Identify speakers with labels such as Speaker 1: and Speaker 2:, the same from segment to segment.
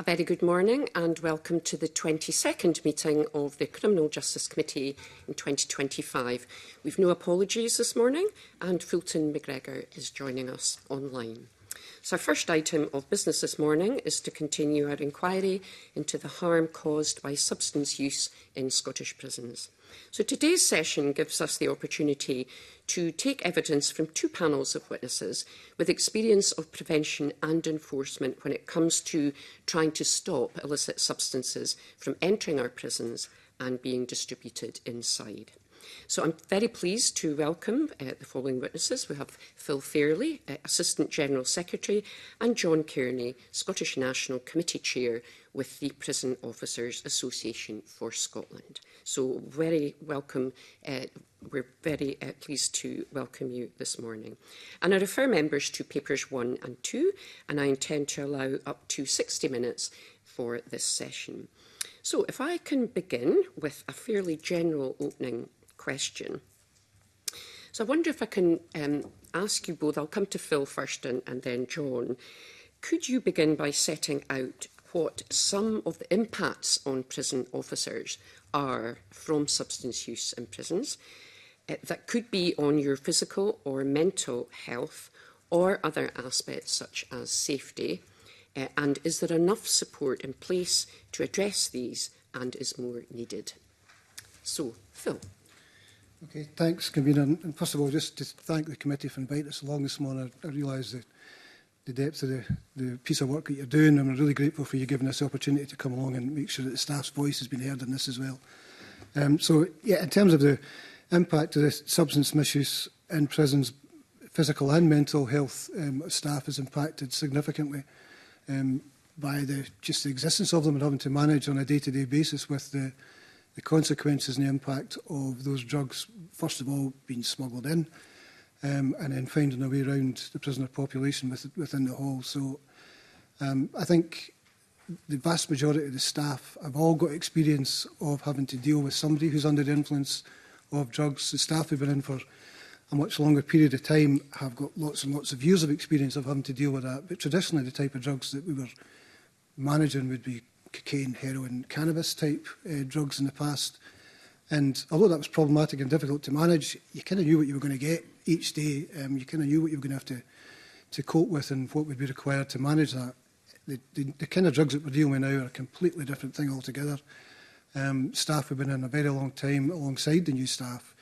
Speaker 1: A very good morning and welcome to the 22nd meeting of the Criminal Justice Committee in 2025. We've no apologies this morning and Fulton McGregor is joining us online. So our first item of business this morning is to continue our inquiry into the harm caused by substance use in Scottish prisons. So today's session gives us the opportunity to take evidence from two panels of witnesses with experience of prevention and enforcement when it comes to trying to stop illicit substances from entering our prisons and being distributed inside. So I'm very pleased to welcome the following witnesses. We have Phil Fairley, Assistant General Secretary, and John Kearney, Scottish National Committee Chair with the Prison Officers Association for Scotland. So very welcome. We're very pleased to welcome you this morning. And I refer members to papers 1 and 2, and I intend to allow up to 60 minutes for this session. So if I can begin with a fairly general opening question. So I wonder if I can ask you both, I'll come to Phil first and then John. Could you begin by setting out what some of the impacts on prison officers are from substance use in prisons that could be on your physical or mental health or other aspects such as safety? And is there enough support in place to address these, and is more needed? So, Phil.
Speaker 2: Okay, thanks, Convener. And first of all, just to thank the committee for inviting us along this morning. I realise the depth of the piece of work that you're doing, and I'm really grateful for you giving us the opportunity to come along and make sure that the staff's voice has been heard in this as well. So, yeah, in terms of the impact of this substance misuse in prisons, physical and mental health staff is impacted significantly by just the existence of them and having to manage on a day-to-day basis with the consequences and the impact of those drugs, first of all, being smuggled in and then finding their way around the prisoner population within the hall. So I think the vast majority of the staff have all got experience of having to deal with somebody who's under the influence of drugs. The staff who've been in for a much longer period of time have got lots and lots of years of experience of having to deal with that. But traditionally, the type of drugs that we were managing would be cocaine, heroin, cannabis type drugs in the past. And although that was problematic and difficult to manage, you kind of knew what you were going to get each day. You kind of knew what you were going to have to cope with and what would be required to manage that. The kind of drugs that we're dealing with now are a completely different thing altogether. Staff who've been in a very long time alongside the new staff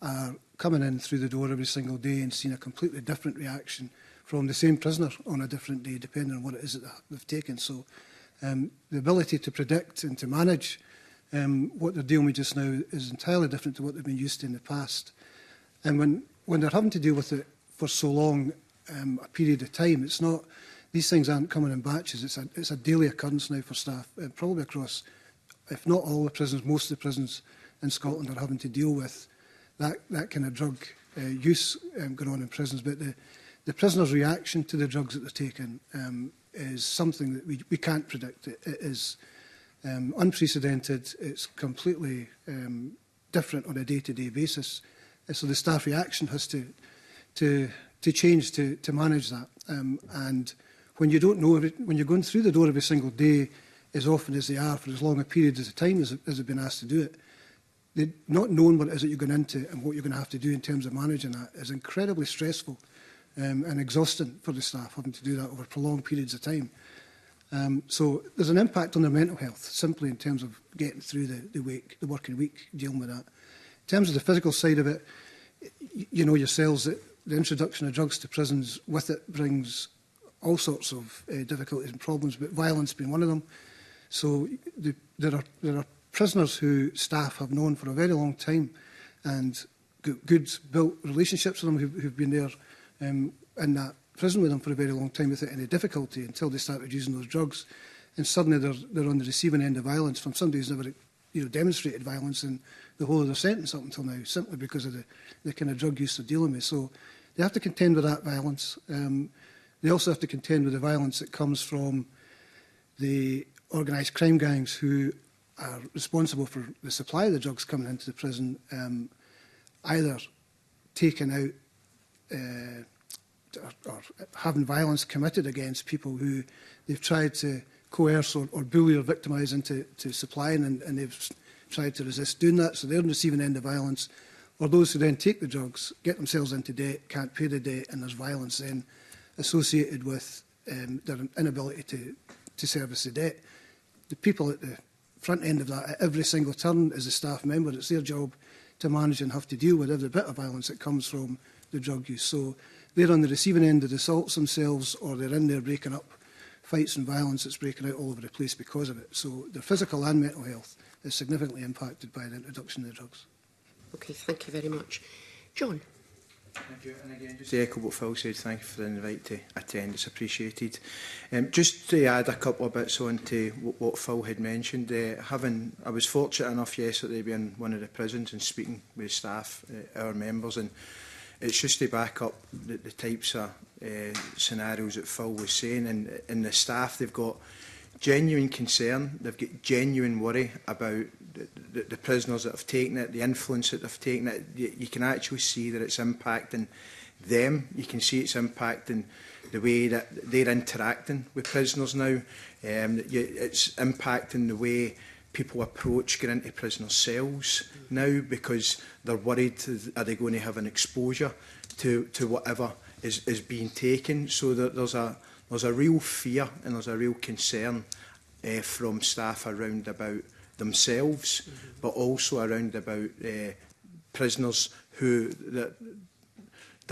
Speaker 2: are coming in through the door every single day and seeing a completely different reaction from the same prisoner on a different day, depending on what it is that they've taken. So the ability to predict and to manage what they're dealing with just now is entirely different to what they've been used to in the past. And when they're having to deal with it for so long a period of time, it's not, these things aren't coming in batches. It's a daily occurrence now for staff, probably across, if not all the prisons, most of the prisons in Scotland are having to deal with that kind of drug use going on in prisons. But the prisoner's reaction to the drugs that they're taking is something that we can't predict. It is unprecedented. It's completely different on a day-to-day basis. So the staff reaction has to change to manage that. And when you don't know, when you're going through the door every single day, as often as they are for as long a period as time as they've been asked to do it, not knowing what it is that you're going into and what you're going to have to do in terms of managing that is incredibly stressful and exhausting for the staff, having to do that over prolonged periods of time. So there's an impact on their mental health, simply in terms of getting through the working week, dealing with that. In terms of the physical side of it, you know yourselves that the introduction of drugs to prisons with it brings all sorts of difficulties and problems, but violence being one of them. So there are prisoners who staff have known for a very long time and good built relationships with them who've been there in that prison with them for a very long time without any difficulty until they started using those drugs, and suddenly they're on the receiving end of violence from somebody who's never demonstrated violence in the whole of their sentence up until now, simply because of the kind of drug use they're dealing with. So they have to contend with that violence. They also have to contend with the violence that comes from the organised crime gangs who are responsible for the supply of the drugs coming into the prison, either taking out or having violence committed against people who they've tried to coerce or bully or victimise into supplying, and they've tried to resist doing that. So they're on the receiving end of violence. Or those who then take the drugs, get themselves into debt, can't pay the debt, and there's violence then associated with their inability to service the debt. The people at the front end of that, at every single turn, is a staff member. It's their job to manage and have to deal with every bit of violence that comes from the drug use. So they're on the receiving end of the assaults themselves, or they're in there breaking up fights and violence that's breaking out all over the place because of it. So their physical and mental health is significantly impacted by the introduction of the drugs.
Speaker 1: Okay, thank you very much. John.
Speaker 3: Thank you. And again, just to echo what Phil said, thank you for the invite to attend. It's appreciated. Just to add a couple of bits on to what Phil had mentioned, I was fortunate enough yesterday being one of the prisons and speaking with staff, our members, and it's just to back up the types of scenarios that Phil was saying. And the staff, they've got genuine concern, they've got genuine worry about the prisoners that have taken it, the influence that they've taken it. You can actually see that it's impacting them. You can see it's impacting the way that they're interacting with prisoners now. It's impacting the way people approach getting into prisoners' cells now, because they're worried, are they going to have an exposure to whatever is being taken. So that there's a real fear and there's a real concern from staff around about themselves, but also around about prisoners who they're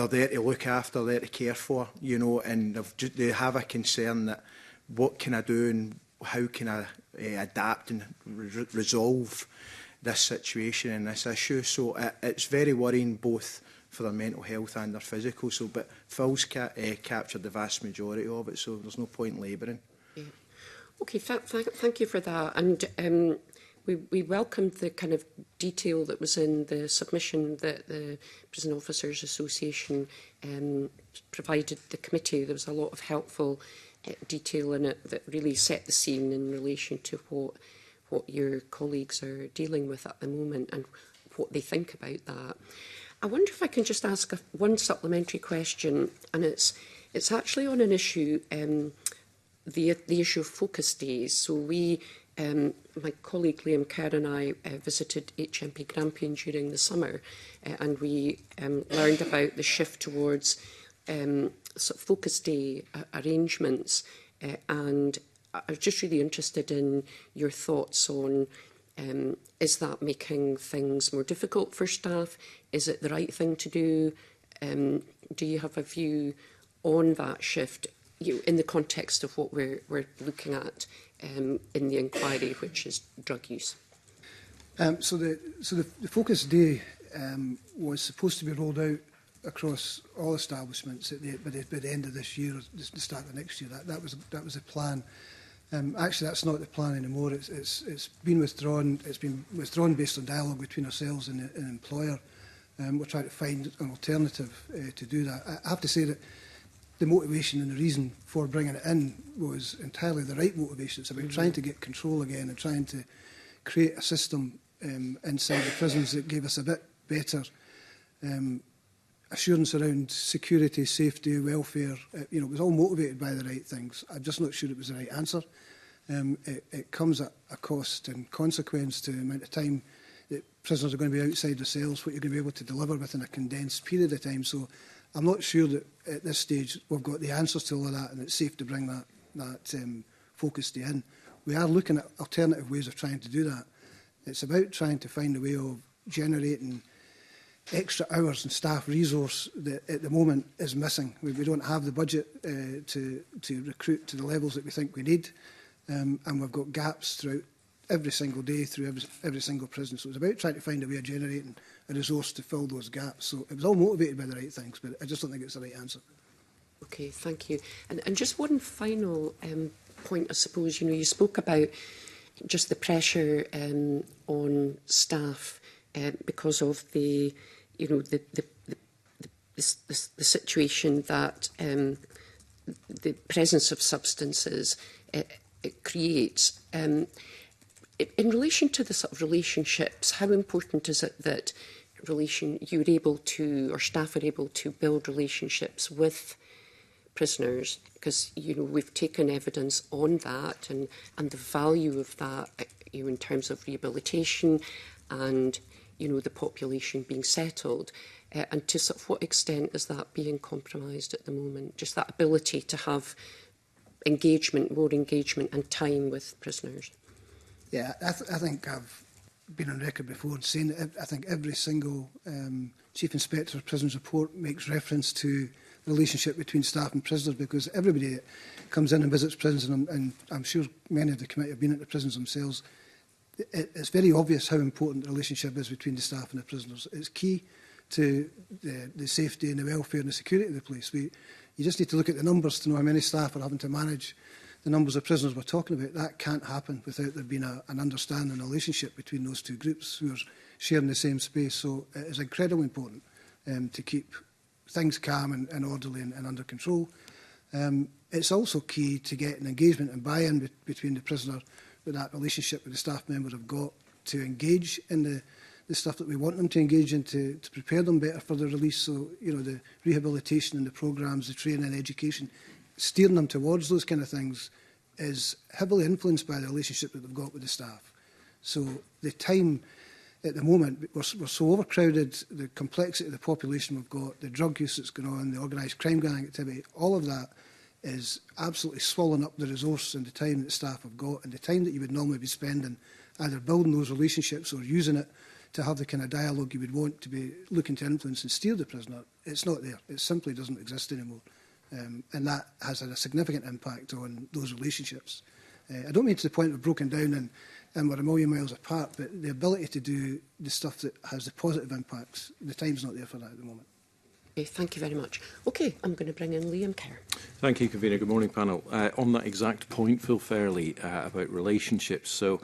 Speaker 3: there to look after, there to care for, you know, and they have a concern that what can I do and how can I adapt and resolve this situation and this issue. So it's very worrying both for their mental health and their physical. So, but Phil's captured the vast majority of it, so there's no point labouring.
Speaker 1: Yeah. Okay, thank you for that. And we welcomed the kind of detail that was in the submission that the Prison Officers Association provided the committee. There was a lot of helpful detail in it that really set the scene in relation to what your colleagues are dealing with at the moment and what they think about that. I wonder if I can just ask one supplementary question, and it's actually on an issue, the issue of focus days. So we, my colleague Liam Kerr and I visited HMP Grampian during the summer, and we learned about the shift towards sort of focus day arrangements, and I was just really interested in your thoughts on is that making things more difficult for staff? Is it the right thing to do? Do you have a view on that shift in the context of what we're looking at in the inquiry, which is drug use?
Speaker 2: So the focus day was supposed to be rolled out across all establishments by the end of this year, or the start of next year. That was the plan. Actually, that's not the plan anymore. It's been withdrawn. It's been withdrawn based on dialogue between ourselves and an employer. We're trying to find an alternative to do that. I have to say that the motivation and the reason for bringing it in was entirely the right motivation. It's about trying to get control again and trying to create a system inside the prisons that gave us a bit better assurance around security, safety, welfare. It was all motivated by the right things. I'm just not sure it was the right answer. It comes at a cost and consequence to the amount of time that prisoners are going to be outside the cells, what you're going to be able to deliver within a condensed period of time. So I'm not sure that at this stage we've got the answers to all of that, and it's safe to bring that focus day in. We are looking at alternative ways of trying to do that. It's about trying to find a way of generating extra hours and staff resource that at the moment is missing. We don't have the budget to recruit to the levels that we think we need, and we've got gaps throughout every single day through every single prison. So it's about trying to find a way of generating a resource to fill those gaps. So it was all motivated by the right things, but I just don't think it's the right answer.
Speaker 1: Okay, thank you. And just one final point, I suppose. You spoke about just the pressure on staff because of the situation that the presence of substances it creates. In relation to the sort of relationships, how important is it that you're able to, or staff are able to build relationships with prisoners, because, you know, we've taken evidence on that and the value of that, you know, in terms of rehabilitation and, you know, the population being settled. And to sort of what extent is that being compromised at the moment? Just that ability to have engagement, more engagement and time with prisoners.
Speaker 2: Yeah, I think I've been on record before and saying that I think every single Chief Inspector of Prisons report makes reference to the relationship between staff and prisoners, because everybody that comes in and visits prisons, and I'm sure many of the committee have been at the prisons themselves, it's very obvious how important the relationship is between the staff and the prisoners. It's key to the safety and the welfare and the security of the place. You just need to look at the numbers to know how many staff are having to manage the numbers of prisoners we're talking about. That can't happen without there being an understanding and a relationship between those two groups who are sharing the same space. So it is incredibly important to keep things calm and orderly and under control. It's also key to get an engagement and buy-in between the prisoner with that relationship with the staff member have got to engage in the stuff that we want them to engage in to prepare them better for the release. So, you know, the rehabilitation and the programmes, the training and education, steering them towards those kind of things is heavily influenced by the relationship that they've got with the staff. So the time at the moment, we're so overcrowded, the complexity of the population we've got, the drug use that's going on, the organised crime gang activity, all of that is absolutely swallowing up the resource and the time that staff have got, and the time that you would normally be spending either building those relationships or using it to have the kind of dialogue you would want to be looking to influence and steer the prisoner. It's not there. It simply doesn't exist anymore. And that has had a significant impact on those relationships. I don't mean to the point of broken down and we're a million miles apart, but the ability to do the stuff that has the positive impacts, the time's not there for that at the moment.
Speaker 1: Okay, thank you very much. Okay, I'm going to bring in Liam Kerr.
Speaker 4: Thank you, Convener. Good morning, panel. On that exact point, Phil Fairley, about relationships. So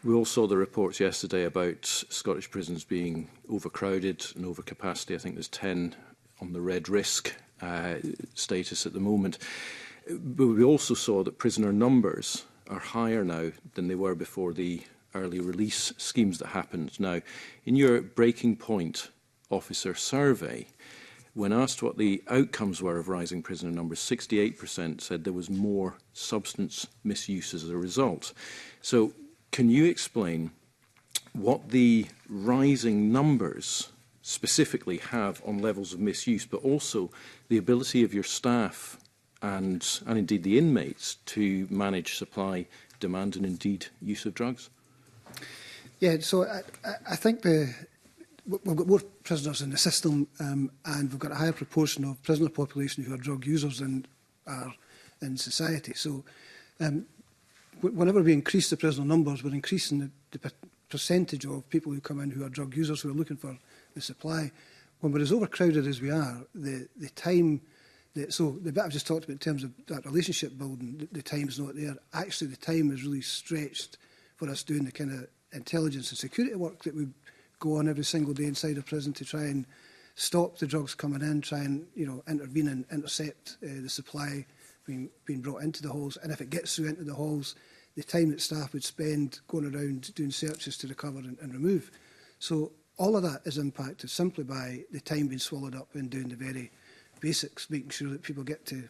Speaker 4: we all saw the reports yesterday about Scottish prisons being overcrowded and over capacity. I think there's 10 on the red risk status at the moment. But we also saw that prisoner numbers are higher now than they were before the early release schemes that happened. Now, in your breaking point officer survey, when asked what the outcomes were of rising prisoner numbers, 68% said there was more substance misuse as a result. So can you explain what the rising numbers specifically have on levels of misuse, but also the ability of your staff and indeed the inmates to manage supply, demand and indeed use of drugs?
Speaker 2: Yeah, so I think we've got more prisoners in the system and we've got a higher proportion of prisoner population who are drug users than are in society. So whenever we increase the prisoner numbers, we're increasing the percentage of people who come in who are drug users who are looking for the supply. When we're as overcrowded as we are, the time... So the bit I've just talked about in terms of that relationship building, the time's not there. Actually, the time is really stretched for us doing the kind of intelligence and security work that we go on every single day inside a prison to try and stop the drugs coming in, try and, you know, intervene and intercept the supply being brought into the halls. And if it gets through into the halls, the time that staff would spend going around doing searches to recover and remove. So all of that is impacted simply by the time being swallowed up in doing the very basics, making sure that people get to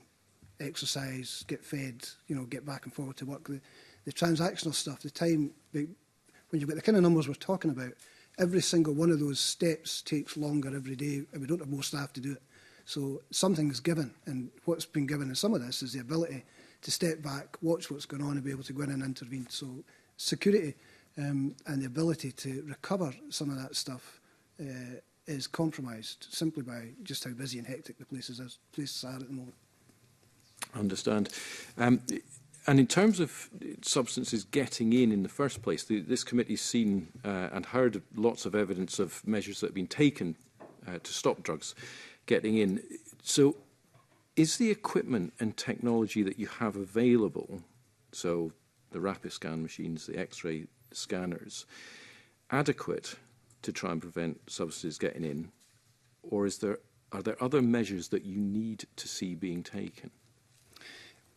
Speaker 2: exercise, get fed, you know, get back and forward to work. The transactional stuff, the time, when you've got the kind of numbers we're talking about, every single one of those steps takes longer every day, and we don't have more staff to do it. So something's given, and what's been given in some of this is the ability to step back, watch what's going on, and be able to go in and intervene. So security and the ability to recover some of that stuff is compromised simply by just how busy and hectic the places are at the moment.
Speaker 4: I understand. And in terms of substances getting in the first place, this committee's seen and heard lots of evidence of measures that have been taken to stop drugs getting in. So is the equipment and technology that you have available, so the rapid scan machines, the X-ray scanners, adequate to try and prevent substances getting in, or are there other measures that you need to see being taken?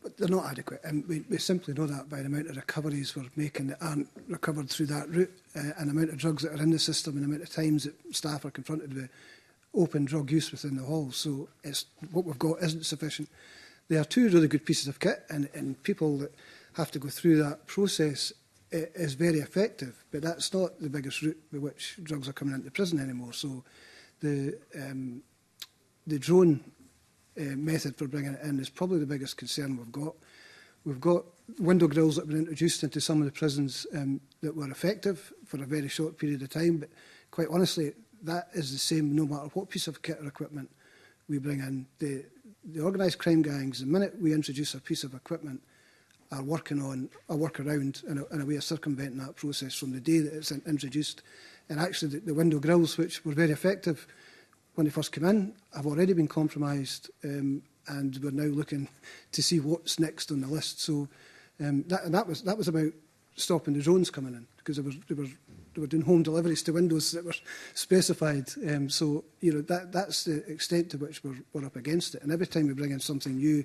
Speaker 2: But they're not adequate, and we simply know that by the amount of recoveries we're making that aren't recovered through that route, and the amount of drugs that are in the system, and the amount of times that staff are confronted with open drug use within the halls. So what we've got isn't sufficient. They are two really good pieces of kit, and people that have to go through that process is very effective, but that's not the biggest route by which drugs are coming into prison anymore. So the drone method for bringing it in is probably the biggest concern we've got. We've got window grills that have been introduced into some of the prisons that were effective for a very short period of time, but quite honestly, that is the same no matter what piece of kit or equipment we bring in. The organised crime gangs, the minute we introduce a piece of equipment, are working on a workaround and a way of circumventing that process from the day that it's introduced. And actually, the window grills, which were very effective when they first came in, have already been compromised, and we're now looking to see what's next on the list. So that was about stopping the drones coming in, because they were doing home deliveries to windows that were specified. So that's the extent to which we're up against it. And every time we bring in something new,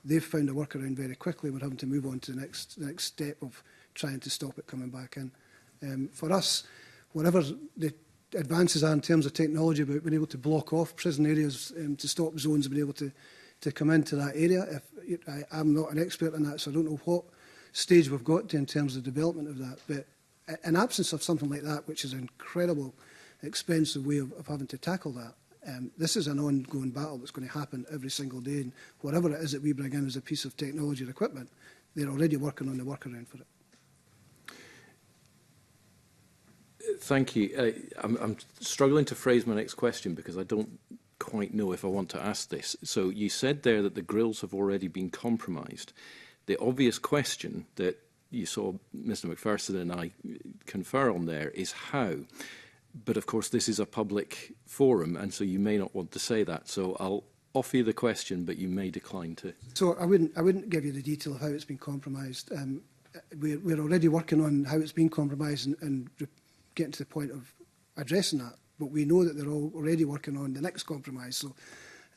Speaker 2: they've found a workaround very quickly. We're having to move on to the next step of trying to stop it coming back in. For us, whatever the advances are in terms of technology about being able to block off prison areas to stop zones and being able to come into that area, I'm not an expert in that, so I don't know what stage we've got to in terms of development of that. But in absence of something like that, which is an incredible, expensive way of having to tackle that, this is an ongoing battle that's going to happen every single day. And whatever it is that we bring in as a piece of technology or equipment, they're already working on the workaround for it.
Speaker 4: Thank you. I'm struggling to phrase my next question because I don't quite know if I want to ask this. So you said there that the grills have already been compromised. The obvious question that you saw Mr McPherson and I confer on there is how. But of course, this is a public forum, and so you may not want to say that. So I'll offer you the question, but you may decline to.
Speaker 2: So I wouldn't give you the detail of how it's been compromised. We're already working on how it's been compromised and getting to the point of addressing that. But we know that they're already working on the next compromise. So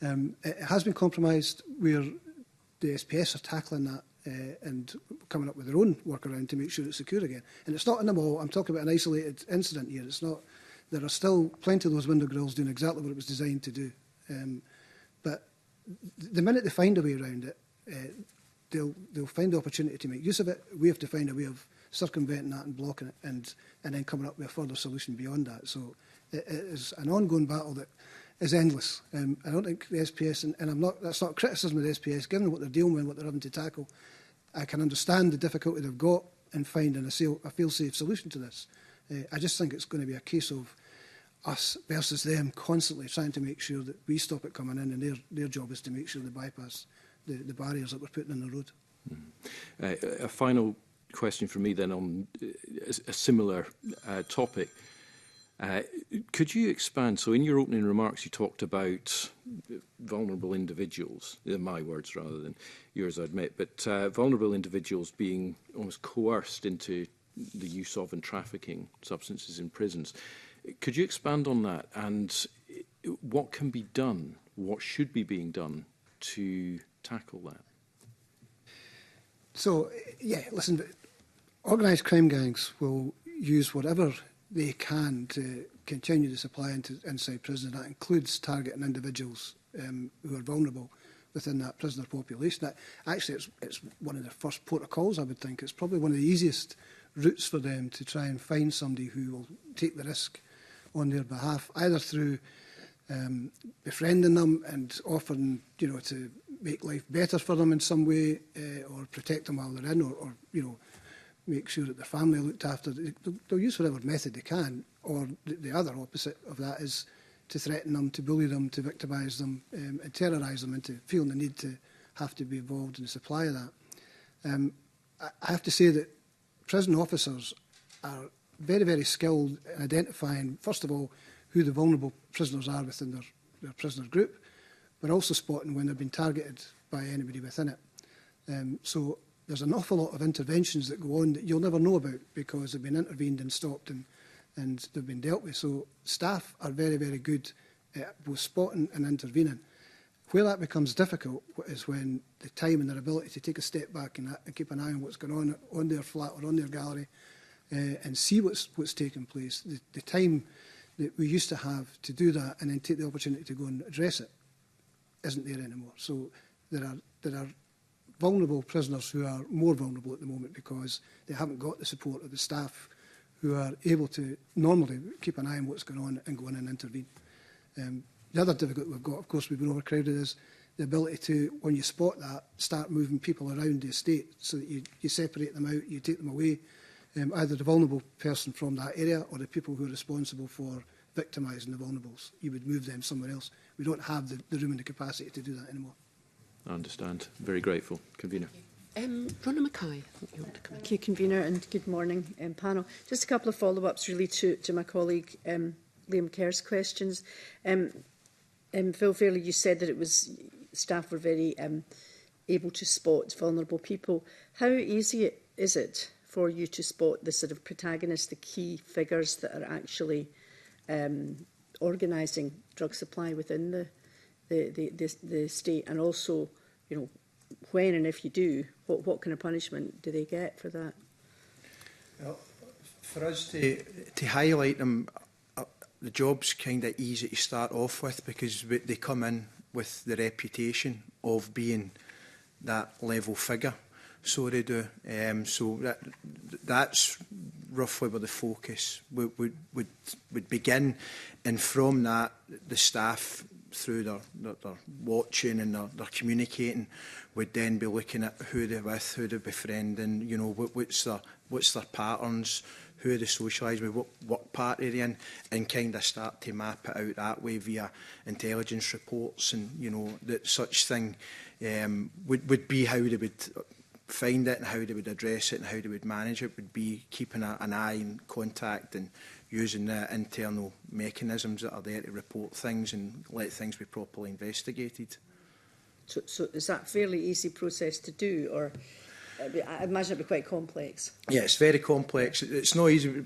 Speaker 2: it has been compromised. The SPS are tackling that and coming up with their own workaround to make sure it's secure again. And it's not in them all. I'm talking about an isolated incident here. It's not. There are still plenty of those window grills doing exactly what it was designed to do. But the minute they find a way around it, they'll find the opportunity to make use of it. We have to find a way of circumventing that and blocking it, and then coming up with a further solution beyond that. So it is an ongoing battle that is endless. I don't think the SPS, and that's not criticism of the SPS, given what they're dealing with and what they're having to tackle. I can understand the difficulty they've got in finding a feel-safe solution to this. I just think it's going to be a case of us versus them constantly trying to make sure that we stop it coming in, and their job is to make sure they bypass the barriers that we're putting in the road.
Speaker 4: A final question for me then on a similar topic. Could you expand? So in your opening remarks, you talked about vulnerable individuals, my words rather than yours, I admit, but vulnerable individuals being almost coerced into the use of and trafficking substances in prisons. Could you expand on that, and what can be done, what should be being done to tackle that?
Speaker 2: So, yeah, listen, organised crime gangs will use whatever they can to continue to supply inside prison. That includes targeting individuals who are vulnerable within that prisoner population. Actually, it's one of their first protocols, I would think. It's probably one of the easiest routes for them to try and find somebody who will take the risk on their behalf, either through befriending them and offering, to make life better for them in some way, or protect them while they're in, or make sure that their family are looked after. They'll use whatever method they can, or the other opposite of that is to threaten them, to bully them, to victimise them, and terrorise them into feeling the need to have to be involved in the supply of that. I have to say that prison officers are very, very skilled in identifying, first of all, who the vulnerable prisoners are within their prisoner group, but also spotting when they've been targeted by anybody within it. So there's an awful lot of interventions that go on that you'll never know about because they've been intervened and stopped and they've been dealt with. So staff are very, very good at both spotting and intervening. Where that becomes difficult is when the time and their ability to take a step back and keep an eye on what's going on their flat or on their gallery and see what's taking place. The time that we used to have to do that and then take the opportunity to go and address it isn't there anymore. So there are vulnerable prisoners who are more vulnerable at the moment because they haven't got the support of the staff who are able to normally keep an eye on what's going on and go in and intervene. The other difficulty we've got, of course, we've been overcrowded, is the ability to, when you spot that, start moving people around the estate so that you separate them out, you take them away, either the vulnerable person from that area or the people who are responsible for victimising the vulnerables. You would move them somewhere else. We don't have the room and the capacity to do that anymore.
Speaker 4: I understand. Very grateful. Convener.
Speaker 1: Rhona Mackay, you want to come in?
Speaker 5: Thank you, Convener, and good morning, panel. Just a couple of follow-ups really to my colleague Liam Kerr's questions. Phil Fairley, you said that it was staff were very able to spot vulnerable people. How easy is it for you to spot the sort of protagonists, the key figures that are actually organising drug supply within the state, and also, you know, when and if you do, what kind of punishment do they get for that?
Speaker 3: Well, for us to highlight them, the job's kind of easy to start off with because they come in with the reputation of being that level figure. So they do. So that's roughly where the focus would begin, and from that, the staff, through their watching and their communicating, would then be looking at who they're with, who they're befriending, you know, what's their patterns, who they socialise with, what work party they're in, and kind of start to map it out that way via intelligence reports, and, you know, that such thing would be how they would find it and how they would address it and how they would manage it, would be keeping an eye and contact and using the internal mechanisms that are there to report things and let things be properly investigated.
Speaker 5: So is that a fairly easy process to do, or I imagine it'd be quite complex?
Speaker 3: Yeah, it's very complex. It's not easy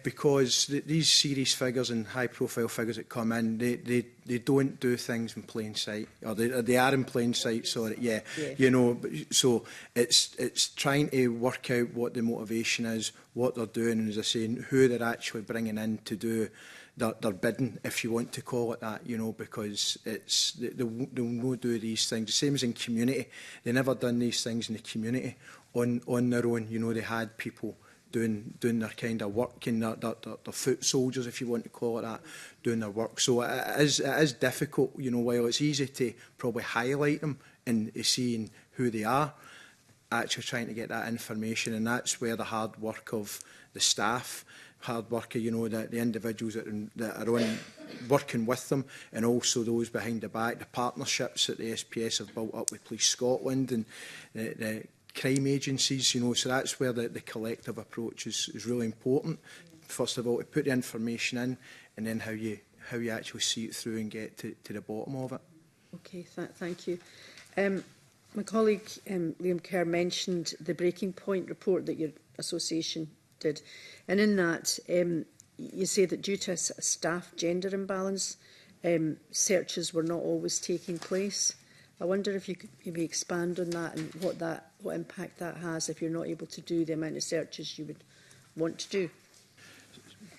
Speaker 3: because these serious figures and high-profile figures that come in, they don't do things in plain sight, or they are in plain sight. Sorry, yeah. You know. So it's trying to work out what the motivation is, what they're doing, and as I say, who they're actually bringing in to do their bidding, if you want to call it that, you know, because they'll not do these things. The same as in community. They never done these things in the community on their own. You know, they had people doing their kind of work, and their foot soldiers, if you want to call it that, doing their work. So it is difficult, you know, while it's easy to probably highlight them and seeing who they are, actually trying to get that information, and that's where the hard work of the staff, hard worker, you know, the individuals that are on working with them, and also those behind the back, the partnerships that the SPS have built up with Police Scotland and the crime agencies, you know, so that's where the collective approach is really important. First of all, to put the information in, and then how you actually see it through and get to the bottom of it.
Speaker 5: Okay, thank you. My colleague Liam Kerr mentioned the Breaking Point report that your association did, and in that you say that due to a staff gender imbalance, searches were not always taking place. I wonder if you could maybe expand on that and what impact that has if you're not able to do the amount of searches you would want to do.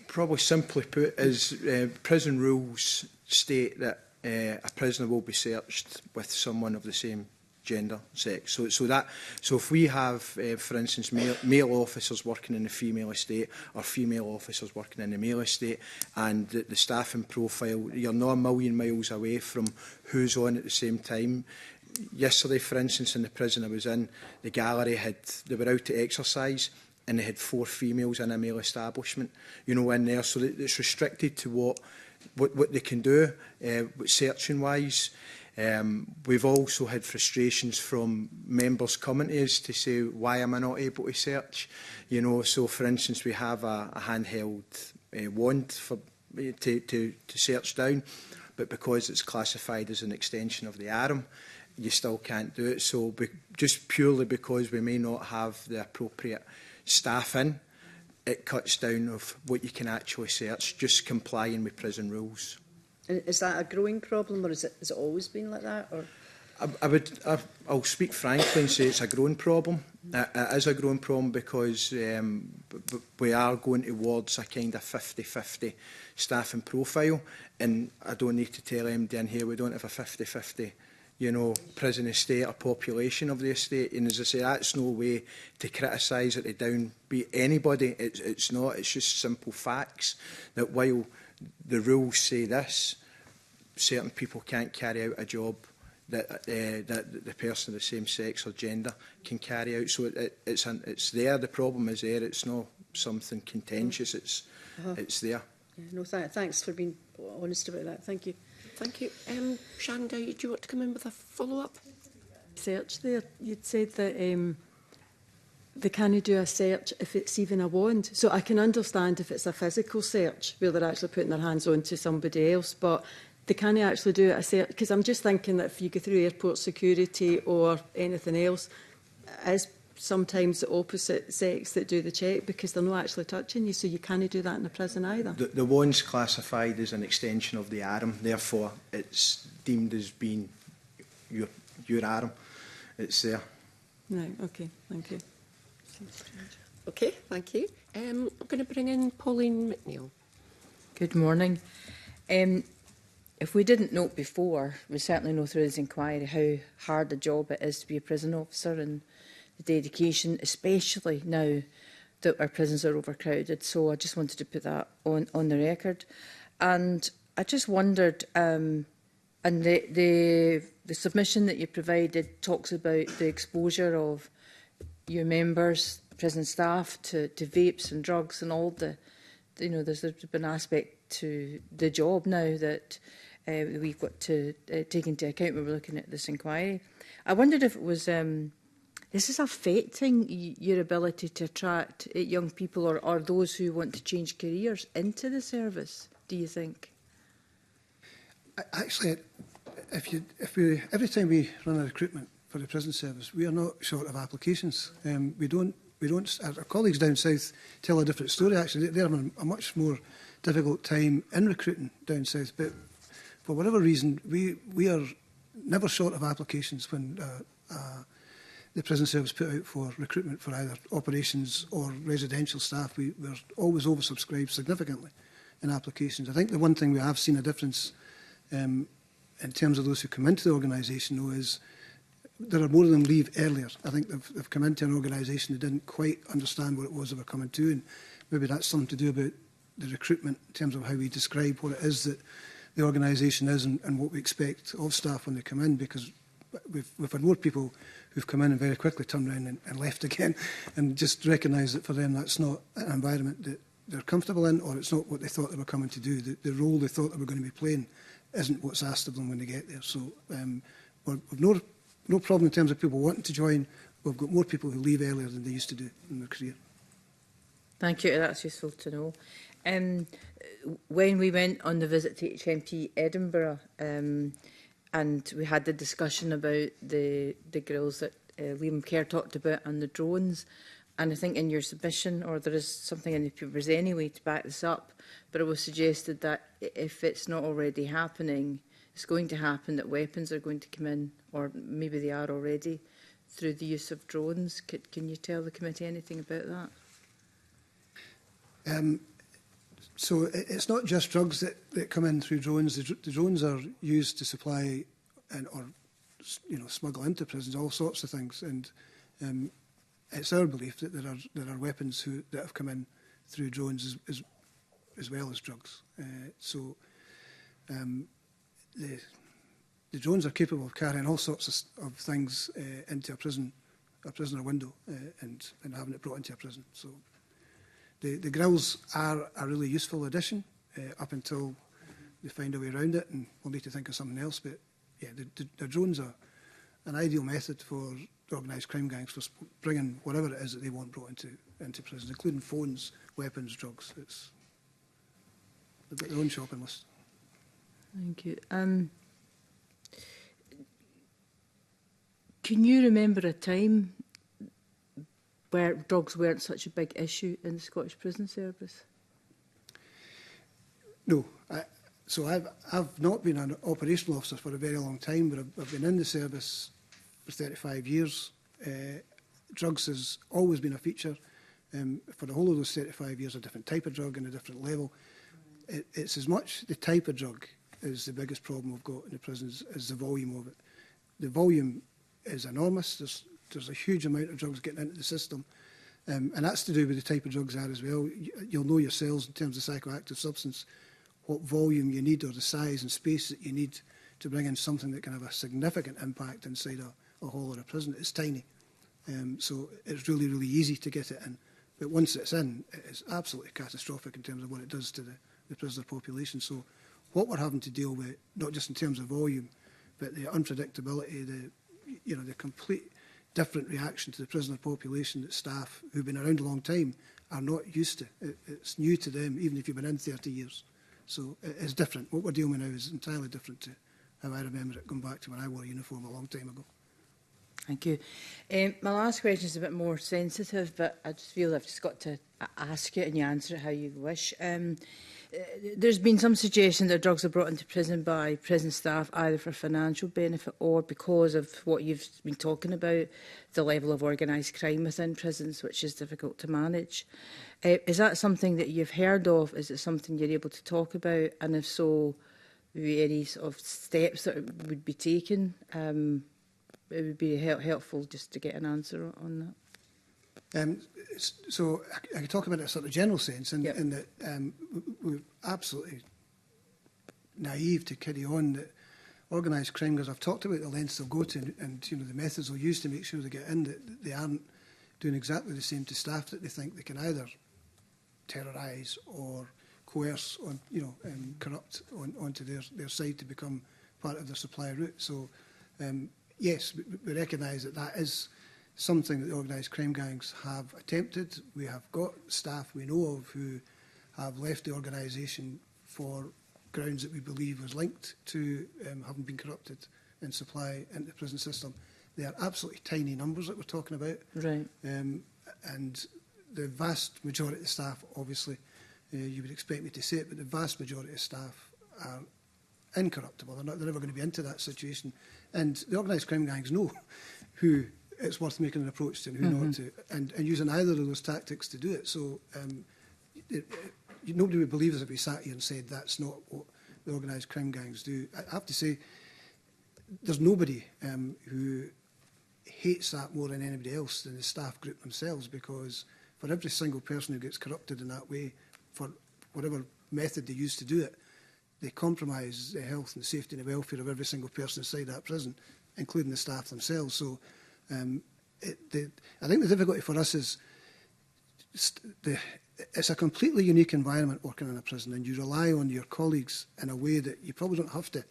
Speaker 3: Probably simply put is prison rules state that a prisoner will be searched with someone of the same gender, sex. So if we have, for instance, male officers working in the female estate or female officers working in the male estate, and the staffing profile, you're not a million miles away from who's on at the same time. Yesterday, for instance, in the prison I was in, the gallery they were out to exercise, and they had 4 females in a male establishment, you know, in there. So it's restricted to what they can do, searching wise. We've also had frustrations from members coming to us to say, why am I not able to search? You know, so for instance, we have a handheld wand to search down, but because it's classified as an extension of the arm, you still can't do it. So just purely because we may not have the appropriate staff in, it cuts down of what you can actually search, just complying with prison rules.
Speaker 5: And is that a growing problem, or has it always been like that? Or
Speaker 3: I'll speak frankly and say it's a growing problem. It is a growing problem because we are going towards a kind of 50-50 staffing profile, and I don't need to tell MD in here we don't have a 50-50 you know, prison estate or population of the estate. And as I say, that's no way to criticise or to downbeat anybody. It's not. It's just simple facts that while the rules say this, certain people can't carry out a job that the person of the same sex or gender can carry out. So it's there. The problem is there. It's not something contentious. It's there.
Speaker 5: Yeah, no, thanks for being honest about that. Thank you.
Speaker 1: Thank you. Shanda, do you want to come in with a follow-up?
Speaker 6: Search there. You'd said that they can't do a search if it's even a warrant. So I can understand if it's a physical search where they're actually putting their hands on to somebody else, but they can't actually do it a search. Because I'm just thinking that if you go through airport security or anything else, it is sometimes the opposite sex that do the check because they're not actually touching you, so you can't do that in a prison either.
Speaker 3: The one's classified as an extension of the arm, therefore it's deemed as being your arm. It's there.
Speaker 6: Right, okay, thank you.
Speaker 1: Okay, thank you. I'm going to bring in Pauline McNeill.
Speaker 7: Good morning. If we didn't note before, we certainly know through this inquiry how hard a job it is to be a prison officer and the dedication, especially now that our prisons are overcrowded. So I just wanted to put that on the record. And I just wondered, and the submission that you provided talks about the exposure of your members, prison staff, to vapes and drugs and all the, you know, there's been an aspect to the job now that we've got to take into account when we're looking at this inquiry. I wondered if it was, this is affecting your ability to attract young people or those who want to change careers into the service, do you think?
Speaker 2: Actually, every time we run a recruitment for the prison service, we are not short of applications. We don't. Our colleagues down south tell a different story. Actually, they're having a much more difficult time in recruiting down south. But for whatever reason, we are never short of applications when the prison service put out for recruitment for either operations or residential staff. We're always oversubscribed significantly in applications. I think the one thing we have seen a difference in terms of those who come into the organisation, though, is there are more of them leave earlier. I think they've come into an organisation that didn't quite understand what it was they were coming to, and maybe that's something to do about the recruitment in terms of how we describe what it is that the organisation is and what we expect of staff when they come in, because we've had more people who've come in and very quickly turned around and left again, and just recognise that for them that's not an environment that they're comfortable in, or it's not what they thought they were coming to do. The role they thought they were going to be playing isn't what's asked of them when they get there. So we've no problem in terms of people wanting to join. We've got more people who leave earlier than they used to do in their career.
Speaker 7: Thank you, that's useful to know. When we went on the visit to HMP Edinburgh, and we had the discussion about the grills that Liam Kerr talked about and the drones, and I think in your submission, or there is something in the papers anyway to back this up, but it was suggested that if it's not already happening, it's going to happen, that weapons are going to come in, or maybe they are already, through the use of drones. Can you tell the committee anything about that?
Speaker 2: So it's not just drugs that come in through drones. The drones are used to supply or smuggle into prisons all sorts of things, and it's our belief that there are weapons that have come in through drones as well as drugs. The drones are capable of carrying all sorts of things into a prisoner window and having it brought into a prison. So the grills are a really useful addition up until they find a way around it, and we'll need to think of something else. But yeah, the drones are an ideal method for organised crime gangs for bringing whatever it is that they want brought into prisons, including phones, weapons, drugs. They've got their own shopping list.
Speaker 7: Thank you. Can you remember a time where drugs weren't such a big issue in the Scottish Prison Service?
Speaker 2: No. So I've not been an operational officer for a very long time, but I've been in the service for 35 years. Drugs has always been a feature. For the whole of those 35 years, a different type of drug and a different level. It's as much the type of drug is the biggest problem we've got in the prisons as the volume of it. the volume is enormous. There's a huge amount of drugs getting into the system. And that's to do with the type of drugs there as well. You'll know yourselves in terms of psychoactive substance, what volume you need or the size and space that you need to bring in something that can have a significant impact inside a hall or a prison. It's tiny. So it's really, really easy to get it in. But once it's in, it's absolutely catastrophic in terms of what it does to the prisoner population. So what we're having to deal with, not just in terms of volume, but the unpredictability, the complete different reaction to the prisoner population that staff who've been around a long time are not used to. It's new to them, even if you've been in 30 years. So it's different. What we're dealing with now is entirely different to how I remember it going back to when I wore a uniform a long time ago.
Speaker 7: Thank you. My last question is a bit more sensitive, but I just feel I've just got to ask it and you answer it how you wish. There's been some suggestion that drugs are brought into prison by prison staff either for financial benefit or because of what you've been talking about, the level of organised crime within prisons, which is difficult to manage. Is that something that you've heard of? Is it something you're able to talk about? And if so, maybe any sort of steps that would be taken? It would be helpful just to get an answer on that.
Speaker 2: So I can talk about it in a sort of general sense, in
Speaker 7: Yep.
Speaker 2: that we're absolutely naive to carry on that organised crime, because I've talked about the lengths they'll go to and the methods they'll use to make sure they get in, that they aren't doing exactly the same to staff that they think they can either terrorise or coerce on, corrupt onto their side to become part of their supply route. So yes, we recognise that is something that the organised crime gangs have attempted. We have got staff we know of who have left the organisation for grounds that we believe was linked to having been corrupted in supply into the prison system. They are absolutely tiny numbers that we're talking about.
Speaker 7: Right.
Speaker 2: And the vast majority of staff, obviously, you would expect me to say it, but the vast majority of staff are incorruptible. They're never going to be into that situation. And the organised crime gangs know who it's worth making an approach to and who not to, and using either of those tactics to do it. So nobody would believe us if we sat here and said that's not what the organised crime gangs do. I have to say, there's nobody who hates that more than anybody else than the staff group themselves, because for every single person who gets corrupted in that way, for whatever method they use to do it, they compromise the health and safety and the welfare of every single person inside that prison, including the staff themselves. So I think the difficulty for us is it's a completely unique environment working in a prison, and you rely on your colleagues in a way that you probably don't have to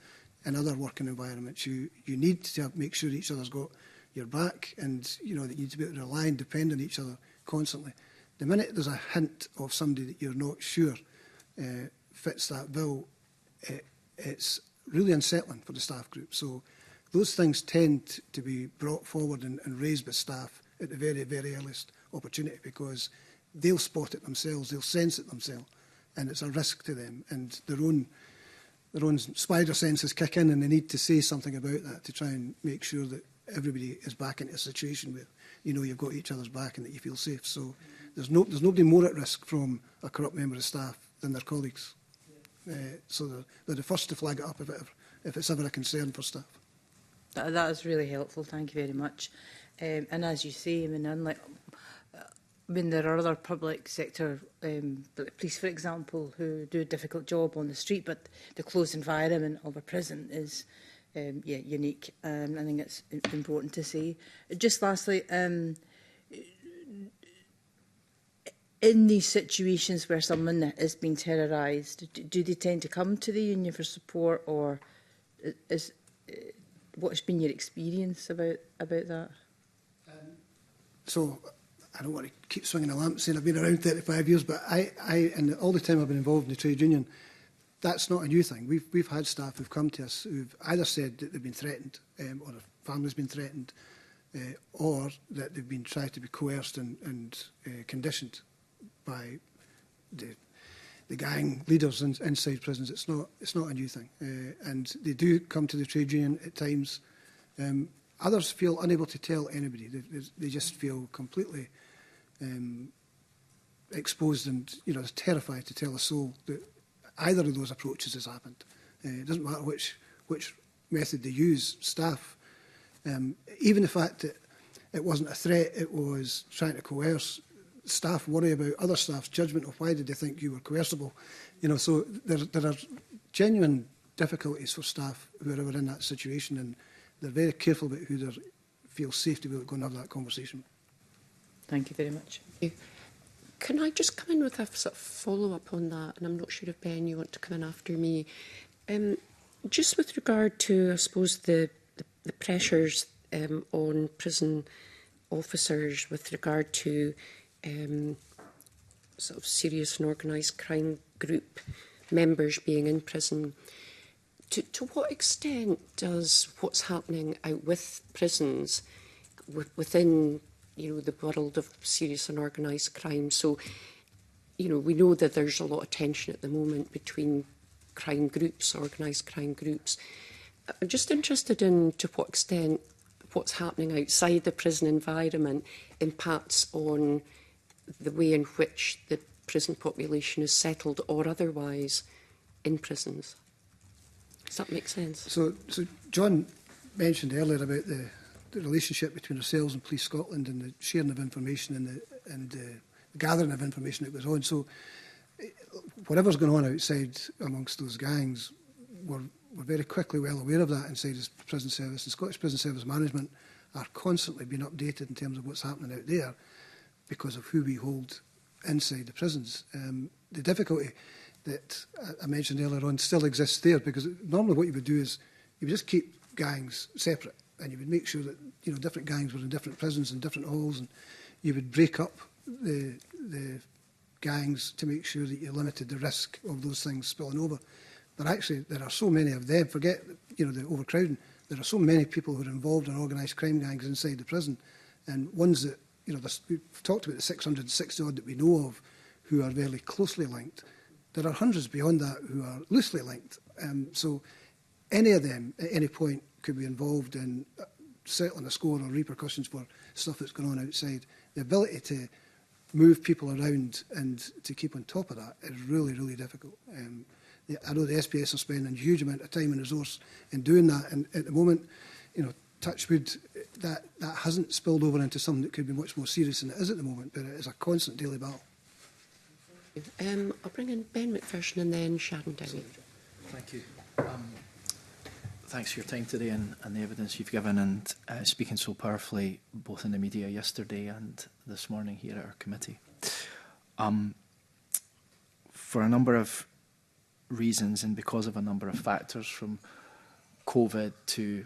Speaker 2: in other working environments. You need to make sure each other's got your back, and that you need to be able to rely and depend on each other constantly. The minute there's a hint of somebody that you're not sure fits that bill, it's really unsettling for the staff group. So those things tend to be brought forward and raised by staff at the very, very earliest opportunity, because they'll spot it themselves, they'll sense it themselves, and it's a risk to them. And their own spider senses kick in, and they need to say something about that to try and make sure that everybody is back into a situation where you've got each other's back and that you feel safe. So there's nobody more at risk from a corrupt member of staff than their colleagues. So they're the first to flag it up if it's ever a concern for staff.
Speaker 7: That is really helpful. Thank you very much. And as you say, there are other public sector police, for example, who do a difficult job on the street, but the closed environment of a prison is unique. I think it's important to say. Just lastly, in these situations where someone is being terrorised, do they tend to come to the union for support, or what's been your experience about that?
Speaker 2: So I don't want to keep swinging a lamp saying I've been around 35 years, but I and all the time I've been involved in the trade union, that's not a new thing. We've had staff who've come to us who've either said that they've been threatened, or their family's been threatened, or that they've been tried to be coerced and conditioned by the gang leaders inside prisons. It's not a new thing, and they do come to the trade union at times. Others feel unable to tell anybody. They just feel completely exposed and terrified to tell a soul that either of those approaches has happened. It doesn't matter which method they use. Staff Even the fact that it wasn't a threat, it was trying to coerce. Staff worry about other staff's judgment of why did they think you were coercible. You know, so there are genuine difficulties for staff who are ever in that situation, and they're very careful about who they feel safe to be able to go and have that conversation.
Speaker 7: Thank you very much.
Speaker 1: Can I just come in with a sort of follow-up on that? And I'm not sure if, Ben, you want to come in after me. Just with regard to, I suppose, the pressures on prison officers with regard to sort of serious and organised crime group members being in prison, to what extent does what's happening out with prisons within, you know, the world of serious and organised crime? So, you know, we know that there's a lot of tension at the moment between crime groups, organised crime groups. I'm just interested in to what extent what's happening outside the prison environment impacts on the way in which the prison population is settled or otherwise in prisons. Does that make sense?
Speaker 2: So John mentioned earlier about the relationship between ourselves and Police Scotland and the sharing of information and the gathering of information that goes on. So whatever's going on outside amongst those gangs, we're very quickly well aware of that inside the prison service. And Scottish Prison Service Management are constantly being updated in terms of what's happening out there because of who we hold inside the prisons. The difficulty that I mentioned earlier on still exists there, because normally what you would do is you would just keep gangs separate, and you would make sure that, you know, different gangs were in different prisons and different halls, and you would break up the gangs to make sure that you limited the risk of those things spilling over. But actually, there are so many of them. Forget, you know, the overcrowding. There are so many people who are involved in organised crime gangs inside the prison, and ones that, you know, we've talked about the 660 odd that we know of who are very closely linked. There are hundreds beyond that who are loosely linked. So any of them at any point could be involved in settling a score or repercussions for stuff that's going on outside. The ability to move people around and to keep on top of that is really, really difficult. I know the SPS are spending a huge amount of time and resource in doing that, and at the moment, you know, touch wood, that hasn't spilled over into something that could be much more serious than it is at the moment, but it is a constant daily battle.
Speaker 1: I'll bring in Ben McPherson and then Sharon Dowie.
Speaker 8: Thank you. Thanks for your time today and the evidence you've given, and speaking so powerfully both in the media yesterday and this morning here at our committee. For a number of reasons and because of a number of factors, from COVID to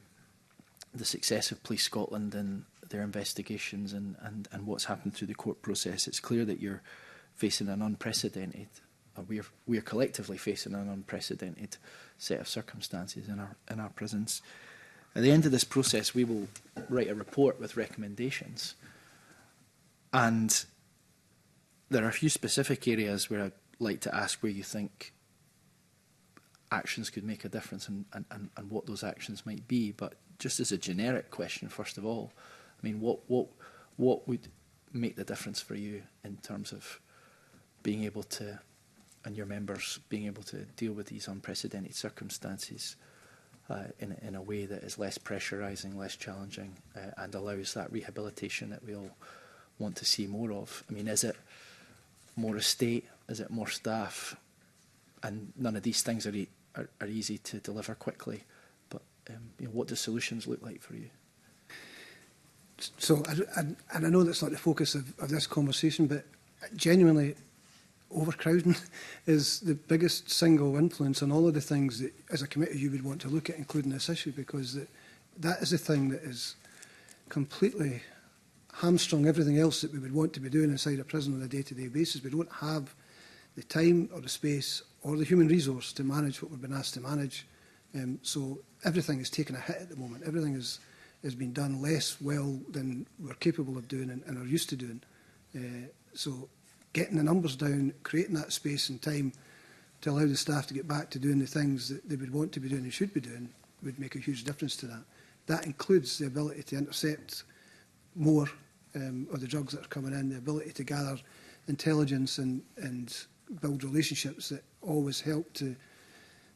Speaker 8: the success of Police Scotland and their investigations and what's happened through the court process, it's clear that you're facing an unprecedented, we are collectively facing an unprecedented set of circumstances in our prisons. At the end of this process, we will write a report with recommendations, and there are a few specific areas where I'd like to ask where you think actions could make a difference and what those actions might be. But just as a generic question, first of all, I mean, what would make the difference for you in terms of being able to, and your members being able to deal with these unprecedented circumstances in a way that is less pressurising, less challenging, and allows that rehabilitation that we all want to see more of? I mean, is it more estate? Is it more staff? And none of these things are easy to deliver quickly. But you know, what do solutions look like for you?
Speaker 2: So, and I know that's not the focus of this conversation, but genuinely, overcrowding is the biggest single influence on all of the things that, as a committee, you would want to look at, including this issue, because that is the thing that is completely hamstrung everything else that we would want to be doing inside a prison on a day-to-day basis. We don't have the time or the space or the human resource to manage what we've been asked to manage. So everything is taking a hit at the moment. Everything has been done less well than we're capable of doing and are used to doing. So getting the numbers down, creating that space and time to allow the staff to get back to doing the things that they would want to be doing and should be doing would make a huge difference to that. That includes the ability to intercept more of the drugs that are coming in, the ability to gather intelligence and build relationships that always help to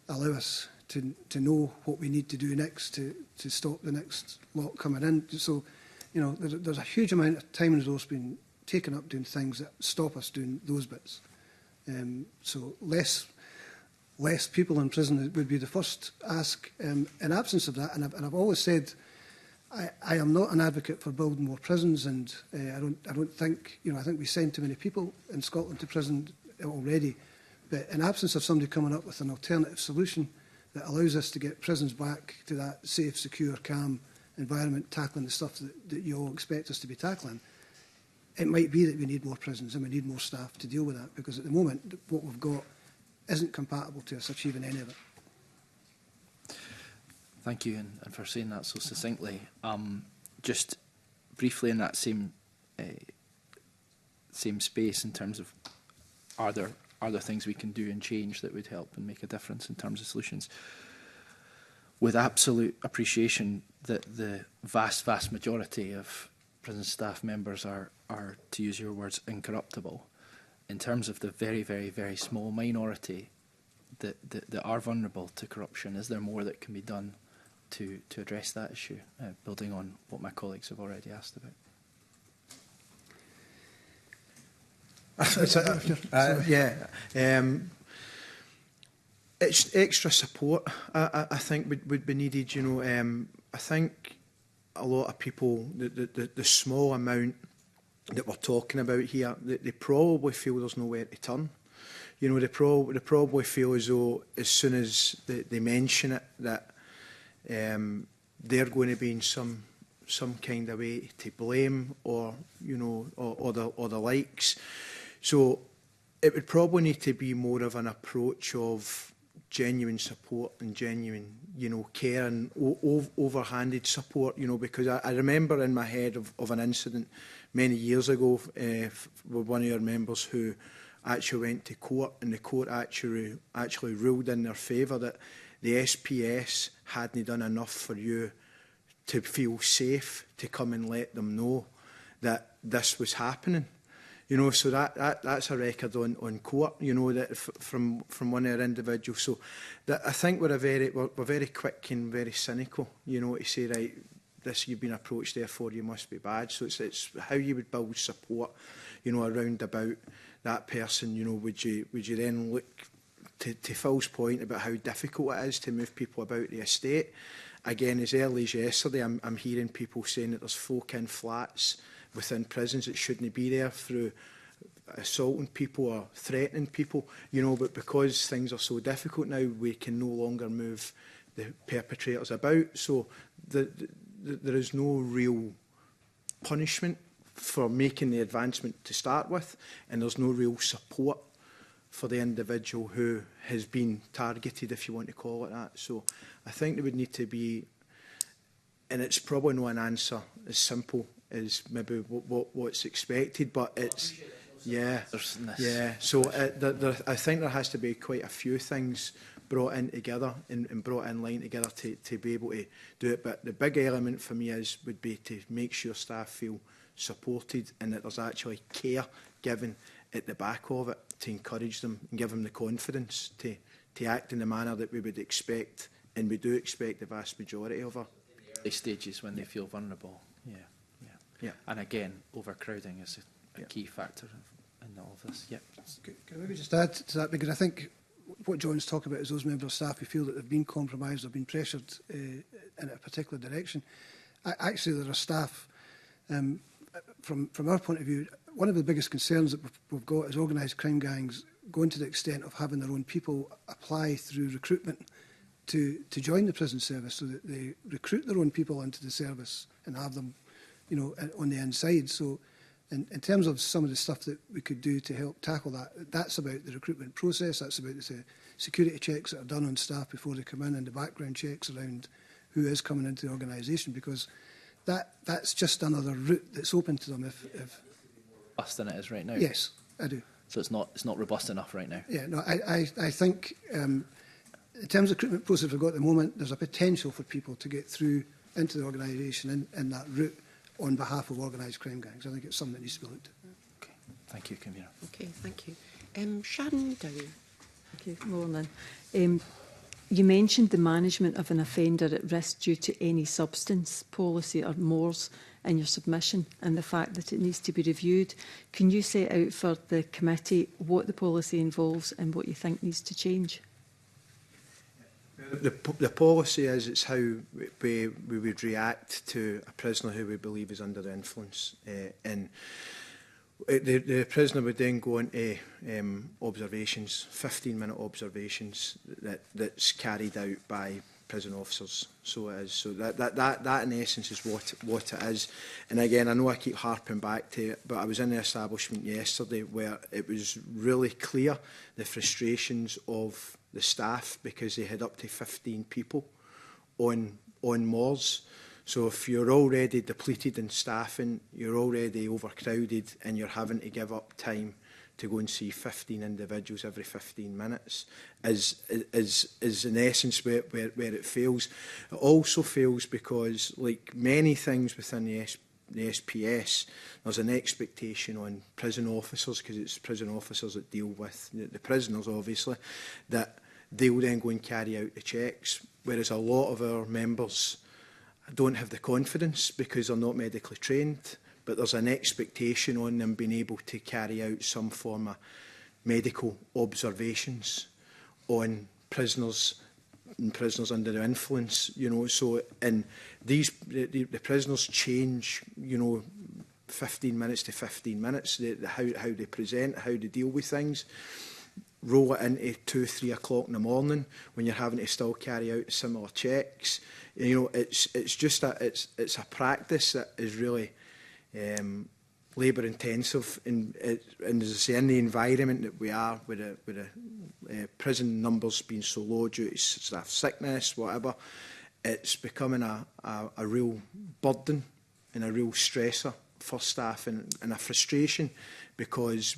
Speaker 2: allow us to know what we need to do next to stop the next lot coming in. So, you know, there's a huge amount of time and resource being taken up doing things that stop us doing those bits. So less people in prison would be the first ask. In absence of that, and I've always said, I am not an advocate for building more prisons, and I don't think, you know, I think we send too many people in Scotland to prison already. But in absence of somebody coming up with an alternative solution that allows us to get prisons back to that safe, secure, calm environment, tackling the stuff that you all expect us to be tackling, it might be that we need more prisons and we need more staff to deal with that, because at the moment what we've got isn't compatible to us achieving any of it.
Speaker 8: Thank you, and for saying that so succinctly. Just briefly in that same space, in terms of are there things we can do and change that would help and make a difference in terms of solutions? With absolute appreciation that the vast majority of prison staff members are, to use your words, incorruptible. In terms of the very small minority that are vulnerable to corruption, is there more that can be done to address that issue, building on what my colleagues have already asked about?
Speaker 3: It's extra support I think would be needed. You know, I think a lot of people, the small amount that we're talking about here, they probably feel there's nowhere to turn. You know, they probably feel as though as soon as they mention it that they're going to be in some kind of way to blame, or you know, or the likes. So it would probably need to be more of an approach of genuine support and genuine, you know, care and overhanded support, you know, because I remember in my head of an incident many years ago with one of your members who actually went to court, and the court actually ruled in their favour that the SPS hadn't done enough for you to feel safe to come and let them know that this was happening. You know, so that's a record on court, you know, that from one of our individuals. So that I think we're very quick and very cynical, you know, to say, right, this, you've been approached, therefore you must be bad. So it's how you would build support, you know, around about that person. You know, would you then look to Phil's point about how difficult it is to move people about the estate? Again, as early as yesterday, I'm hearing people saying that there's folk in flats within prisons that shouldn't be there through assaulting people or threatening people, you know, but because things are so difficult now, we can no longer move the perpetrators about. So there is no real punishment for making the advancement to start with, and there's no real support for the individual who has been targeted, if you want to call it that. So I think there would need to be, and it's probably not an answer as simple is maybe what's expected, but it's yeah. So I think there has to be quite a few things brought in together and brought in line together to be able to do it. But the big element for me would be to make sure staff feel supported and that there's actually care given at the back of it to encourage them and give them the confidence to act in the manner that we would expect, and we do expect the vast majority of our
Speaker 8: early stages when they feel vulnerable. Yeah. And again, overcrowding is a key factor in all of this. Yeah.
Speaker 2: Can I maybe just add to that, because I think what John's talking about is those members of staff who feel that they've been compromised or been pressured in a particular direction. Actually, there are staff, from our point of view, one of the biggest concerns that we've got is organised crime gangs going to the extent of having their own people apply through recruitment to join the prison service, so that they recruit their own people into the service and have them, you know, on the inside. So in terms of some of the stuff that we could do to help tackle that, that's about the recruitment process, that's about the security checks that are done on staff before they come in, and the background checks around who is coming into the organisation, because that's just another route that's open to them if
Speaker 8: robust than it is right now.
Speaker 2: Yes, I do.
Speaker 8: So it's not robust enough right now.
Speaker 2: Yeah, no, I think in terms of recruitment process we've got at the moment, there's a potential for people to get through into the organisation in that route on behalf of organised crime gangs. I think it's something that needs to be looked at.
Speaker 8: Okay, thank you, Convener.
Speaker 1: Okay, thank you. Sharon Dowie.
Speaker 6: Okay, morning. You mentioned the management of an offender at risk due to any substance policy or MORS in your submission, and the fact that it needs to be reviewed. Can you set out for the committee what the policy involves and what you think needs to change?
Speaker 3: The policy is it's how we would react to a prisoner who we believe is under the influence. And the prisoner would then go into observations, 15-minute observations that's carried out by prison officers. So it is. So that in essence is what it is. And again, I know I keep harping back to it, but I was in the establishment yesterday where it was really clear the frustrations of the staff because they had up to 15 people on MORS. So if you're already depleted in staffing, you're already overcrowded and you're having to give up time to go and see 15 individuals every 15 minutes is in essence where it fails. It also fails because, like many things within the SPS, there's an expectation on prison officers, because it's prison officers that deal with the prisoners, obviously, that they'll then go and carry out the checks, whereas a lot of our members don't have the confidence because they're not medically trained, but there's an expectation on them being able to carry out some form of medical observations on prisoners and prisoners under the influence, you know. So, and the prisoners change, you know, 15 minutes to 15 minutes, how they present, how they deal with things. Roll it into 2, 3 o'clock in the morning when you're having to still carry out similar checks. You know, it's just it's a practice that is really labour intensive, and as I say, in the environment that we are, with the prison numbers being so low due to staff sickness, whatever, it's becoming a real burden and a real stressor for staff, and a frustration because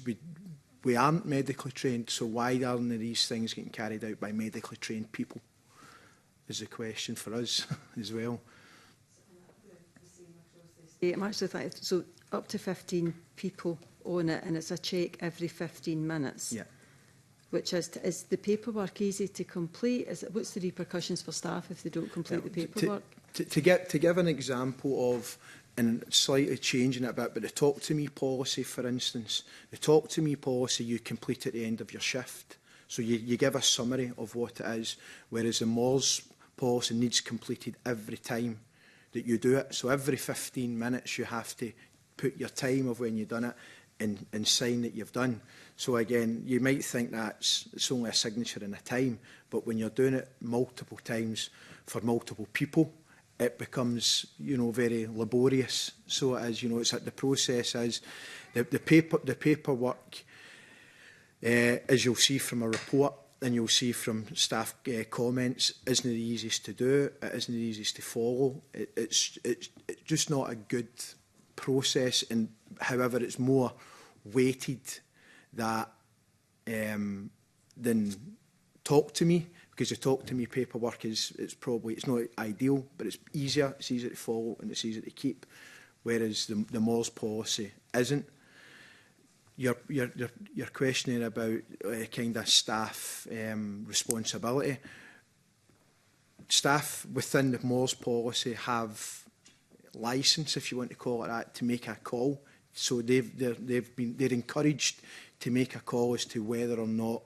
Speaker 3: we aren't medically trained. So why aren't these things getting carried out by medically trained people? Is the question for us as well.
Speaker 6: I'm actually thinking, so up to 15 people on it, and it's a check every 15 minutes.
Speaker 3: Yeah.
Speaker 6: Which is the paperwork easy to complete? What's the repercussions for staff if they don't complete the paperwork?
Speaker 3: To give an example of, and slightly changing it a bit, but the Talk to Me policy, for instance, the Talk to Me policy you complete at the end of your shift. So you give a summary of what it is, whereas the MORS policy needs completed every time that you do it. So every 15 minutes you have to put your time of when you've done it and sign that you've done. So again, you might think it's only a signature and a time, but when you're doing it multiple times for multiple people, it becomes, you know, very laborious. So it is, you know, it's like the process is the paperwork, as you'll see from a report and you'll see from staff comments, isn't the easiest to do. It isn't the easiest to follow. It's just not a good process, and however, it's more weighted that than Talk to Me, because the Talk to Me paperwork it's not ideal, but it's easier to follow, and it's easier to keep, whereas the MORS policy isn't. You're questioning about kind of staff responsibility. Staff within the MORS policy have licence, if you want to call it that, to make a call. So they're encouraged to make a call as to whether or not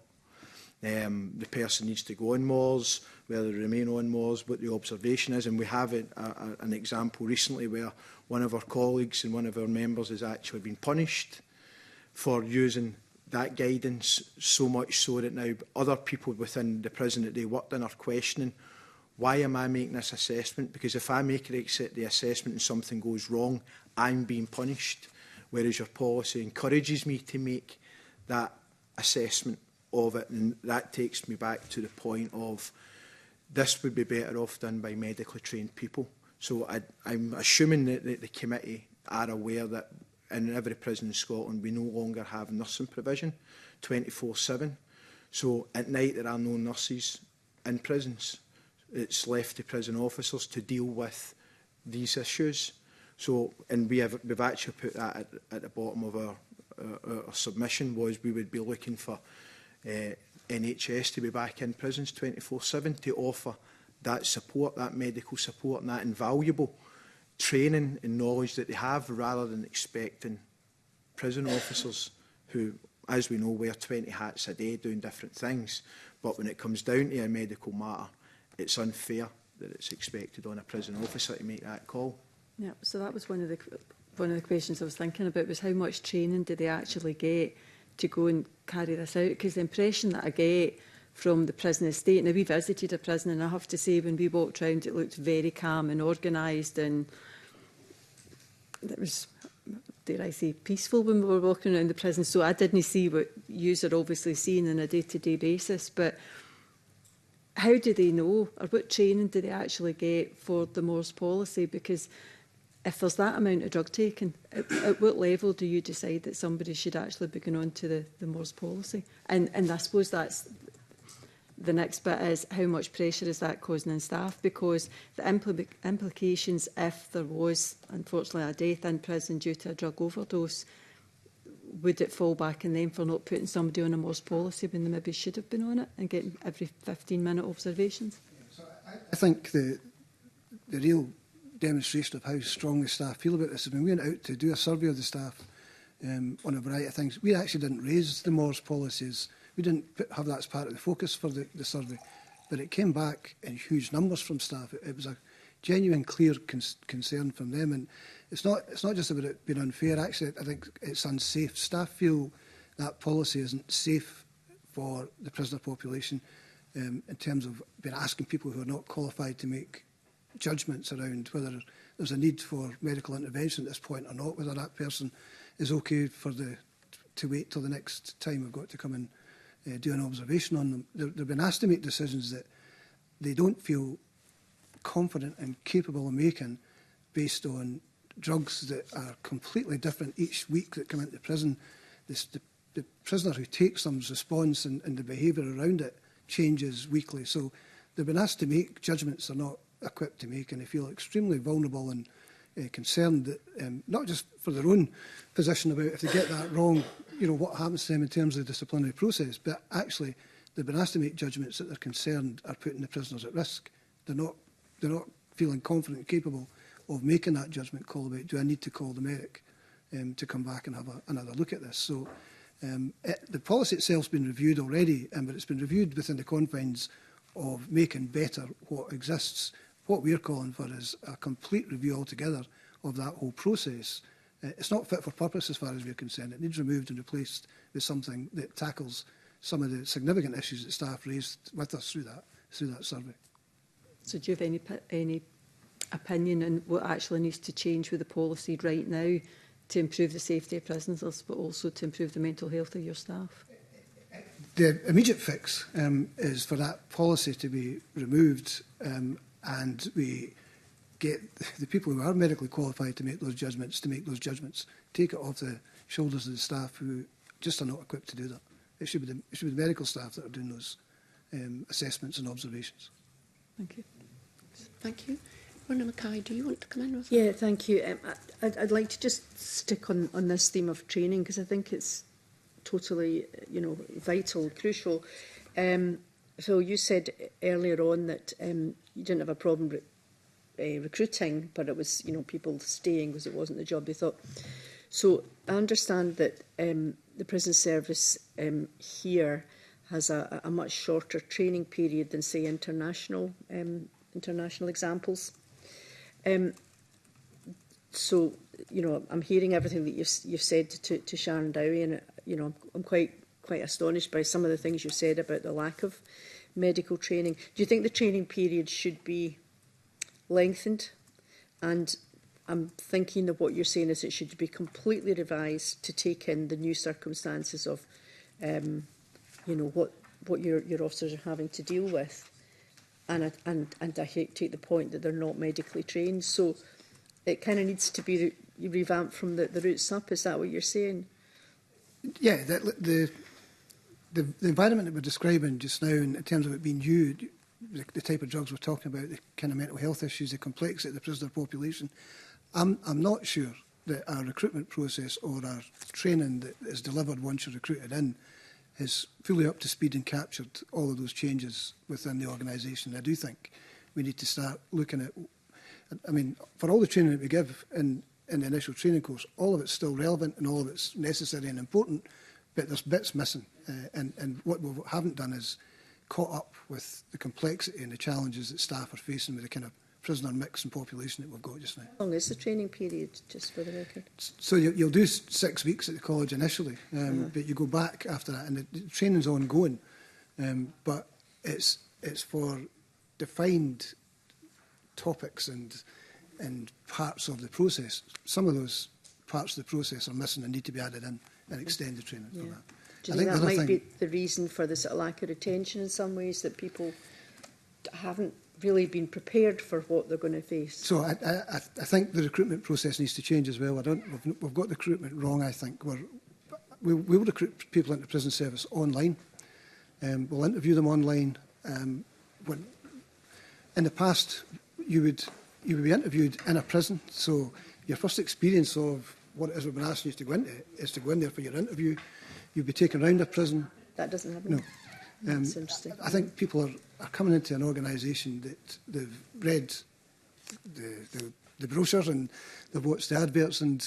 Speaker 3: the person needs to go on MORS, whether they remain on MORS, what the observation is. And we have an example recently where one of our colleagues and one of our members has actually been punished for using that guidance, so much so that now other people within the prison that they worked in are questioning, why am I making this assessment? Because if I make the assessment and something goes wrong, I'm being punished, whereas your policy encourages me to make that assessment of it. And that takes me back to the point of this would be better off done by medically trained people. So I'm assuming that the committee are aware that in every prison in Scotland we no longer have nursing provision 24/7. So at night there are no nurses in prisons. It's left to prison officers to deal with these issues. So, and we've actually put that at the bottom of our submission, was we would be looking for NHS to be back in prisons 24/7 to offer that support, that medical support and that invaluable training and knowledge that they have, rather than expecting prison officers who, as we know, wear 20 hats a day doing different things. But when it comes down to a medical matter, it's unfair that it's expected on a prison officer to make that call.
Speaker 6: Yeah, so that was one of the questions I was thinking about, was how much training do they actually get to go and carry this out? Because the impression that I get from the prison estate, now we visited a prison, and I have to say when we walked around it looked very calm and organised, and it was, dare I say, peaceful when we were walking around the prison. So I didn't see what you are obviously seeing on a day-to-day basis. But how do they know, or what training do they actually get for the Moors policy? Because if there's that amount of drug taking, at what level do you decide that somebody should actually be going on to the Moors policy? And I suppose that's the next bit, is how much pressure is that causing on staff? Because the implications, if there was unfortunately a death in prison due to a drug overdose, would it fall back on them for not putting somebody on a Moors policy when they maybe should have been on it, and getting every 15-minute observations?
Speaker 2: So I think the real demonstration of how strong the staff feel about this is when we went out to do a survey of the staff on a variety of things. We actually didn't raise the Moors policies. We didn't have that as part of the focus for the survey, but it came back in huge numbers from staff. It was a genuine, clear concern from them, and it's not just about it being unfair. Actually, I think it's unsafe. Staff feel that policy isn't safe for the prisoner population in terms of being asking people who are not qualified to make judgments around whether there's a need for medical intervention at this point or not, whether that person is okay to wait till the next time we've got to come and do an observation on them. They've been asked to make decisions that they don't feel confident and capable of making based on drugs that are completely different each week that come into prison. The prisoner who takes them's response and the behaviour around it changes weekly. So they've been asked to make judgments they're not equipped to make, and they feel extremely vulnerable and concerned that not just for their own position about if they get that wrong, what happens to them in terms of the disciplinary process, but actually they've been asked to make judgments that they're concerned are putting the prisoners at risk. They're not feeling confident and capable of making that judgment call about, do I need to call the medic to come back and have another look at this? So the policy itself has been reviewed already, but it's been reviewed within the confines of making better what exists. What we're calling for is a complete review altogether of that whole process. It's not fit for purpose as far as we're concerned. It needs removed and replaced with something that tackles some of the significant issues that staff raised with us through that survey.
Speaker 6: So do you have any opinion on what actually needs to change with the policy right now to improve the safety of prisoners, but also to improve the mental health of your staff?
Speaker 2: The immediate fix is for that policy to be removed, and we get the people who are medically qualified to make those judgments, take it off the shoulders of the staff who just are not equipped to do that. It should be the medical staff that are doing those assessments and observations.
Speaker 6: Thank you.
Speaker 1: Thank you. Rhona Mackay, do you want to come in with that?
Speaker 5: Yeah, thank you. I'd like to just stick on this theme of training, because I think it's totally, vital, crucial. Phil, you said earlier on that you didn't have a problem recruiting, but it was, people staying because it wasn't the job they thought. So I understand that the prison service here has a much shorter training period than, say, international examples. So, I'm hearing everything that you've said to Sharon Dowie, and I'm quite astonished by some of the things you said about the lack of medical training. Do you think the training period should be lengthened? And I'm thinking that what you're saying is it should be completely revised to take in the new circumstances of, what your officers are having to deal with. And I take the point that they're not medically trained. So it kind of needs to be revamped from the roots up. Is that what you're saying?
Speaker 2: Yeah, the environment that we're describing just now in terms of it being new, the type of drugs we're talking about, the kind of mental health issues, the complexity of the prisoner population, I'm not sure that our recruitment process or our training that is delivered once you're recruited in is fully up to speed and captured all of those changes within the organisation. I do think we need to start looking at, I mean, for all the training that we give in the initial training course, all of it's still relevant and all of it's necessary and important, but there's bits missing. And what we haven't done is caught up with the complexity and the challenges that staff are facing with the kind of prisoner mix and population that we've got just now.
Speaker 5: How long is the training period, just for the record?
Speaker 2: So you'll do 6 weeks at the college initially, but you go back after that, and the training's ongoing. But it's for defined topics and parts of the process. Some of those parts of the process are missing and need to be added in and extend the training for that.
Speaker 5: Do you think that might be the reason for the sort of lack of retention in some ways, that people haven't really been prepared for what they're going to face?
Speaker 2: So I think the recruitment process needs to change as well. We've got the recruitment wrong, I think. We'll recruit people into prison service online. We'll interview them online. When, in the past, you would be interviewed in a prison, so your first experience of what it is we've been asking you to go into is to go in there for your interview. You'd be taken around a prison.
Speaker 5: That doesn't happen?
Speaker 2: No.
Speaker 5: That's interesting.
Speaker 2: I think people are coming into an organisation that they've read the brochures and they've watched the adverts and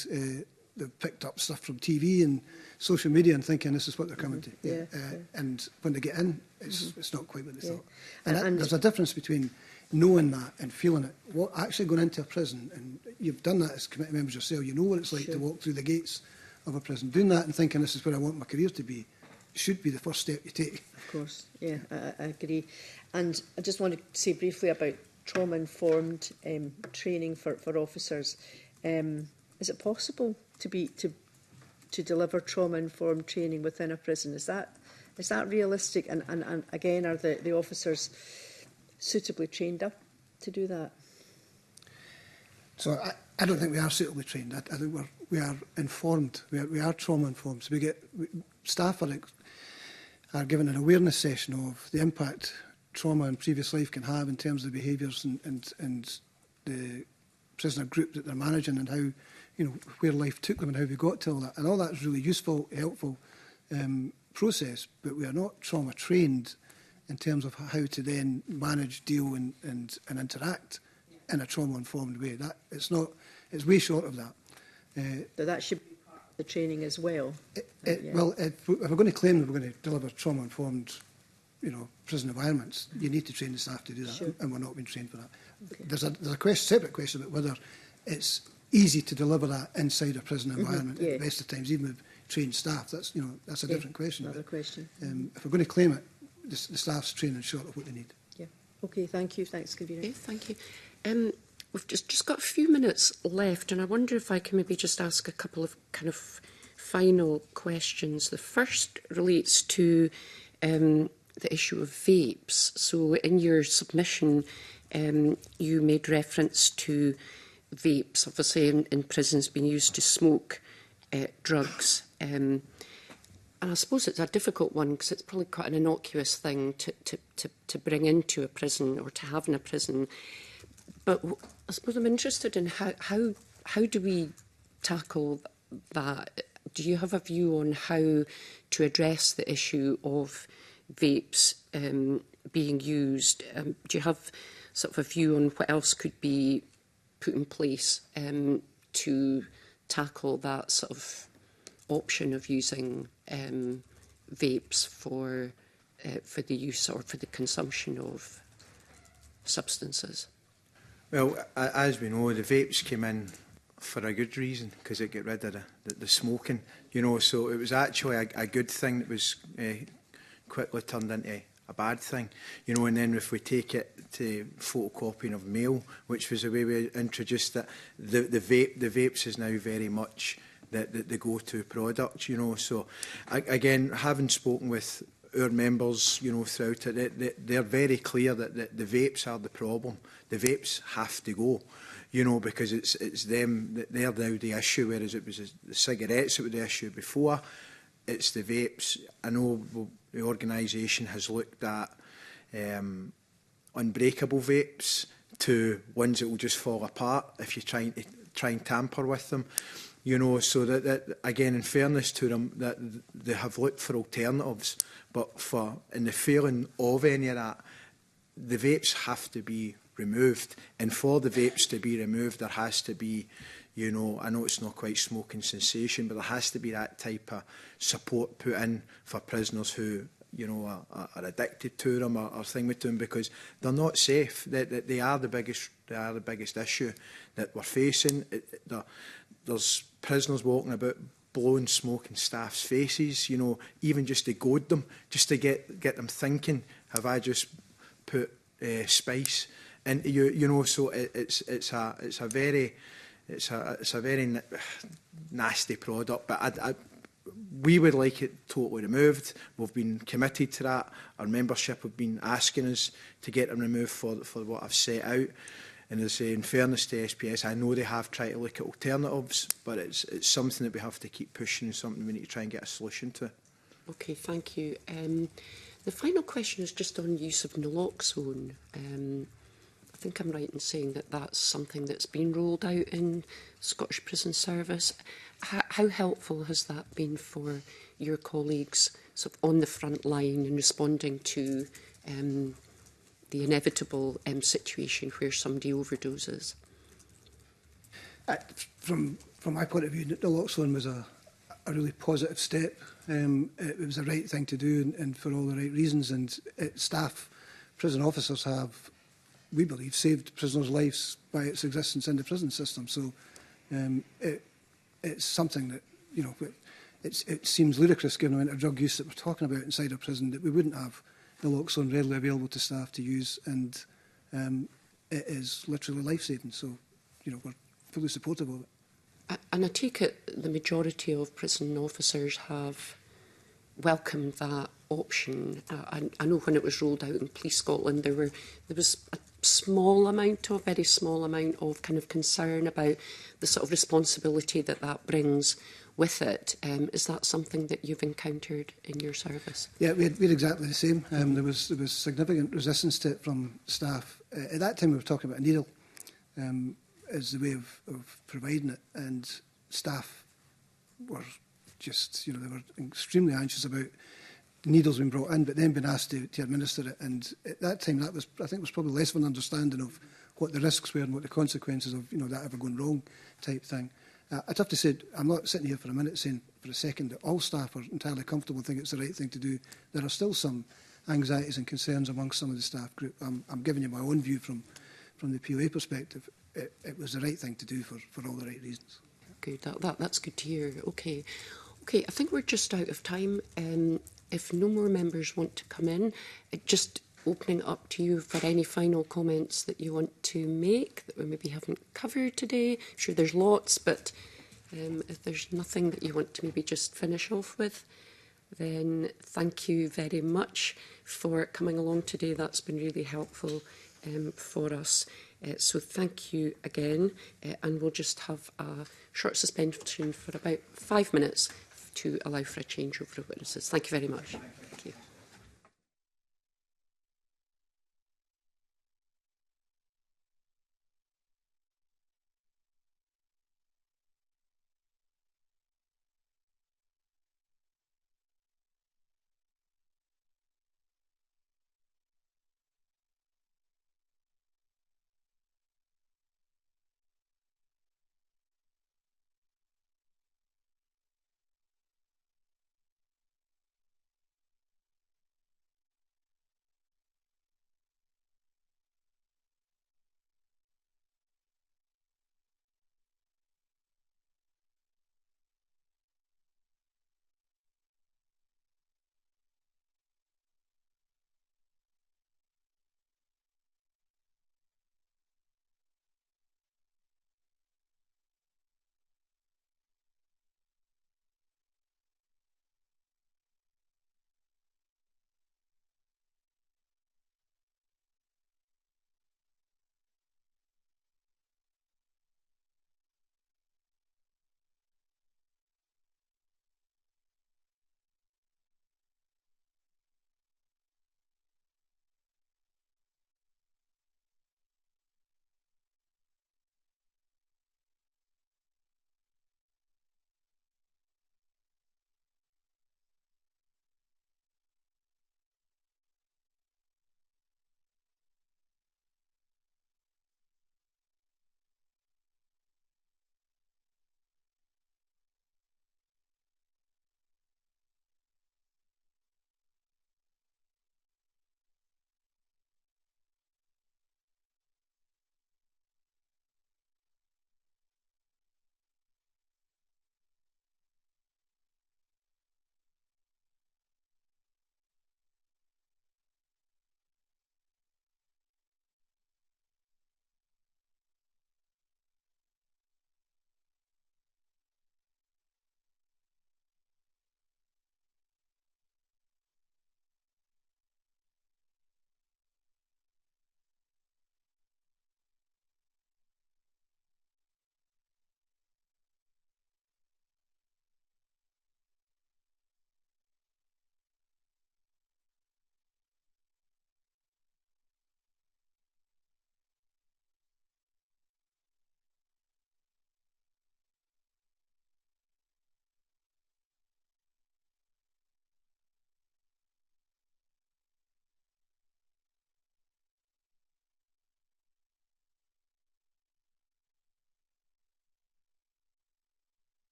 Speaker 2: they've picked up stuff from TV and social media and thinking this is what they're coming to. And when they get in, it's not quite what they thought. And there's a difference between knowing that and feeling it. What actually going into a prison, and you've done that as committee members yourself, you know what it's like to walk through the gates of a prison. Doing that and thinking this is where I want my career to be should be the first step you take.
Speaker 5: Of course, yeah, I agree. And I just want to say briefly about trauma-informed training for officers. Is it possible to deliver trauma-informed training within a prison? Is that realistic? And again, are the officers suitably trained up to do that?
Speaker 2: So I don't think we are suitably trained. I think we are informed. We are trauma-informed. So staff are given an awareness session of the impact trauma in previous life can have in terms of the behaviours and the prisoner group that they're managing and how, where life took them and how we got to all that. And all that is really useful, helpful process, but we are not trauma trained in terms of how to then manage, deal and interact in a trauma-informed way. It's way short of that.
Speaker 5: So that should be part of the training as well.
Speaker 2: Well, if we're going to claim that we're going to deliver trauma-informed, prison environments, you need to train the staff to do that, and we're not being trained for that. Okay. There's a separate question about whether it's easy to deliver that inside a prison environment at the best of times, even with trained staff. That's a different question.
Speaker 5: Another question.
Speaker 2: If we're going to claim it, the staff's training short of what they need.
Speaker 5: Yeah. Okay. Thank you. Thanks, Kavira.
Speaker 1: Okay, thank you. We've just got a few minutes left, and I wonder if I can maybe just ask a couple of kind of final questions. The first relates to the issue of vapes. So in your submission, you made reference to vapes, obviously in prisons being used to smoke drugs. And I suppose it's a difficult one because it's probably quite an innocuous thing to bring into a prison or to have in a prison. But I suppose I'm interested in how do we tackle that? Do you have a view on how to address the issue of vapes being used? Do you have sort of a view on what else could be put in place to tackle that sort of option of using vapes for the use or for the consumption of substances?
Speaker 3: Well, as we know, the vapes came in for a good reason, because it got rid of the smoking, so it was actually a good thing that was quickly turned into a bad thing, and then if we take it to photocopying of mail, which was the way we introduced it, the vapes is now very much the go-to product, so again, having spoken with our members, throughout it, they're very clear that the vapes are the problem. The vapes have to go, because it's them, that they're now the issue, whereas it was the cigarettes that were the issue before. It's the vapes. I know the organisation has looked at unbreakable vapes to ones that will just fall apart if you try and tamper with them. you know, so that again, in fairness to them, that they have looked for alternatives, but for in the failing of any of that, the vapes have to be removed, and for the vapes to be removed, there has to be, you know, I know it's not quite smoking cessation, but there has to be that type of support put in for prisoners who, you know, are addicted to them or thing with them, because they're not safe. They are the biggest issue that we're facing. There's prisoners walking about blowing smoke in staff's faces, you know, even just to goad them, just to get them thinking, have I just put spice into you, you know? So it's a very nasty product, but we would like it totally removed. We've been committed to that. Our membership have been asking us to get them removed for what I've set out. And as I say, in fairness to SPS, I know they have tried to look at alternatives, but it's something that we have to keep pushing and something we need to try and get a solution to.
Speaker 1: Okay, thank you. The final question is just on use of naloxone. I think I'm right in saying that that's something that's been rolled out in Scottish Prison Service. How helpful has that been for your colleagues sort of on the front line in responding to the inevitable situation where somebody overdoses?
Speaker 2: From my point of view, naloxone was a really positive step. It was the right thing to do and for all the right reasons. And staff, prison officers have, we believe, saved prisoners' lives by its existence in the prison system. So it's something that, you know, it seems ludicrous given the amount of drug use that we're talking about inside a prison that we wouldn't have naloxone readily available to staff to use, and it is literally life-saving. So, you know, we're fully supportive of it.
Speaker 1: And I take it the majority of prison officers have welcomed that option. I know when it was rolled out in Police Scotland, there was a very small amount of kind of concern about the sort of responsibility that brings with it. Is that something that you've encountered in your service?
Speaker 2: Yeah, we had exactly the same. There was significant resistance to it from staff. At that time, we were talking about a needle as the way of providing it, and staff were just, you know, they were extremely anxious about needles being brought in, but then being asked to administer it. And at that time, that was, I think, was probably less of an understanding of what the risks were and what the consequences of, you know, that ever going wrong type thing. I'd have to say, I'm not sitting here for a minute saying for a second that all staff are entirely comfortable and think it's the right thing to do. There are still some anxieties and concerns amongst some of the staff group. I'm giving you my own view from the POA perspective. It was the right thing to do for all the right reasons.
Speaker 1: Good, that's good to hear. Okay, I think we're just out of time. If no more members want to come in, just opening up to you for any final comments that you want to make that we maybe haven't covered today. I'm sure there's lots, but if there's nothing that you want to maybe just finish off with, then thank you very much for coming along today. That's been really helpful for us. So thank you again, and we'll just have a short suspension for about 5 minutes to allow for a changeover of witnesses. Thank you very much. Thank you.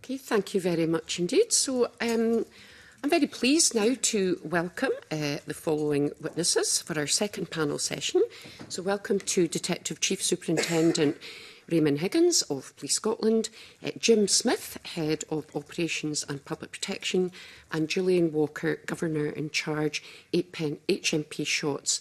Speaker 1: Okay, thank you very much indeed. So I'm very pleased now to welcome the following witnesses for our second panel session. So welcome to Detective Chief Superintendent Raymond Higgins of Police Scotland, Jim Smith, Head of Operations and Public Protection, and Julian Walker, Governor in Charge, 8 HMP Shots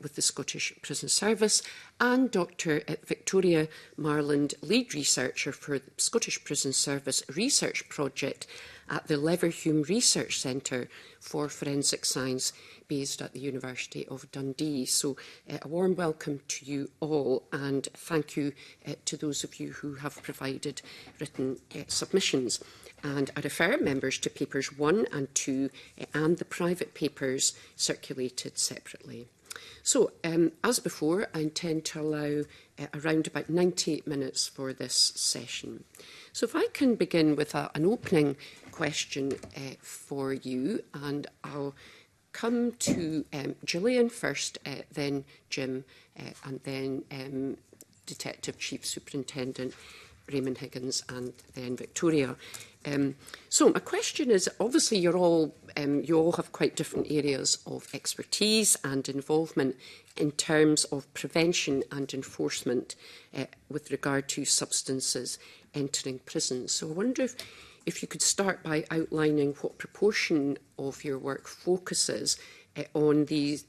Speaker 1: with the Scottish Prison Service, and Dr Victoria Marland, Lead Researcher for the Scottish Prison Service Research Project at the Leverhulme Research Centre for Forensic Science, based at the University of Dundee. So a warm welcome to you all, and thank you to those of you who have provided written submissions. And I refer members to papers 1 and 2 and the private papers circulated separately. So, as before, I intend to allow around about 98 minutes for this session. So if I can begin with an opening question for you, and I'll come to Gillian first, then Jim, and then Detective Chief Superintendent Raymond Higgins, and then Victoria. So my question is, obviously you all have quite different areas of expertise and involvement in terms of prevention and enforcement with regard to substances entering prisons. So I wonder if you could start by outlining what proportion of your work focuses on these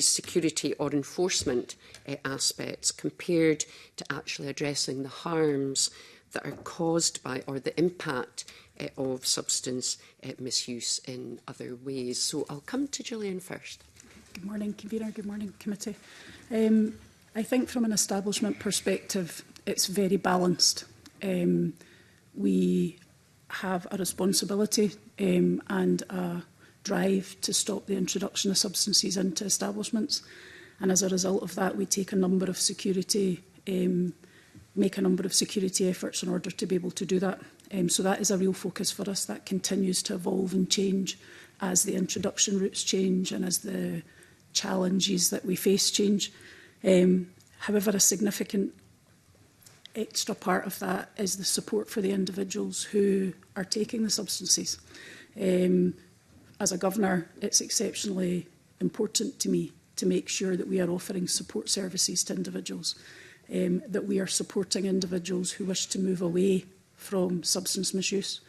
Speaker 1: security or enforcement aspects compared to actually addressing the harms that are caused by, or the impact of substance misuse in other ways. So I'll come to Gillian first.
Speaker 9: Good morning, Convener. Good morning, Committee. I think from an establishment perspective, it's very balanced. We have a responsibility and a drive to stop the introduction of substances into establishments. And as a result of that, we take a number of security efforts in order to be able to do that. So that is a real focus for us. That continues to evolve and change as the introduction routes change and as the challenges that we face change. However, a significant extra part of that is the support for the individuals who are taking the substances. As a governor, it's exceptionally important to me to make sure that we are offering support services to individuals, that we are supporting individuals who wish to move away from substance misuse,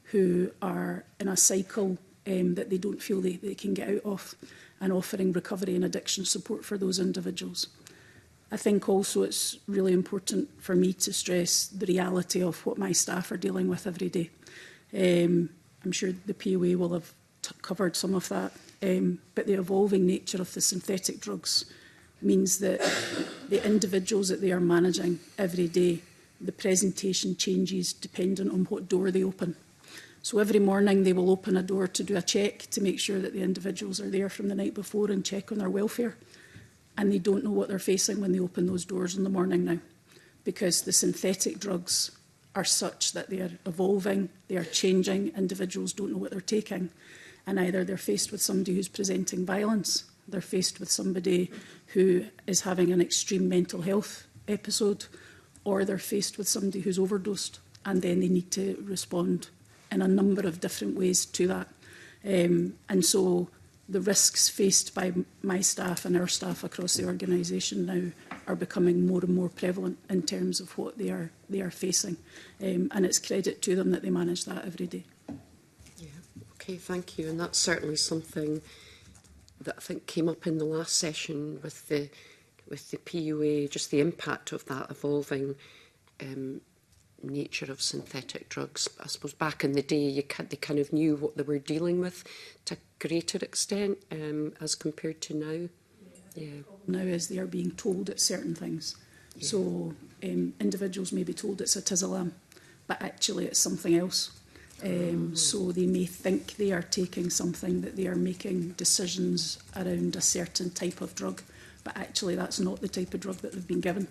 Speaker 9: who are in a cycle that they don't feel they can get out of, and offering recovery and addiction support for those individuals. I think also it's really important for me to stress the reality of what my staff are dealing with every day. I'm sure the POA will have covered some of that, but the evolving nature of the synthetic drugs means that the individuals that they are managing every day, the presentation changes dependent on what door they open. So every morning they will open a door to do a check to make sure that the individuals are there from the night before and check on their welfare. And they don't know what they're facing when they open those doors in the morning now, because the synthetic drugs are such that they are evolving, they are changing, individuals don't know what they're taking. And either they're faced with somebody who's presenting violence, they're faced with somebody who is having an extreme mental health episode, or they're faced with somebody who's overdosed, and then they need to respond in a number of different ways to that. And so the risks faced by my staff and our staff across the organisation now are becoming more and more prevalent in terms of what they are facing. And it's credit to them that they manage that every day.
Speaker 1: Yeah, okay, thank you. And that's certainly something that I think came up in the last session with the PUA, just the impact of that evolving nature of synthetic drugs. I suppose back in the day, they kind of knew what they were dealing with to a greater extent as compared to now. Yeah.
Speaker 9: Now is they are being told it's certain things. Yeah. So individuals may be told it's a Tizalam, but actually it's something else. So they may think they are taking something, that they are making decisions around a certain type of drug, but actually that's not the type of drug that they've been given.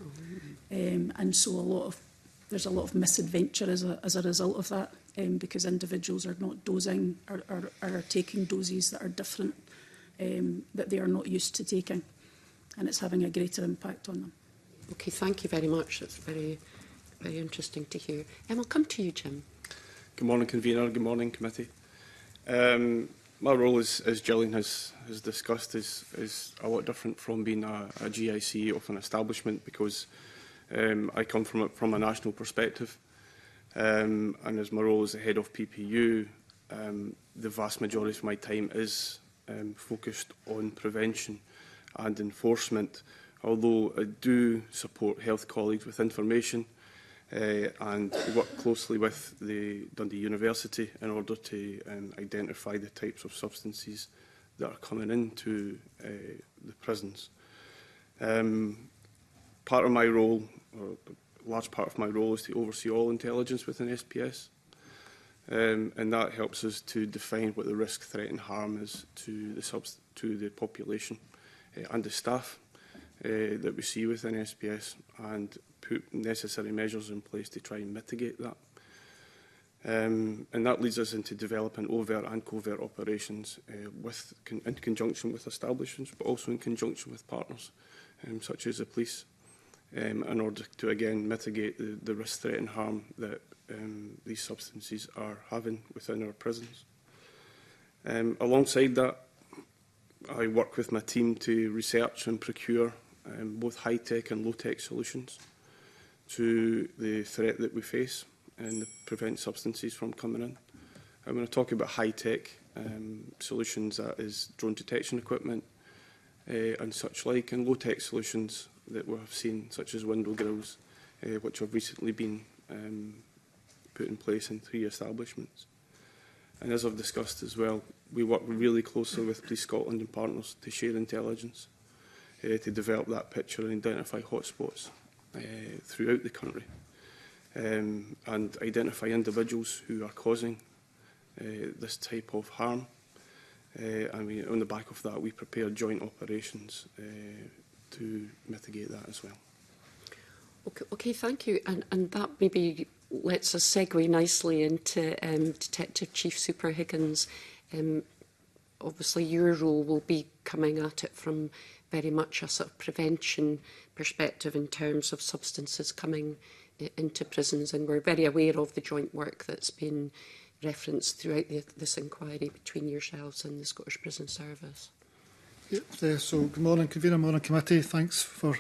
Speaker 9: And so there's a lot of misadventure as a result of that, because individuals are not dosing or are taking doses that are different, that they are not used to taking, and it's having a greater impact on them.
Speaker 1: Okay, thank you very much. That's very, very interesting to hear. I'll come to you, Jim.
Speaker 10: Good morning, Convener. Good morning, Committee. My role, as Gillian has discussed, is a lot different from being a GIC of an establishment, because I come from a national perspective. And as my role as the head of PPU, the vast majority of my time is focused on prevention and enforcement, although I do support health colleagues with information and work closely with the Dundee University in order to identify the types of substances that are coming into the prisons. Part of my role, or a large part of my role, is to oversee all intelligence within SPS. And that helps us to define what the risk, threat and harm is to the population and the staff that we see within SPS, and put necessary measures in place to try and mitigate that. And that leads us into developing overt and covert operations in conjunction with establishments, but also in conjunction with partners, such as the police, in order to, again, mitigate the risk, threat and harm that these substances are having within our prisons. Alongside that, I work with my team to research and procure both high-tech and low-tech solutions to the threat that we face and prevent substances from coming in. And when I talk about high-tech solutions, that is drone detection equipment and such like, and low-tech solutions that we have seen, such as window grills, which have recently been put in place in 3 establishments. And as I've discussed as well, we work really closely with Police Scotland and partners to share intelligence, to develop that picture and identify hotspots throughout the country, and identify individuals who are causing this type of harm. And on the back of that, we prepare joint operations to mitigate that as well.
Speaker 1: Okay, thank you. And that maybe lets us segue nicely into Detective Chief Super Higgins. Obviously, your role will be coming at it from very much a sort of prevention perspective in terms of substances coming into prisons, and we're very aware of the joint work that's been referenced throughout this inquiry between yourselves and the Scottish Prison Service.
Speaker 2: So good morning, Convener, morning Committee. Thanks for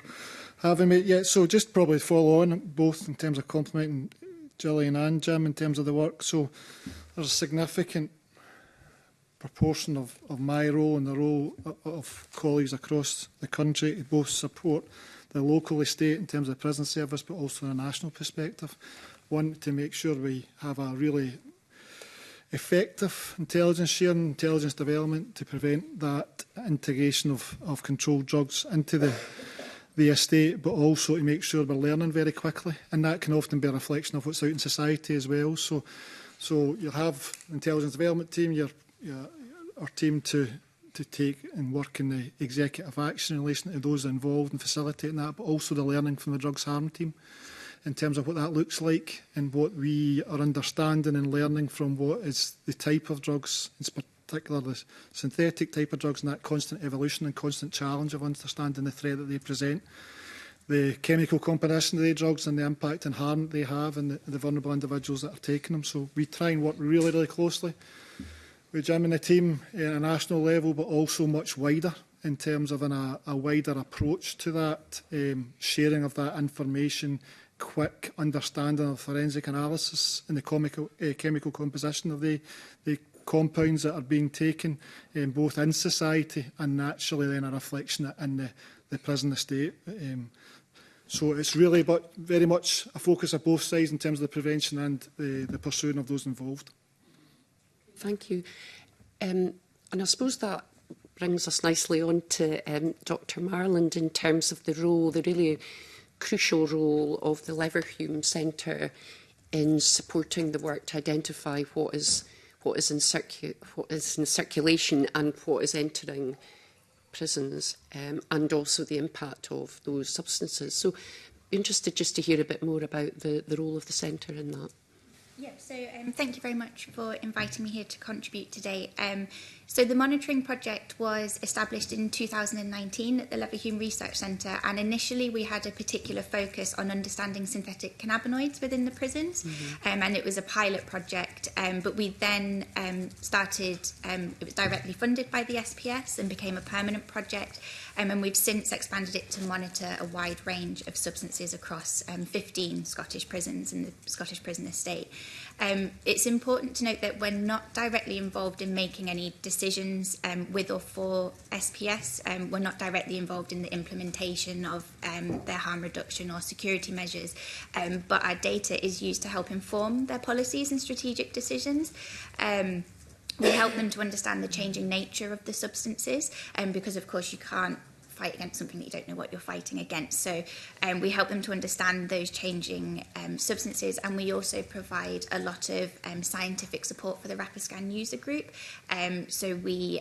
Speaker 2: having me. Yeah, so just probably follow on both in terms of complimenting Gillian and Jim in terms of the work. So there's a significant proportion of my role and the role of colleagues across the country to both support the local estate in terms of the prison service, but also in a national perspective. One, to make sure we have a really effective intelligence sharing, intelligence development to prevent that integration of controlled drugs into the estate, but also to make sure we're learning very quickly. And that can often be a reflection of what's out in society as well. So you'll have intelligence development team, our team to take and work in the executive action in relation to those involved in facilitating that, but also the learning from the drugs harm team in terms of what that looks like and what we are understanding and learning from what is the type of drugs, in particular the synthetic type of drugs, and that constant evolution and constant challenge of understanding the threat that they present, the chemical composition of the drugs and the impact and harm that they have and the vulnerable individuals that are taking them. So we try and work really, really closely with Jim and the team at a national level, but also much wider in terms of a wider approach to that, sharing of that information, quick understanding of forensic analysis and the chemical composition of the compounds that are being taken, both in society and naturally then a reflection in the prison estate. So it's really very much a focus of both sides in terms of the prevention and the pursuing of those involved.
Speaker 1: Thank you. And I suppose that brings us nicely on to Dr Marland in terms of the role, the really crucial role of the Leverhulme Centre in supporting the work to identify what is in circulation and what is entering prisons, and also the impact of those substances. So interested just to hear a bit more about the role of the centre in that.
Speaker 11: Yeah, so thank you very much for inviting me here to contribute today. So the monitoring project was established in 2019 at the Leverhulme Research Centre, and initially we had a particular focus on understanding synthetic cannabinoids within the prisons, and it was a pilot project, but we then started, it was directly funded by the SPS and became a permanent project, and we've since expanded it to monitor a wide range of substances across 15 Scottish prisons in the Scottish prison estate. It's important to note that we're not directly involved in making any decisions with or for SPS. We're not directly involved in the implementation of their harm reduction or security measures, but our data is used to help inform their policies and strategic decisions. We help them to understand the changing nature of the substances, because of course you can't fight against something that you don't know what you're fighting against. So we help them to understand those changing substances, and we also provide a lot of scientific support for the Rapiscan user group. So we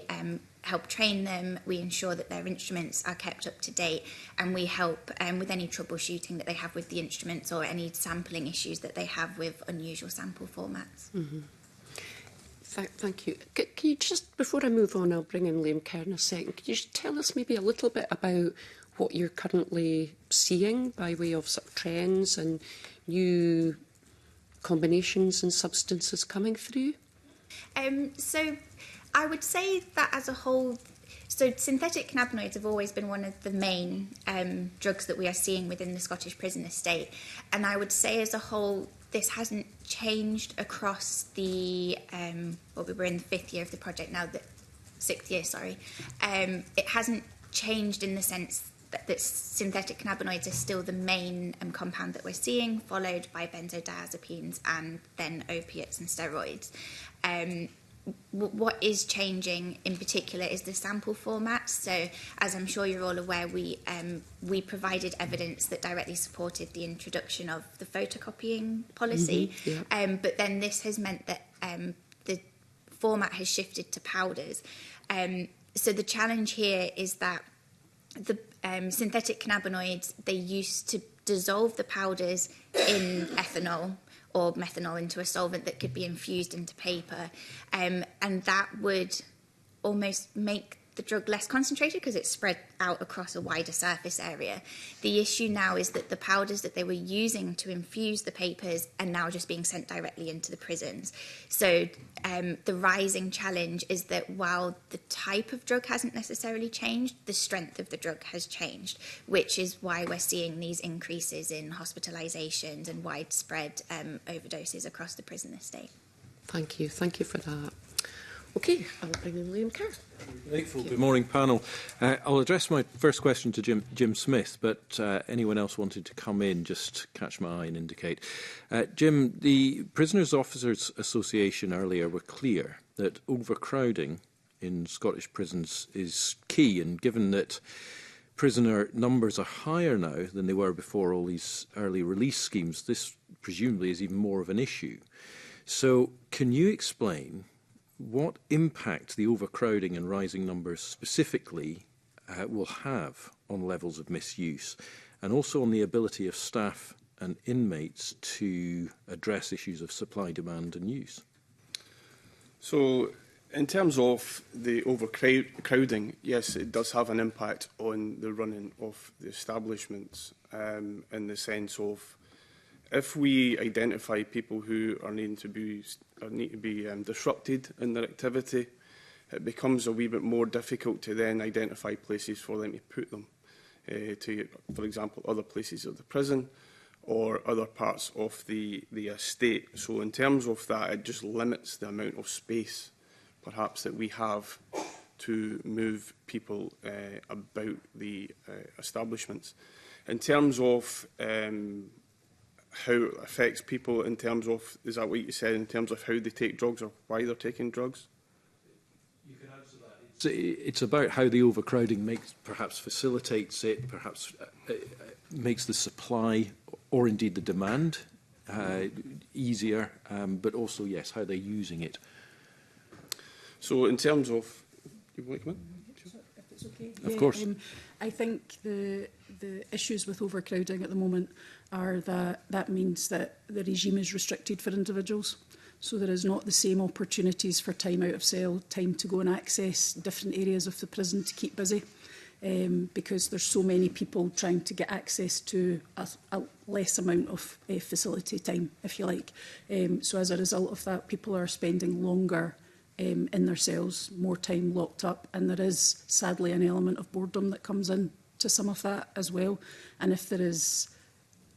Speaker 11: help train them, we ensure that their instruments are kept up to date, and we help with any troubleshooting that they have with the instruments or any sampling issues that they have with unusual sample formats.
Speaker 1: Mm-hmm. Thank you. Can you just, before I move on, I'll bring in Liam Kerr in a second. Could you just tell us maybe a little bit about what you're currently seeing by way of sort of trends and new combinations and substances coming through?
Speaker 11: So I would say that as a whole, so synthetic cannabinoids have always been one of the main drugs that we are seeing within the Scottish prison estate. And I would say as a whole, this hasn't changed across the, well, we're in the 5th year of the project now, the 6th year, sorry. It hasn't changed in the sense that synthetic cannabinoids are still the main compound that we're seeing, followed by benzodiazepines and then opiates and steroids. What is changing in particular is the sample format. So, as I'm sure you're all aware, we provided evidence that directly supported the introduction of the photocopying policy. But then this has meant that the format has shifted to powders. So the challenge here is that the synthetic cannabinoids, they used to dissolve the powders in ethanol or methanol into a solvent that could be infused into paper. And that would almost make the drug less concentrated because it's spread out across a wider surface area. The issue now is that the powders that they were using to infuse the papers are now just being sent directly into the prisons. So the rising challenge is that while the type of drug hasn't necessarily changed, the strength of the drug has changed, which is why we're seeing these increases in hospitalisations and widespread overdoses across the prison estate.
Speaker 1: Thank you for that. Okay, I'll bring in Liam Kerr.
Speaker 4: Good morning, panel. I'll address my first question to Jim Smith, but anyone else wanted to come in, just catch my eye and indicate. Jim, the Prisoners Officers Association earlier were clear that overcrowding in Scottish prisons is key, and given that prisoner numbers are higher now than they were before all these early release schemes, this presumably is even more of an issue. So can you explain what impact the overcrowding and rising numbers specifically will have on levels of misuse, and also on the ability of staff and inmates to address issues of supply, demand and use?
Speaker 10: So, in terms of the overcrowding, yes, it does have an impact on the running of the establishments, in the sense of if we identify people who are need to be disrupted in their activity, it becomes a wee bit more difficult to then identify places for them to put them, to, for example, other places of the prison or other parts of the estate. So in terms of that, it just limits the amount of space, perhaps, that we have to move people about the establishments. In terms of how it affects people in terms of, is that what you said, in terms of how they take drugs or why they're taking drugs?
Speaker 4: You can answer that. It's about how the overcrowding perhaps facilitates it, perhaps makes the supply or indeed the demand easier, but also, yes, how they're using it.
Speaker 10: So in terms of, you want to come in?
Speaker 9: If it's okay.
Speaker 4: Of course.
Speaker 9: I think the issues with overcrowding at the moment are that means that the regime is restricted for individuals. So there is not the same opportunities for time out of cell, time to go and access different areas of the prison to keep busy. Because there's so many people trying to get access to a less amount of facility time, if you like. So as a result of that, people are spending longer in their cells, more time locked up, and there is sadly an element of boredom that comes in to some of that as well. And if there is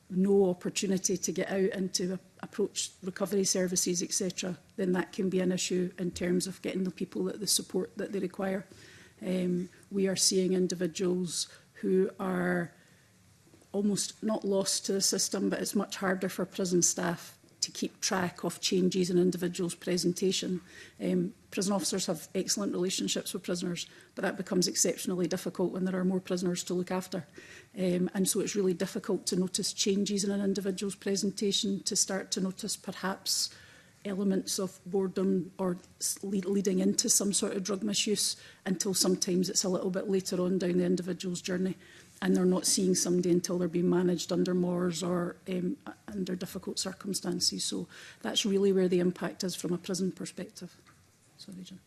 Speaker 9: no opportunity to get out and to approach recovery services, etc., then that can be an issue in terms of getting the people the support that they require. We are seeing individuals who are almost not lost to the system, but it's much harder for prison staff to keep track of changes in individuals' presentation. Prison officers have excellent relationships with prisoners, but that becomes exceptionally difficult when there are more prisoners to look after. And so it's really difficult to notice changes in an individual's presentation, to start to notice perhaps elements of boredom or leading into some sort of drug misuse, until sometimes it's a little bit later on down the individual's journey, and they're not seeing somebody until they're being managed under MORS or under difficult circumstances. So that's really where the impact is from a prison perspective. Sorry, John.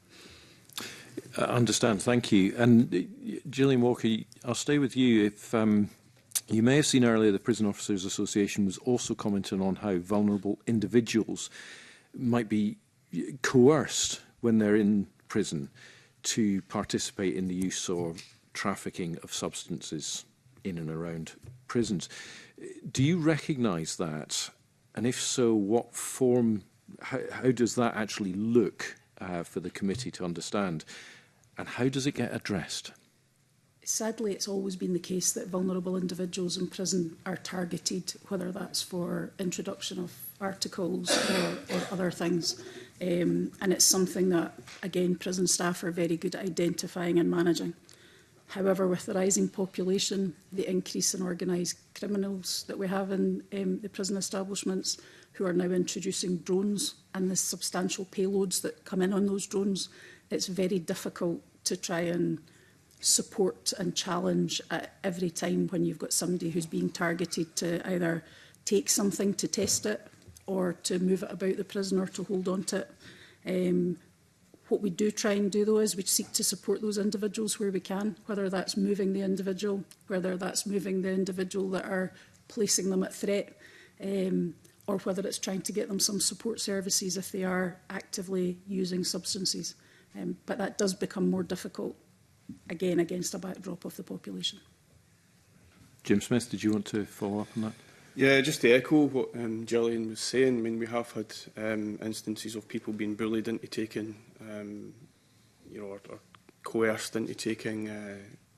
Speaker 4: I understand, thank you. And Gillian Walker, I'll stay with you. If you may have seen earlier, the Prison Officers Association was also commenting on how vulnerable individuals might be coerced when they're in prison to participate in the use or trafficking of substances in and around prisons. Do you recognise that? And if so, what form, how does that actually look for the committee to understand? And how does it get addressed?
Speaker 9: Sadly, it's always been the case that vulnerable individuals in prison are targeted, whether that's for introduction of articles or other things. And it's something that, again, prison staff are very good at identifying and managing. However, with the rising population, the increase in organised criminals that we have in the prison establishments, who are now introducing drones and the substantial payloads that come in on those drones, it's very difficult to try and support and challenge at every time when you've got somebody who's being targeted to either take something to test it or to move it about the prison or to hold on to it. What we do try and do, though, is we seek to support those individuals where we can, whether that's moving the individual, whether that's moving the individual that are placing them at threat, or whether it's trying to get them some support services if they are actively using substances. But that does become more difficult, again, against a backdrop of the population.
Speaker 4: Jim Smith, did you want to follow up on that?
Speaker 10: Yeah, just to echo what Gillian was saying, I mean, we have had instances of people being bullied into taking, or coerced into taking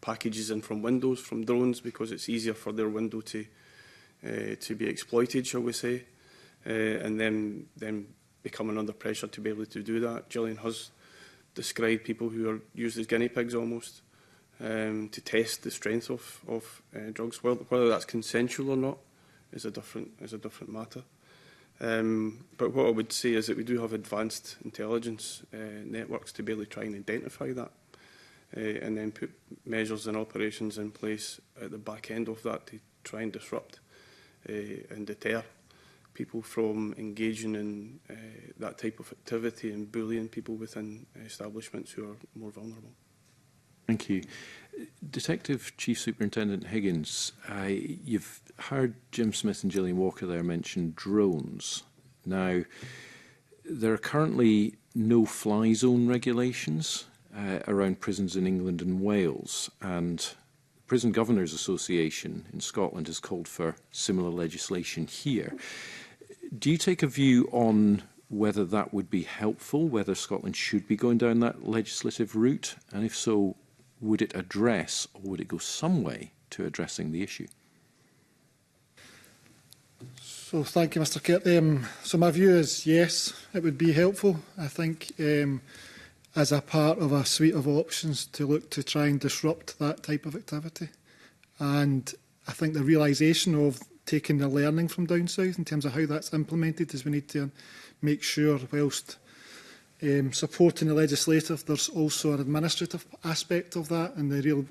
Speaker 10: packages in from windows, from drones, because it's easier for their window to be exploited, shall we say, and then becoming under pressure to be able to do that. Gillian has described people who are used as guinea pigs almost to test the strength of drugs. Whether that's consensual or not is a different matter. But what I would say is that we do have advanced intelligence networks to be able to try and identify that and then put measures and operations in place at the back end of that to try and disrupt and deter people from engaging in that type of activity and bullying people within establishments who are more vulnerable.
Speaker 4: Thank you. Detective Chief Superintendent Higgins, you've heard Jim Smith and Gillian Walker there mention drones. Now, there are currently no-fly zone regulations around prisons in England and Wales, and the Prison Governors Association in Scotland has called for similar legislation here. Do you take a view on whether that would be helpful, whether Scotland should be going down that legislative route, and if so, would it address or would it go some way to addressing the issue?
Speaker 12: So thank you, Mr Kirk. So my view is yes, it would be helpful. I think as a part of a suite of options to look to try and disrupt that type of activity. And I think the realisation of taking the learning from down south in terms of how that's implemented is we need to make sure whilst supporting the legislative, there's also an administrative aspect of that, and the real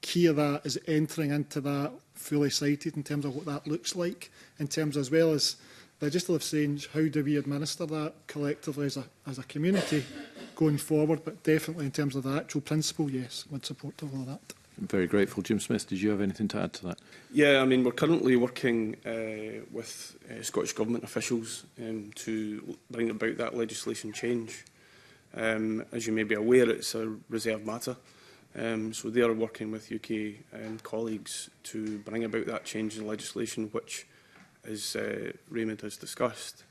Speaker 12: key of that is entering into that fully sighted in terms of what that looks like, in terms as well as legislative change, how do we administer that collectively as a community going forward? But definitely in terms of the actual principle, yes, would support all of that.
Speaker 4: I'm very grateful. Jim Smith, did you have anything to add to that?
Speaker 10: Yeah, I mean, we're currently working with Scottish Government officials to bring about that legislation change. As you may be aware, it's a reserved matter. So they are working with UK colleagues to bring about that change in legislation, which, as Raymond has discussed,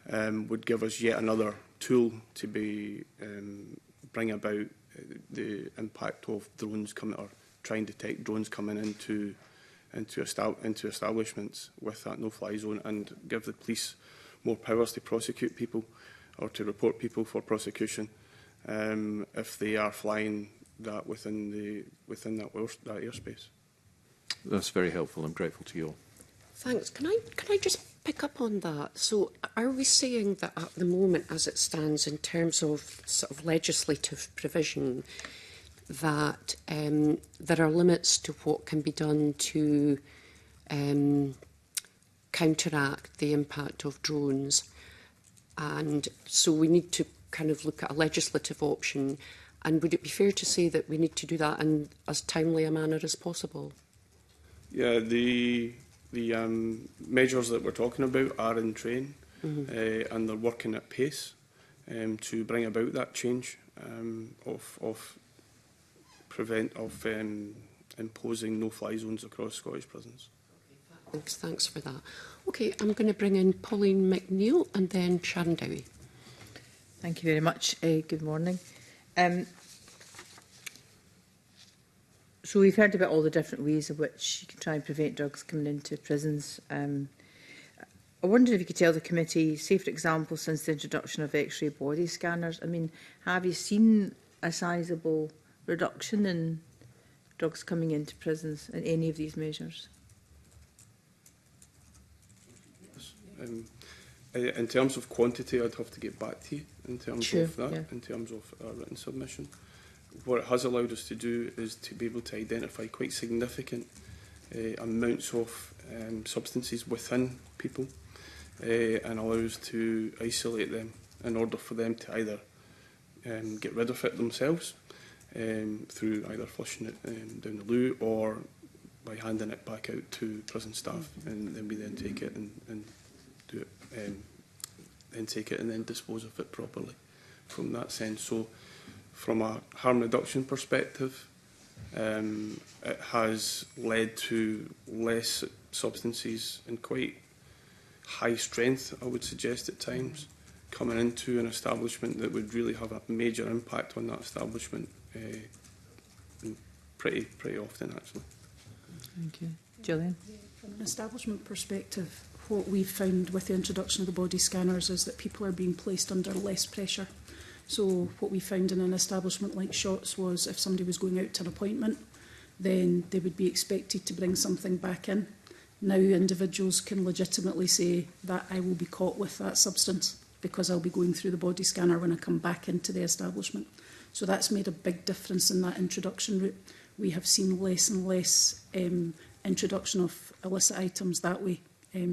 Speaker 10: would give us yet another tool to be bring about the impact of drones coming, or try and detect drones coming into establishments with that no-fly zone, and give the police more powers to prosecute people or to report people for prosecution if they are flying that within that airspace.
Speaker 4: That's very helpful. I'm grateful to you all.
Speaker 1: Thanks. Can I just pick up on that? So are we saying that at the moment, as it stands, in terms of sort of legislative provision, that there are limits to what can be done to counteract the impact of drones? And so we need to kind of look at a legislative option. And would it be fair to say that we need to do that in as timely a manner as possible?
Speaker 10: Yeah, the measures that we're talking about are in train, and they're working at pace to bring about that change of imposing no-fly zones across Scottish prisons.
Speaker 1: Thanks for that. Okay, I'm going to bring in Pauline McNeill and then Sharon Dowie.
Speaker 7: Thank you very much. Good morning. So we've heard about all the different ways in which you can try and prevent drugs coming into prisons. I wondered if you could tell the committee, say for example, since the introduction of X-ray body scanners, I mean, have you seen a sizable reduction in drugs coming into prisons in any of these measures?
Speaker 10: In terms of quantity, I'd have to get back to you in terms of that,
Speaker 7: yeah.
Speaker 10: in terms of our written submission. What it has allowed us to do is to be able to identify quite significant amounts of substances within people and allow us to isolate them in order for them to either get rid of it themselves through either flushing it down the loo or by handing it back out to prison staff, and then we then take it and do it, then take it and then dispose of it properly from that sense. So from a harm reduction perspective, it has led to less substances in quite high strength, I would suggest at times, coming into an establishment that would really have a major impact on that establishment pretty often, actually.
Speaker 7: Thank you. Gillian?
Speaker 9: From an establishment perspective, what we've found with the introduction of the body scanners is that people are being placed under less pressure. So what we found in an establishment like Shots was if somebody was going out to an appointment, then they would be expected to bring something back in. Now individuals can legitimately say that I will be caught with that substance because I'll be going through the body scanner when I come back into the establishment. So that's made a big difference in that introduction route. We have seen less and less introduction of illicit items that way.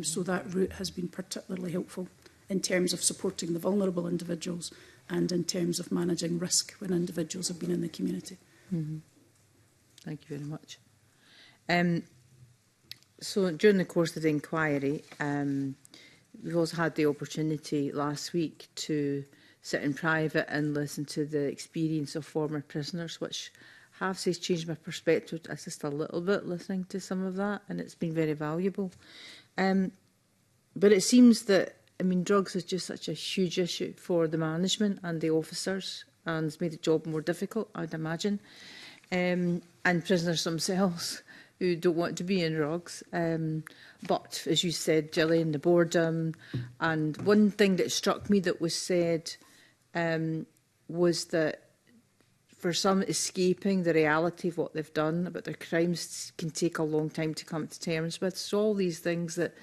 Speaker 9: So that route has been particularly helpful in terms of supporting the vulnerable individuals and in terms of managing risk when individuals have been in the community.
Speaker 7: Mm-hmm. Thank you very much. So during the course of the inquiry, we've also had the opportunity last week to sit in private and listen to the experience of former prisoners, which I have to say has changed my perspective just a little bit listening to some of that, and it's been very valuable. But it seems that, I mean, drugs is just such a huge issue for the management and the officers, and it's made the job more difficult, I'd imagine, and prisoners themselves who don't want to be in drugs. But, as you said, Gillian, the boredom, and one thing that struck me that was said was that for some, escaping the reality of what they've done about their crimes can take a long time to come to terms with. So all these things that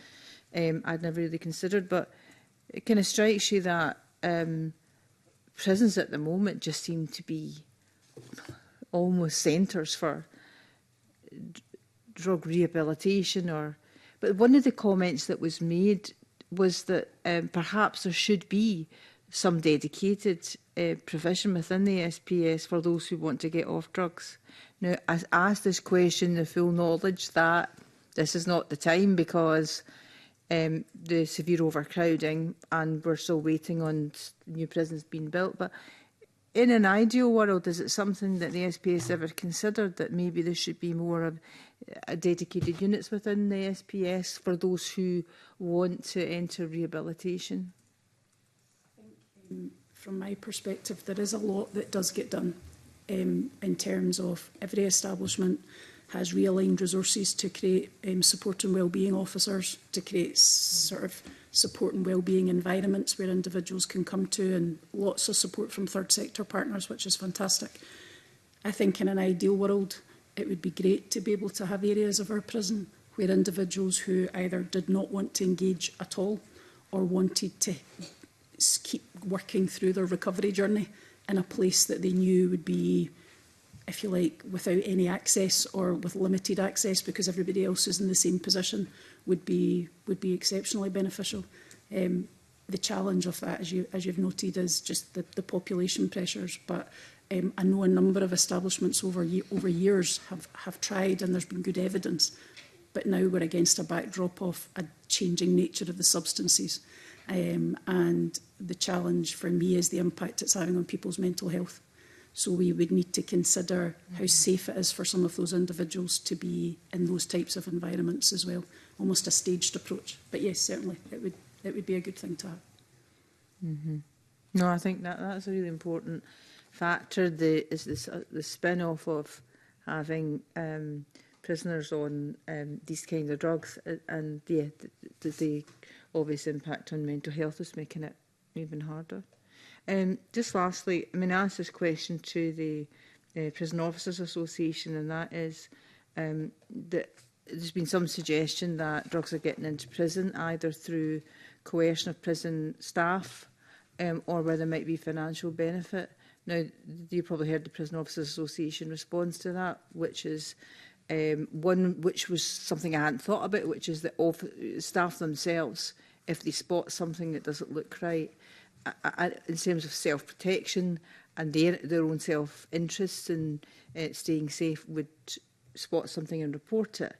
Speaker 7: I'd never really considered, but it kind of strikes you that prisons at the moment just seem to be almost centres for drug rehabilitation. But one of the comments that was made was that perhaps there should be some dedicated provision within the SPS for those who want to get off drugs. Now, I ask this question in the full knowledge that this is not the time because the severe overcrowding and we're still waiting on new prisons being built. But in an ideal world, is it something that the SPS ever considered that maybe there should be more of dedicated units within the SPS for those who want to enter rehabilitation?
Speaker 9: From my perspective, there is a lot that does get done in terms of every establishment has realigned resources to create support and wellbeing officers, to create sort of support and wellbeing environments where individuals can come to, and lots of support from third sector partners, which is fantastic. I think in an ideal world, it would be great to be able to have areas of our prison where individuals who either did not want to engage at all or wanted to keep working through their recovery journey in a place that they knew would be, if you like, without any access or with limited access because everybody else is in the same position, would be exceptionally beneficial. The challenge of that, as you've noted, is just the population pressures. But I know a number of establishments over years have tried, and there's been good evidence. But now we're against a backdrop of a changing nature of the substances. And the challenge for me is the impact it's having on people's mental health. So we would need to consider how safe it is for some of those individuals to be in those types of environments as well. Almost a staged approach. But yes, certainly, it would be a good thing to have.
Speaker 7: Mm-hmm. No, I think that's a really important factor. The spin-off of having prisoners on these kinds of drugs, and yeah, the obvious impact on mental health is making it even harder. Just lastly, I asked this question to the Prison Officers Association, and that is that there's been some suggestion that drugs are getting into prison either through coercion of prison staff or where there might be financial benefit. Now, you probably heard the Prison Officers Association response to that, which is one which was something I hadn't thought about, which is that staff themselves, if they spot something that doesn't look right, in terms of self-protection and their own self-interest in staying safe, would spot something and report it.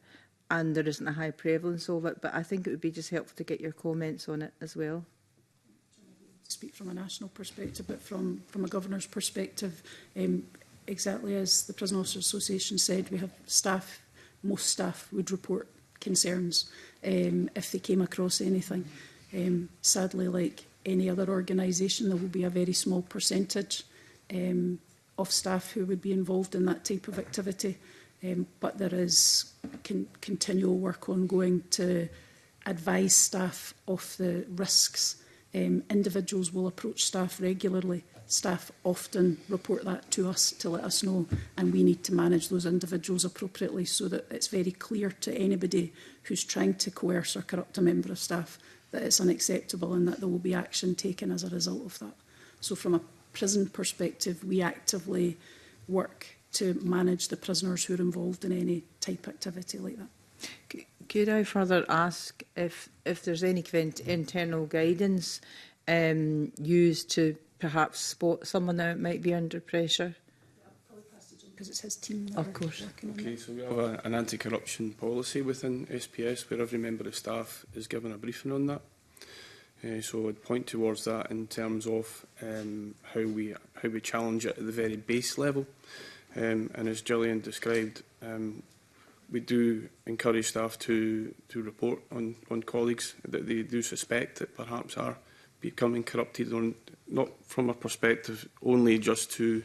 Speaker 7: And there isn't a high prevalence of it. But I think it would be just helpful to get your comments on it as well.
Speaker 9: To speak from a national perspective, but from a governor's perspective, exactly as the Prison Officers Association said, we have staff, most staff would report concerns if they came across anything. Sadly, like any other organisation, there will be a very small percentage of staff who would be involved in that type of activity. But there is continual work ongoing to advise staff of the risks. Individuals will approach staff regularly. Staff often report that to us to let us know, and we need to manage those individuals appropriately so that it's very clear to anybody who's trying to coerce or corrupt a member of staff that it's unacceptable and that there will be action taken as a result of that. So from a prison perspective, we actively work to manage the prisoners who are involved in any type activity like that.
Speaker 7: Could I further ask if there's any kind of internal guidance used to perhaps spot someone that might be under pressure?
Speaker 9: Because it's his team.
Speaker 7: Of course.
Speaker 10: Okay, so we have an anti-corruption policy within SPS where every member of staff is given a briefing on that. So I'd point towards that in terms of how we challenge it at the very base level. And as Gillian described, we do encourage staff to report on colleagues that they do suspect that perhaps are becoming corrupted, not from a perspective only just to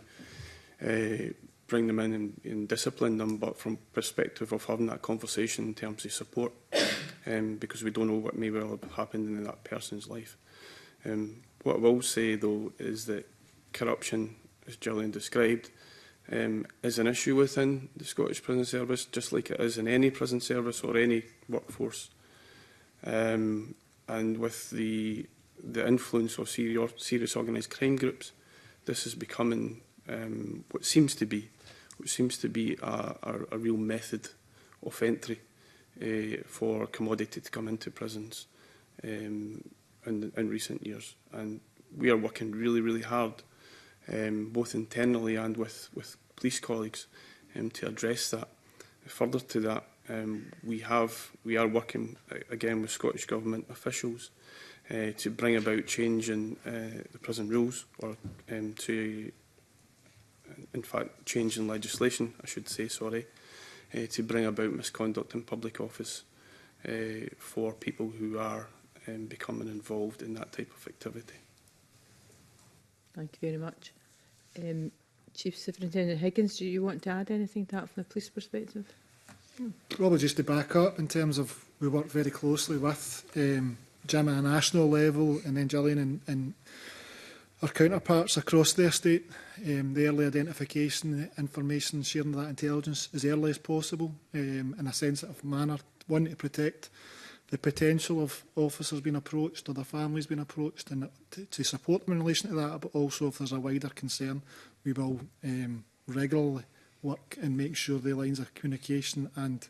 Speaker 10: bring them in and discipline them, but from perspective of having that conversation in terms of support, because we don't know what may well have happened in that person's life. What I will say, though, is that corruption, as Gillian described, is an issue within the Scottish Prison Service, just like it is in any prison service or any workforce. And with the influence of serious organised crime groups, this is becoming what seems to be a real method of entry for commodity to come into prisons. in recent years. And we are working really, really hard, both internally and with police colleagues, to address that. Further to that, we are working again with Scottish Government officials to bring about change in the prison rules, or to, in fact, change in legislation, I should say, sorry, to bring about misconduct in public office for people who are becoming involved in that type of activity.
Speaker 7: Thank you very much. Chief Superintendent Higgins, do you want to add anything to that from the police perspective?
Speaker 12: Probably just to back up in terms of, we work very closely with Jim at a national level, and then Gillian and our counterparts across the estate. The early identification, the information, sharing that intelligence as early as possible in a sensitive manner. One, to protect the potential of officers being approached or their families being approached, and to support them in relation to that, but also if there's a wider concern, we will regularly work and make sure the lines of communication and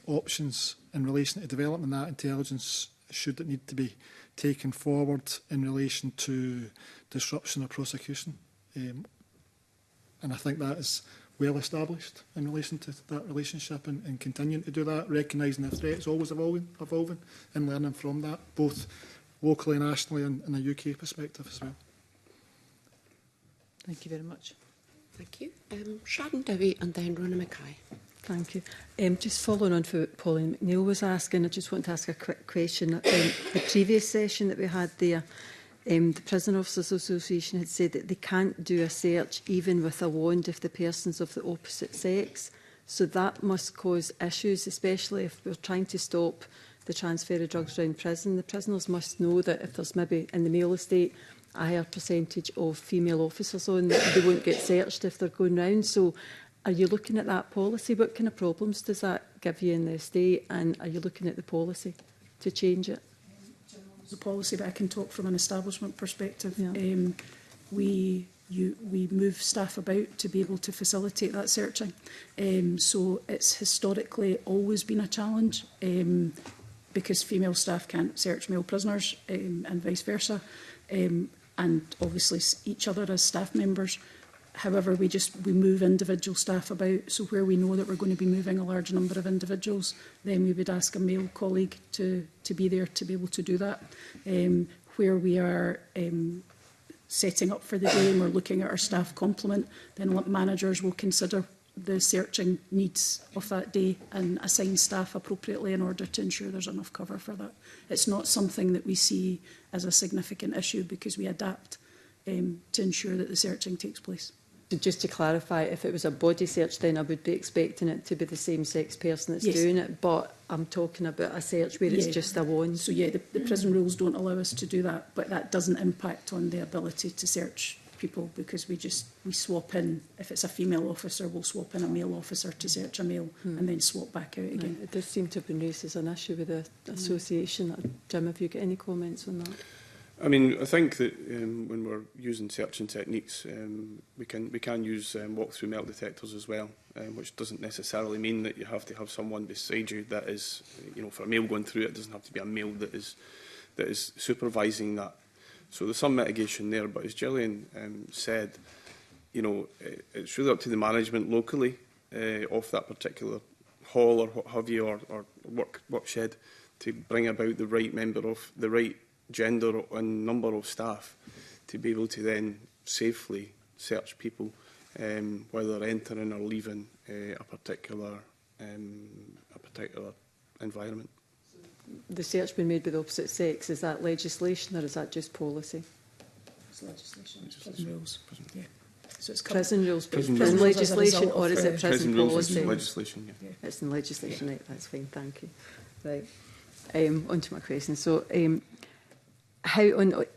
Speaker 12: options in relation to developing that intelligence, should it need to be taken forward in relation to disruption or prosecution. And I think that is well established in relation to that relationship, and continuing to do that, recognising the threat is always evolving and learning from that, both locally, nationally and in a UK perspective as well.
Speaker 7: Thank you very much.
Speaker 1: Thank you. Sharon Dowie and then Rona Mackay.
Speaker 6: Thank you. Just following on from what Pauline McNeill was asking, I just want to ask a quick question. The previous session that we had there, the Prison Officers Association had said that they can't do a search even with a warrant if the person's of the opposite sex. So that must cause issues, especially if we're trying to stop the transfer of drugs around prison. The prisoners must know that if there's maybe in the male estate a higher percentage of female officers on, that they won't get searched if they're going round. So are you looking at that policy? What kind of problems does that give you in the estate? And are you looking at the policy to change it?
Speaker 9: The policy, but I can talk from an establishment perspective.
Speaker 6: Yeah.
Speaker 9: We move staff about to be able to facilitate that searching. So it's historically always been a challenge because female staff can't search male prisoners and vice versa. And obviously each other as staff members. However, we move individual staff about. So where we know that we're going to be moving a large number of individuals, then we would ask a male colleague to be there to be able to do that. Where we are setting up for the day and we're looking at our staff complement, then managers will consider the searching needs of that day and assign staff appropriately in order to ensure there's enough cover for that. It's not something that we see as a significant issue because we adapt to ensure that the searching takes place.
Speaker 6: Just to clarify, if it was a body search, then I would be expecting it to be the same sex person that's
Speaker 9: Yes.
Speaker 6: doing it, but I'm talking about a search where it's just a wand.
Speaker 9: So yeah, the prison rules don't allow us to do that, but that doesn't impact on the ability to search people because we swap in. If it's a female officer, we'll swap in a male officer to search a male and then swap back out again.
Speaker 6: It does seem to have been raised as an issue with the association. Jim, have you got any comments on that?
Speaker 10: I mean, I think that when we're using searching techniques, we can use walk-through metal detectors as well, which doesn't necessarily mean that you have to have someone beside you that is, for a male going through it, it doesn't have to be a male that is supervising that. So there's some mitigation there, but as Gillian said, it's really up to the management locally of that particular hall or what have you, or work shed, to bring about the right member of the right gender and number of staff to be able to then safely search people whether they're entering or leaving a particular environment.
Speaker 6: The search being made by the opposite sex, is that legislation or is that just policy?
Speaker 9: It's legislation. Prison rules. Yeah. So it's
Speaker 6: prison rules, but
Speaker 10: prison
Speaker 6: prison
Speaker 10: rules
Speaker 6: legislation or is it prison policy?
Speaker 10: Legislation, yeah.
Speaker 6: It's in legislation, right, that's fine, thank you. Right, on to my question. So, how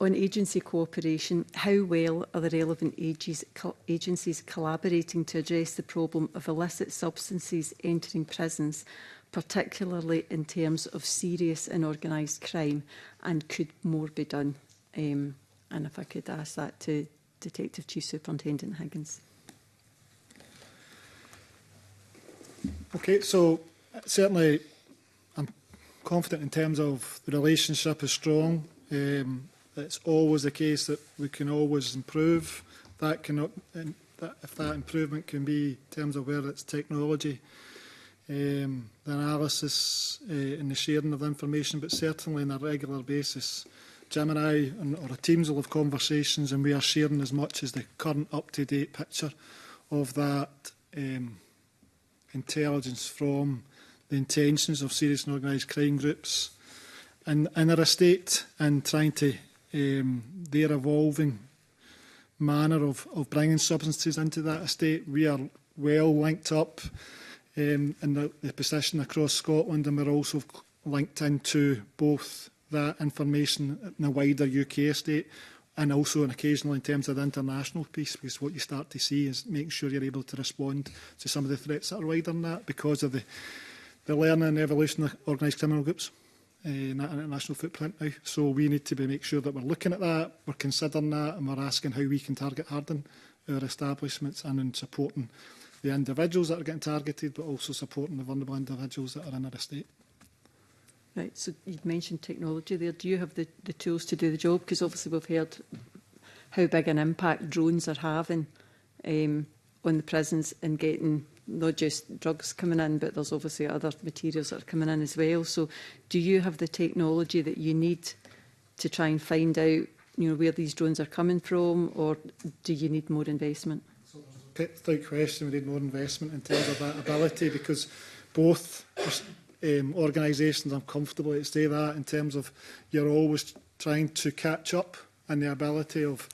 Speaker 6: on agency cooperation, how well are the relevant agencies collaborating to address the problem of illicit substances entering prisons, particularly in terms of serious and organised crime, and could more be done? And if I could ask that to Detective Chief Superintendent Higgins.
Speaker 12: Okay, so certainly I'm confident in terms of the relationship is strong. It's always the case that we can always improve. That cannot, if that improvement can be in terms of whether it's technology, the analysis and the sharing of information, but certainly on a regular basis, Jim and I and our teams will have conversations, and we are sharing as much as the current up-to-date picture of that intelligence from the intentions of serious and organised crime groups in our estate, and trying to their evolving manner of bringing substances into that estate. We are well linked up in the position across Scotland, and we're also linked into both that information in the wider UK estate, and also and occasionally in terms of the international piece, because what you start to see is making sure you're able to respond to some of the threats that are wider than that because of the learning and evolution of organised criminal groups in that international footprint now. So we need to make sure that we're looking at that, we're considering that, and we're asking how we can target harden our establishments and in supporting the individuals that are getting targeted, but also supporting the vulnerable individuals that are in our estate.
Speaker 6: Right, so you mentioned technology there. Do you have the tools to do the job? Because obviously we've heard how big an impact drones are having on the prisons and getting not just drugs coming in, but there's obviously other materials that are coming in as well. So do you have the technology that you need to try and find out, where these drones are coming from, or do you need more investment?
Speaker 12: Without question, we need more investment in terms of that ability, because both organisations, I'm comfortable to say that, in terms of you're always trying to catch up and the ability of,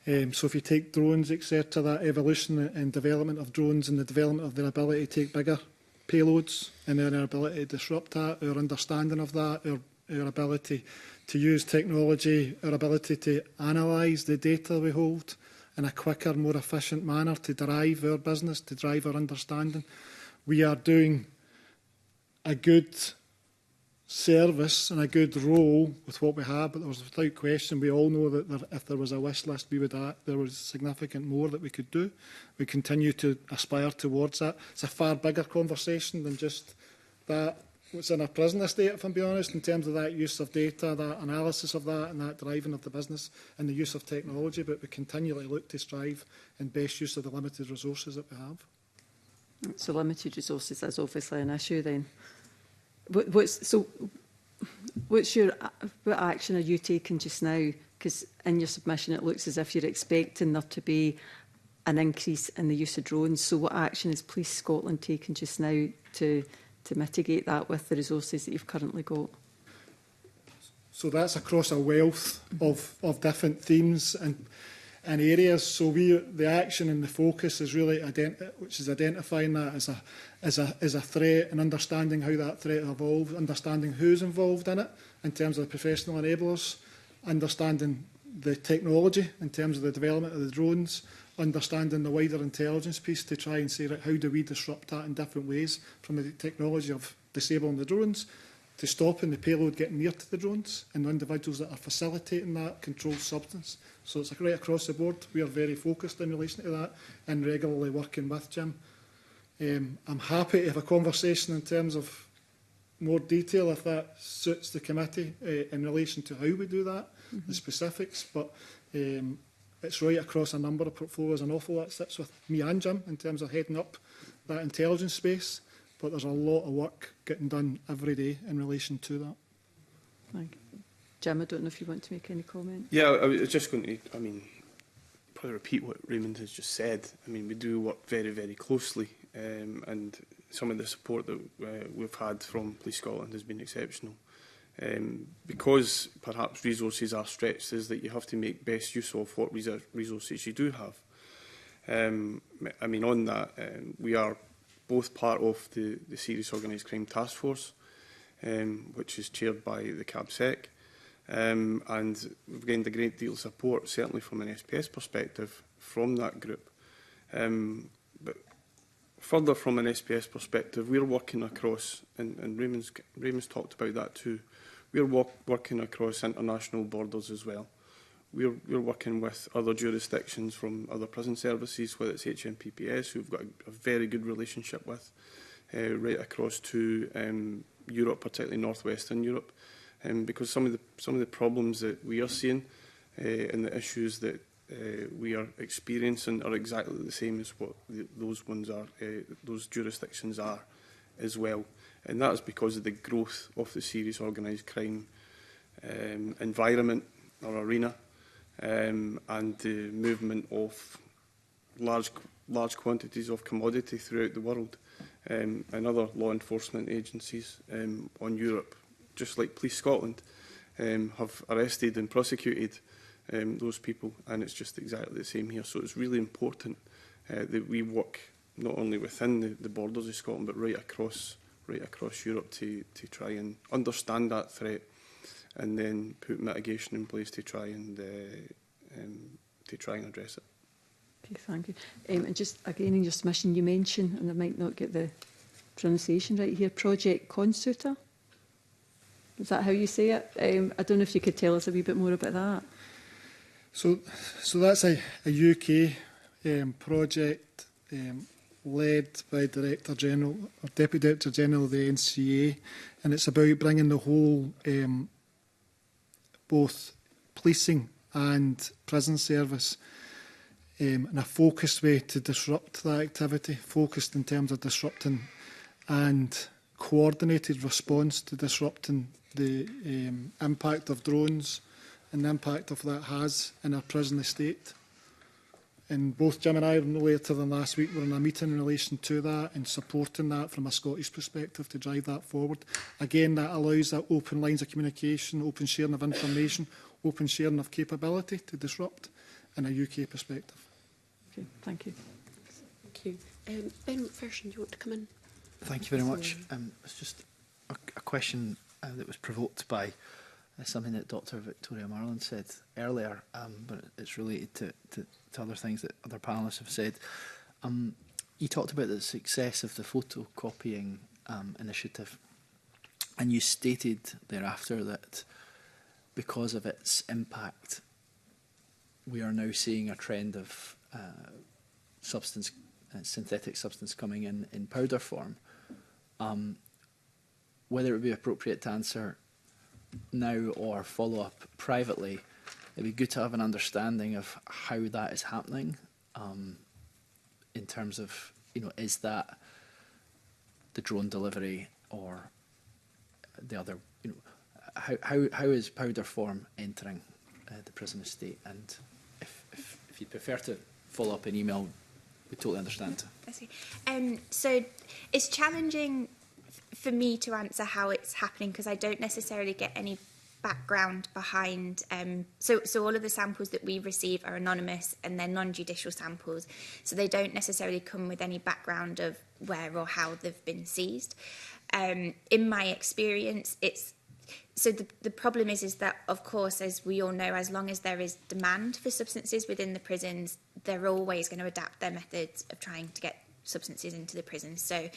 Speaker 12: so if you take drones, etc., that evolution and development of drones and the development of their ability to take bigger payloads and their ability to disrupt that, our understanding of that, our ability to use technology, our ability to analyse the data we hold in a quicker, more efficient manner to drive our business, to drive our understanding. We are doing a good service and a good role with what we have, but there was without question, we all know that if there was a wish list, there was significant more that we could do. We continue to aspire towards that. It's a far bigger conversation than just that what's in a prison estate, if I'm being honest, in terms of that use of data, that analysis of that, and that driving of the business and the use of technology, but we continually look to strive in best use of the limited resources that we have.
Speaker 6: So limited resources is obviously an issue then. What action are you taking just now? Because in your submission it looks as if you're expecting there to be an increase in the use of drones. So what action is Police Scotland taking just now to mitigate that with the resources that you've currently got?
Speaker 12: So that's across a wealth of different themes and areas. So the action and the focus is really identifying that as a threat and understanding how that threat evolves, understanding who's involved in it in terms of the professional enablers, understanding the technology in terms of the development of the drones, understanding the wider intelligence piece to try and say, right, how do we disrupt that in different ways, from the technology of disabling the drones to stopping the payload getting near to the drones and the individuals that are facilitating that controlled substance. So it's right across the board. We are very focused in relation to that and regularly working with Jim. I'm happy to have a conversation in terms of more detail if that suits the committee in relation to how we do that, the specifics, but it's right across a number of portfolios. An awful lot sits with me and Jim in terms of heading up that intelligence space, but there's a lot of work getting done every day in relation to that.
Speaker 6: Thank you. Jim, I don't know if you want to make any comment.
Speaker 10: Yeah, I was just going to, probably repeat what Raymond has just said. We do work very, very closely, and some of the support that we've had from Police Scotland has been exceptional. Because perhaps resources are stretched, is that you have to make best use of what resources you do have. On that, we are both part of the Serious Organised Crime Task Force, which is chaired by the CABSEC. And we've gained a great deal of support, certainly from an SPS perspective, from that group. But further from an SPS perspective, we're working across, and Raymond's talked about that too, we're working across international borders as well. We're working with other jurisdictions from other prison services, whether it's HMPPS, who we've got a very good relationship with, right across to Europe, particularly northwestern Europe, because some of the problems that we are seeing and the issues that we are experiencing are exactly the same as what those ones are, those jurisdictions are as well. And that is because of the growth of the serious organised crime environment or arena, and the movement of large quantities of commodity throughout the world, and other law enforcement agencies on Europe, just like Police Scotland, have arrested and prosecuted those people, and it's just exactly the same here. So it's really important that we work not only within the borders of Scotland, but right across Europe to try and understand that threat, and then put mitigation in place to try and address it.
Speaker 6: Okay, thank you. And just again in your submission, you mentioned, and I might not get the pronunciation right here, Project Consuta. Is that how you say it? I don't know if you could tell us a wee bit more about that.
Speaker 12: So that's a UK project led by Director General or Deputy Director General of the NCA, and it's about bringing the whole both policing and prison service in a focused way to disrupt that activity, focused in terms of disrupting and coordinated response to disrupting the impact of drones and the impact of that has in our prison estate. And both Jim and I, no later than last week, were in a meeting in relation to that and supporting that from a Scottish perspective to drive that forward. Again, that allows that open lines of communication, open sharing of information, open sharing of capability to disrupt in a UK perspective.
Speaker 6: Okay, thank you.
Speaker 1: Thank you. Ben McPherson, do you want to come in?
Speaker 8: Thank you very much. It's just a question that was provoked by something that Dr. Victoria Marland said earlier, but it's related to other things that other panellists have said. You talked about the success of the photocopying initiative, and you stated thereafter that because of its impact, we are now seeing a trend of synthetic substance coming in powder form. Whether it would be appropriate to answer now or follow up privately, it'd be good to have an understanding of how that is happening, in terms of, is that the drone delivery or the other, how is powder form entering the prison estate? And if you'd prefer to follow up in email, we totally understand.
Speaker 11: I see. So it's challenging for me to answer how it's happening because I don't necessarily get any background behind. So all of the samples that we receive are anonymous and they're non-judicial samples, so they don't necessarily come with any background of where or how they've been seized. In my experience, the problem is that, of course, as we all know, as long as there is demand for substances within the prisons, they're always going to adapt their methods of trying to get substances into the prisons. So,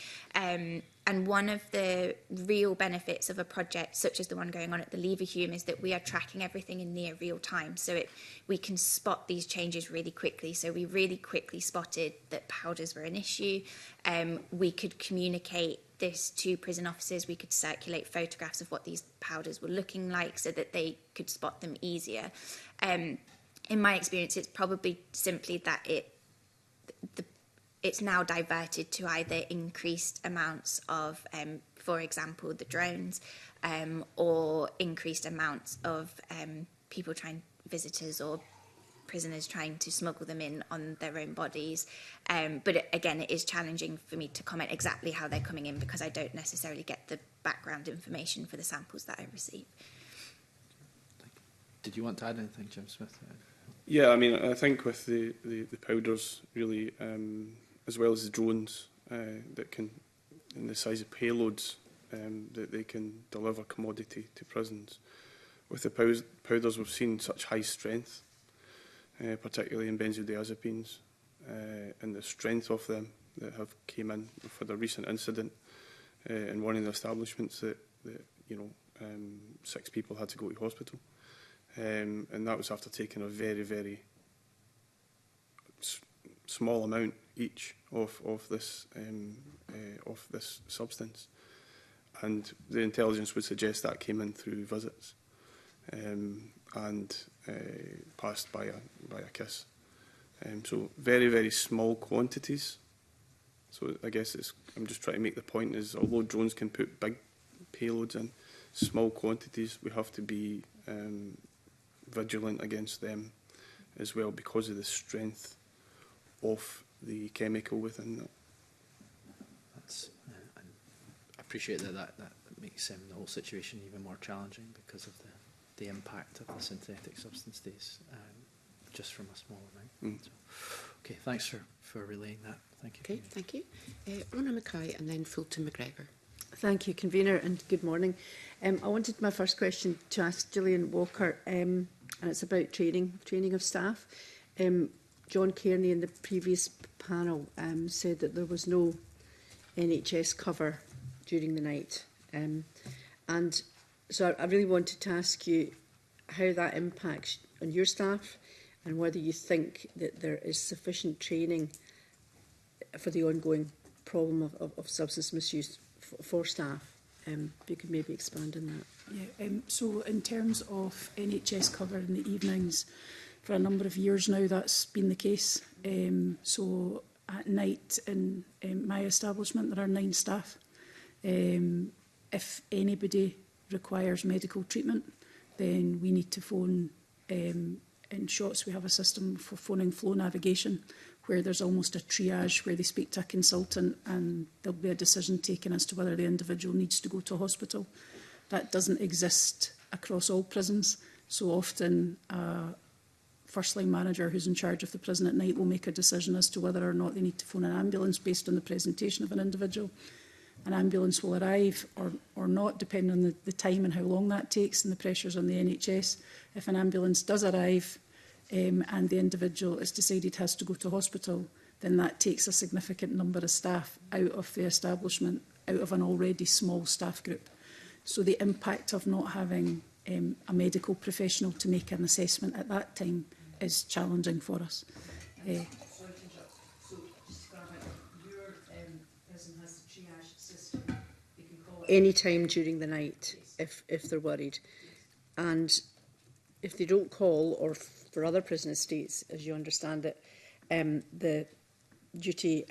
Speaker 11: and one of the real benefits of a project such as the one going on at the Leverhulme is that we are tracking everything in near real time. So we can spot these changes really quickly. So we really quickly spotted that powders were an issue. We could communicate this to prison officers. We could circulate photographs of what these powders were looking like so that they could spot them easier. In my experience, it's probably simply that it's now diverted to either increased amounts of, for example, the drones, or increased amounts of visitors or prisoners trying to smuggle them in on their own bodies. But again, it is challenging for me to comment exactly how they're coming in because I don't necessarily get the background information for the samples that I receive.
Speaker 8: Did you want to add anything, Jim Smith?
Speaker 10: Yeah, I mean, I think with the powders, really, as well as the drones that can, in the size of payloads, that they can deliver commodity to prisons. With the powders, we've seen such high strength, particularly in benzodiazepines, and the strength of them that have came in for the recent incident in one of the establishments that 6 people had to go to hospital. And that was after taking a very, very small amount each of this substance. and the intelligence would suggest that came in through visits and passed by a kiss. So very, very small quantities. So I guess I'm just trying to make the point is, although drones can put big payloads in, small quantities, we have to be vigilant against them as well because of the strength of the chemical within that.
Speaker 8: I appreciate that makes the whole situation even more challenging because of the impact of the synthetic substances just from a small amount. So, okay, thanks for relaying that. Thank you.
Speaker 1: Okay, thank you. Rona Mackay and then Fulton McGregor.
Speaker 5: Thank you, Convener, and good morning. I wanted my first question to ask Gillian Walker, and it's about training of staff. John Kearney in the previous panel said that there was no NHS cover during the night. And so I really wanted to ask you how that impacts on your staff and whether you think that there is sufficient training for the ongoing problem of substance misuse for staff. If you could maybe expand on that.
Speaker 9: Yeah, so in terms of NHS cover in the evenings, for a number of years now that's been the case. So at night in my establishment there are 9 staff. If anybody requires medical treatment, then we need to phone. In Shotts we have a system for phoning flow navigation where there's almost a triage where they speak to a consultant and there'll be a decision taken as to whether the individual needs to go to a hospital. That doesn't exist across all prisons, so often a first line manager who's in charge of the prison at night will make a decision as to whether or not they need to phone an ambulance based on the presentation of an individual. An ambulance will arrive or not, depending on the time and how long that takes and the pressures on the NHS. If an ambulance does arrive and the individual is decided has to go to hospital, then that takes a significant number of staff out of the establishment, out of an already small staff group. So the impact of not having a medical professional to make an assessment at that time is challenging for us.
Speaker 5: Any time during the night, if they're worried, and if they don't call, or for other prison estates, as you understand it, the duty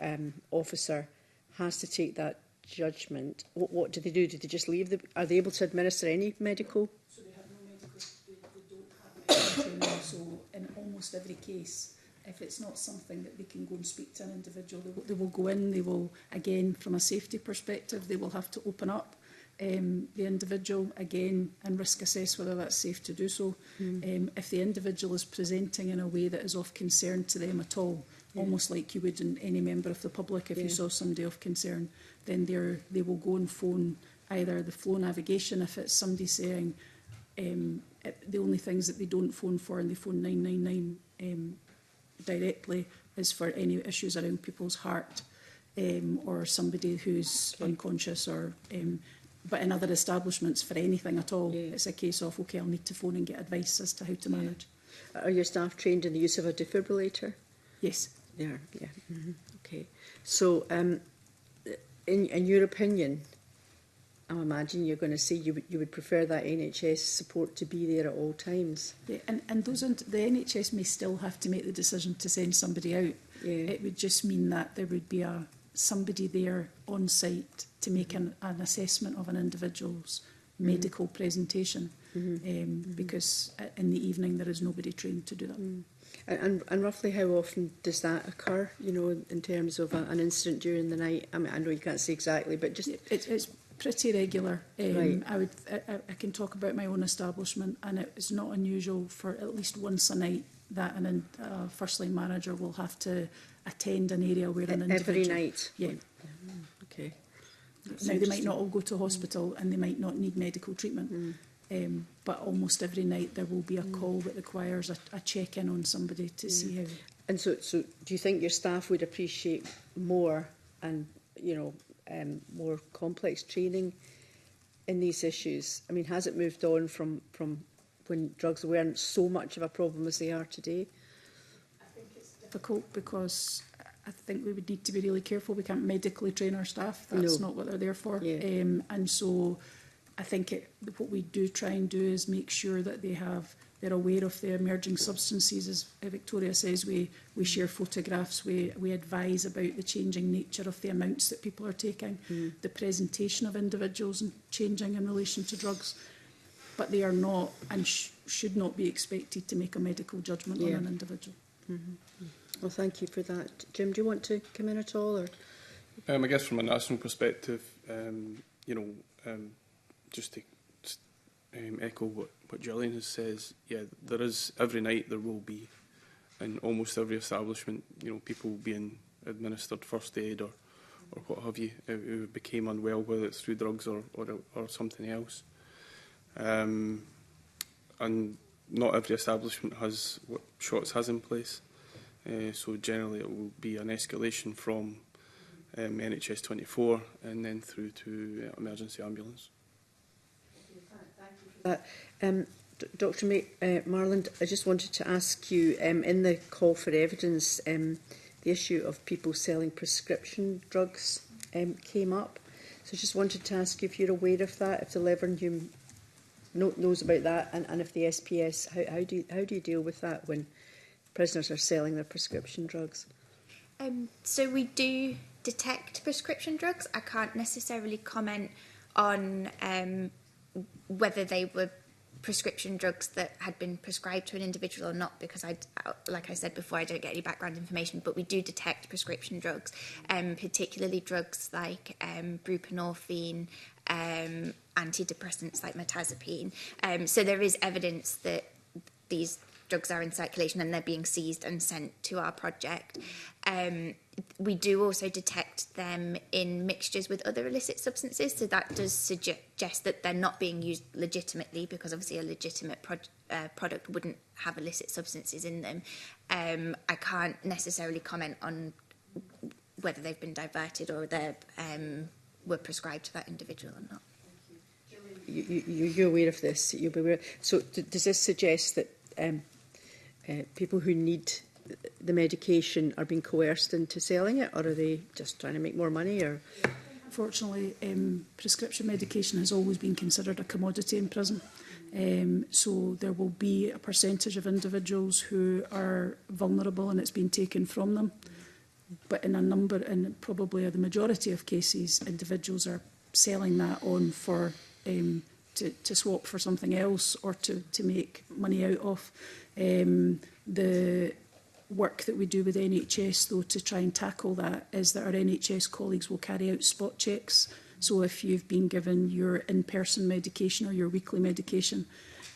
Speaker 5: officer has to take that judgment. What do they do? Do they just leave? Are they able to administer any medical?
Speaker 9: So they have no medical. They don't have medical training. So in almost every case, if it's not something that they can go and speak to an individual, they will go in, they will, again, from a safety perspective, they will have to open up the individual again and risk assess whether that's safe to do so. If the individual is presenting in a way that is of concern to them at all, almost like you would in any member of the public if you saw somebody of concern, then they will go and phone either the flow navigation if it's somebody saying the only things that they don't phone for and they phone 999 directly is for any issues around people's heart or somebody who's unconscious or but in other establishments for anything at all it's a case of okay, I'll need to phone and get advice as to how to manage.
Speaker 5: Are your staff trained in the use of a defibrillator?
Speaker 9: Yes,
Speaker 5: they are. Okay, so in your opinion, I'm imagining you're going to say you would prefer that NHS support to be there at all times.
Speaker 9: Yeah, and the NHS may still have to make the decision to send somebody out. It would just mean that there would be somebody there on site to make an assessment of an individual's medical presentation, because in the evening there is nobody trained to do that.
Speaker 5: And roughly how often does that occur, you know, in terms of an incident during the night? I mean, I know you can't say exactly, but just...
Speaker 9: It's pretty regular.
Speaker 5: Right.
Speaker 9: I can talk about my own establishment, and it's not unusual for at least once a night that a first line manager will have to attend an area where an individual...
Speaker 5: Every night?
Speaker 9: Yeah.
Speaker 5: Okay.
Speaker 9: Now, they might not all go to hospital and they might not need medical treatment, but almost every night there will be a call that requires a check-in on somebody to see how...
Speaker 5: And so do you think your staff would appreciate more and, you know, more complex training in these issues? I mean, has it moved on from when drugs weren't so much of a problem as they are today?
Speaker 9: I think it's difficult because I think we would need to be really careful. We can't medically train our staff. That's not what they're there for.
Speaker 5: Yeah.
Speaker 9: And so I think what we do try and do is make sure that they're aware of the emerging substances. As Victoria says, we share photographs, we advise about the changing nature of the amounts that people are taking, the presentation of individuals and changing in relation to drugs. But they are not and should not be expected to make a medical judgment on an individual.
Speaker 5: Well, thank you for that. Jim, do you want to come in at all? Or?
Speaker 10: I guess from a national perspective, just to echo what Gillian says, yeah, there is, every night there will be, in almost every establishment, people being administered first aid or what have you, who became unwell, whether it's through drugs or something else. And not every establishment has what Shots has in place. So generally it will be an escalation from NHS 24 and then through to emergency ambulance.
Speaker 5: Dr. Marland, I just wanted to ask you, in the call for evidence, the issue of people selling prescription drugs came up. So I just wanted to ask you if you're aware of that, if the Leverhulme knows about that, and if the SPS, how do you deal with that when prisoners are selling their prescription drugs?
Speaker 11: So we do detect prescription drugs. I can't necessarily comment on whether they were prescription drugs that had been prescribed to an individual or not, because like I said before, I don't get any background information, but we do detect prescription drugs, particularly drugs like buprenorphine, antidepressants like mirtazapine. So there is evidence that these drugs are in circulation and they're being seized and sent to our project. We do also detect them in mixtures with other illicit substances, so that does suggest that they're not being used legitimately, because obviously a legitimate product wouldn't have illicit substances in them. I can't necessarily comment on whether they've been diverted or they were prescribed to that individual or not.
Speaker 5: You're aware of this? You'll be aware. So does this suggest that people who need the medication are being coerced into selling it, or are they just trying to make more money? Or
Speaker 9: Unfortunately, prescription medication has always been considered a commodity in prison. So there will be a percentage of individuals who are vulnerable and it's been taken from them. But in a number, and probably the majority of cases, individuals are selling that on for to swap for something else or to make money out of. The work that we do with NHS, though, to try and tackle that is that our NHS colleagues will carry out spot checks. So if you've been given your in-person medication or your weekly medication,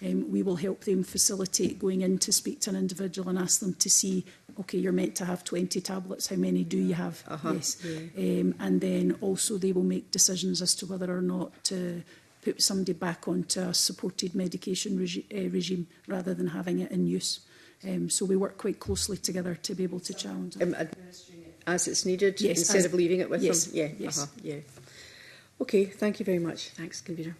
Speaker 9: we will help them facilitate going in to speak to an individual and ask them to see, okay, you're meant to have 20 tablets, how many do you have? Yes. Yeah. And then also they will make decisions as to whether or not to put somebody back onto a supported medication regime rather than having it in use. So we work quite closely together to be able to challenge it.
Speaker 5: Administering it as it's needed,
Speaker 9: yes,
Speaker 5: instead of leaving it with
Speaker 9: yes,
Speaker 5: them? Yeah.
Speaker 9: Yes.
Speaker 5: Yeah. Okay, thank you very much. Thanks, Convener.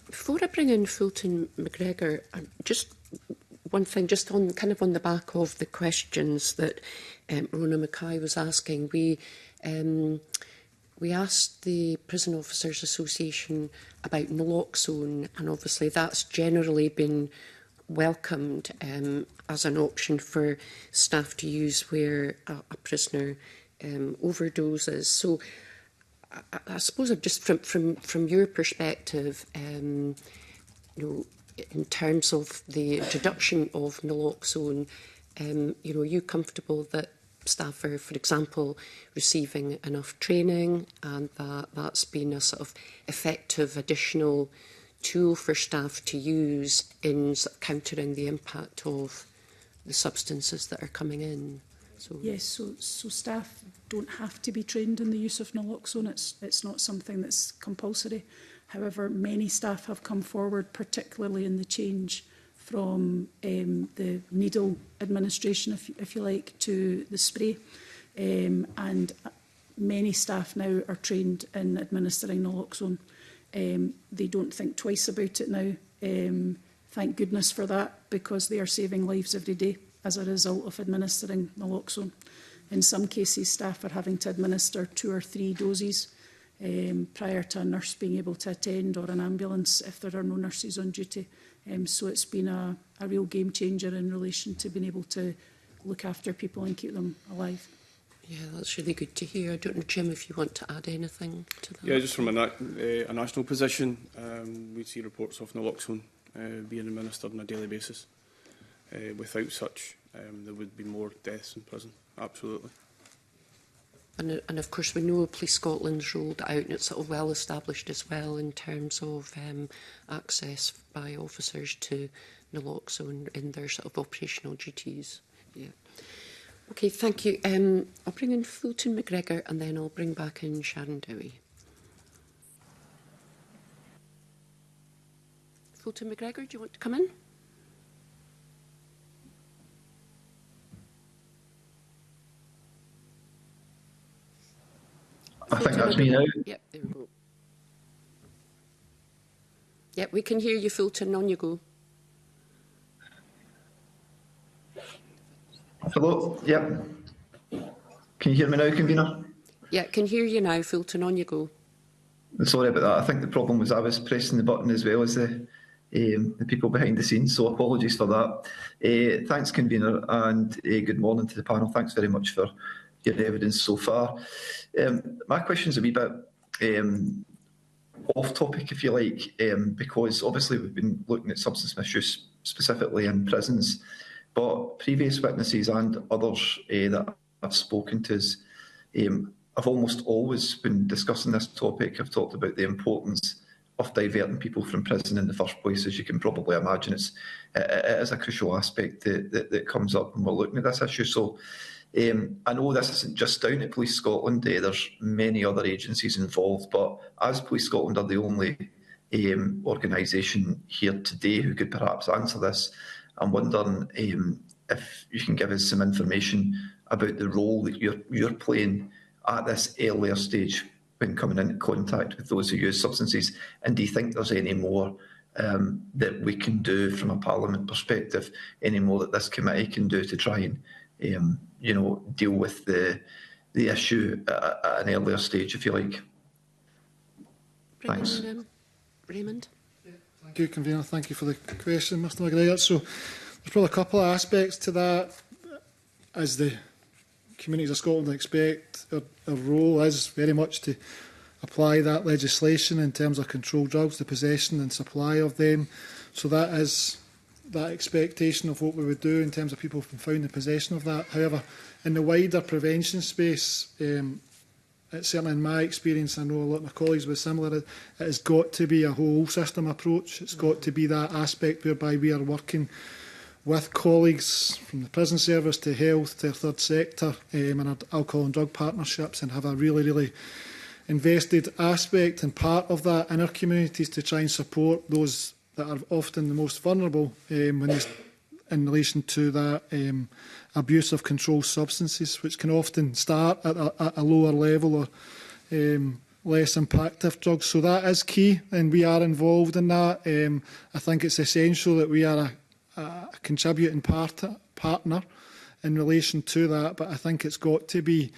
Speaker 1: Before I bring in Fulton McGregor, just one thing, just on kind of on the back of the questions that Rona Mackay was asking, we asked the Prison Officers Association about naloxone, and obviously that's generally been welcomed as an option for staff to use where a prisoner overdoses. So I suppose just from your perspective, you know, in terms of the introduction of naloxone, you know, are you comfortable that staff are, for example, receiving enough training and that that's been a sort of effective additional tool for staff to use in sort of countering the impact of the substances that are coming in? So
Speaker 9: yes, so staff don't have to be trained in the use of naloxone. It's not something that's compulsory. However, many staff have come forward, particularly in the change from the needle administration, if you like, to the spray. And many staff now are trained in administering naloxone. They don't think twice about it now. Thank goodness for that, because they are saving lives every day as a result of administering naloxone. In some cases, staff are having to administer 2 or 3 doses prior to a nurse being able to attend, or an ambulance if there are no nurses on duty. So it's been a real game changer in relation to being able to look after people and keep them alive.
Speaker 1: Yeah, that's really good to hear. I don't know, Jim, if you want to add anything to that.
Speaker 10: Yeah, just from a national position, we see reports of naloxone being administered on a daily basis. Without such, there would be more deaths in prison. Absolutely.
Speaker 1: And of course, we know Police Scotland's rolled out, and it's sort of well established as well in terms of access by officers to naloxone in their sort of operational duties. Yeah. Okay, thank you. I'll bring in Fulton McGregor, and then I'll bring back in Sharon Dowie. Fulton McGregor, do you want to come in?
Speaker 13: I think that's me now.
Speaker 1: Yep, there we go. Yep, we can hear you, Fulton. On you go.
Speaker 13: Hello? Yep. Can you hear me now, convener?
Speaker 1: Yeah, can hear you now, Fulton. On you go.
Speaker 13: Sorry about that. I think the problem was I was pressing the button as well as the people behind the scenes, so apologies for that. Thanks, convener, and good morning to the panel. Thanks very much for your evidence so far. My question's a wee bit off topic, if you like, because obviously we've been looking at substance misuse specifically in prisons, but previous witnesses and others that I've spoken to have almost always, when discussing this topic, have talked about the importance of diverting people from prison in the first place. As you can probably imagine, it is a crucial aspect that comes up when we're looking at this issue. So I know this isn't just down at Police Scotland, there's many other agencies involved, but as Police Scotland are the only organisation here today who could perhaps answer this, I'm wondering if you can give us some information about the role that you're playing at this earlier stage when coming into contact with those who use substances, and do you think there's any more that we can do from a Parliament perspective, any more that this committee can do to try and deal with the issue at an earlier stage, if you like? Thanks.
Speaker 1: Raymond.
Speaker 12: Thank you, convener. Thank you for the question, Mr McGregor. So there's probably a couple of aspects to that. As the communities of Scotland expect, our role is very much to apply that legislation in terms of controlled drugs, the possession and supply of them. So that is that expectation of what we would do in terms of people being found in possession of that. However, in the wider prevention space, it's certainly in my experience, I know a lot of my colleagues were similar, it has got to be a whole system approach. It's got to be that aspect whereby we are working with colleagues from the prison service to health to third sector and our alcohol and drug partnerships, and have a really, really invested aspect and part of that in our communities to try and support those that are often the most vulnerable in relation to that abuse of controlled substances, which can often start at a lower level or less impactful drugs. So that is key, and we are involved in that. I think it's essential that we are a contributing partner in relation to that, but I think it's got to be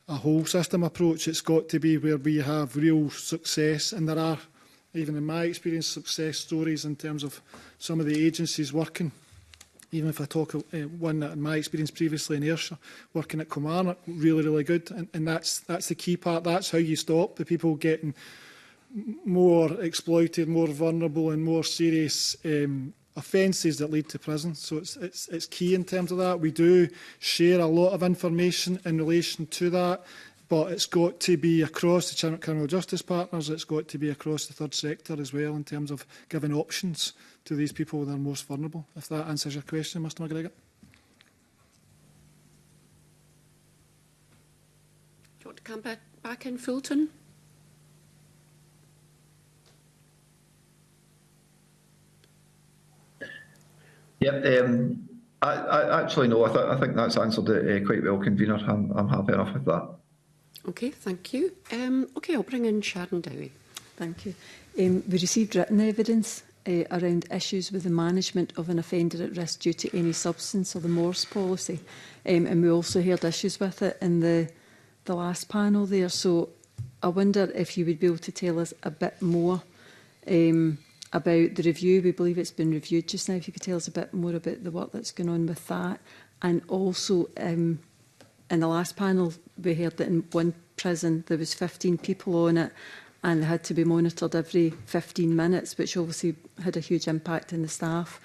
Speaker 12: a whole system approach. It's got to be where we have real success, and there are, even in my experience, success stories in terms of some of the agencies working. Even if I talk one that in my experience previously in Ayrshire, working at Kilmarnock, really, really good, and that's the key part. That's how you stop the people getting more exploited, more vulnerable, and more serious offences that lead to prison. So it's key in terms of that. We do share a lot of information in relation to that, but it's got to be across the criminal justice partners. It's got to be across the third sector as well in terms of giving options to these people that are most vulnerable. If that answers your question, Mr McGregor.
Speaker 1: Do you want to come back in, Fulton?
Speaker 13: Yep. Actually, no. I think that's answered it quite well, convener. I'm happy enough with that.
Speaker 1: Okay, thank you. Okay, I'll bring in Sharon Dowie.
Speaker 6: Thank you. We received written evidence around issues with the management of an offender at risk due to any substance, or the MORS policy. And we also heard issues with it in the last panel there. So I wonder if you would be able to tell us a bit more about the review. We believe it's been reviewed just now. If you could tell us a bit more about the work that's going on with that. And also, in the last panel, we heard that in one prison there was 15 people on it, and they had to be monitored every 15 minutes, which obviously had a huge impact on the staff,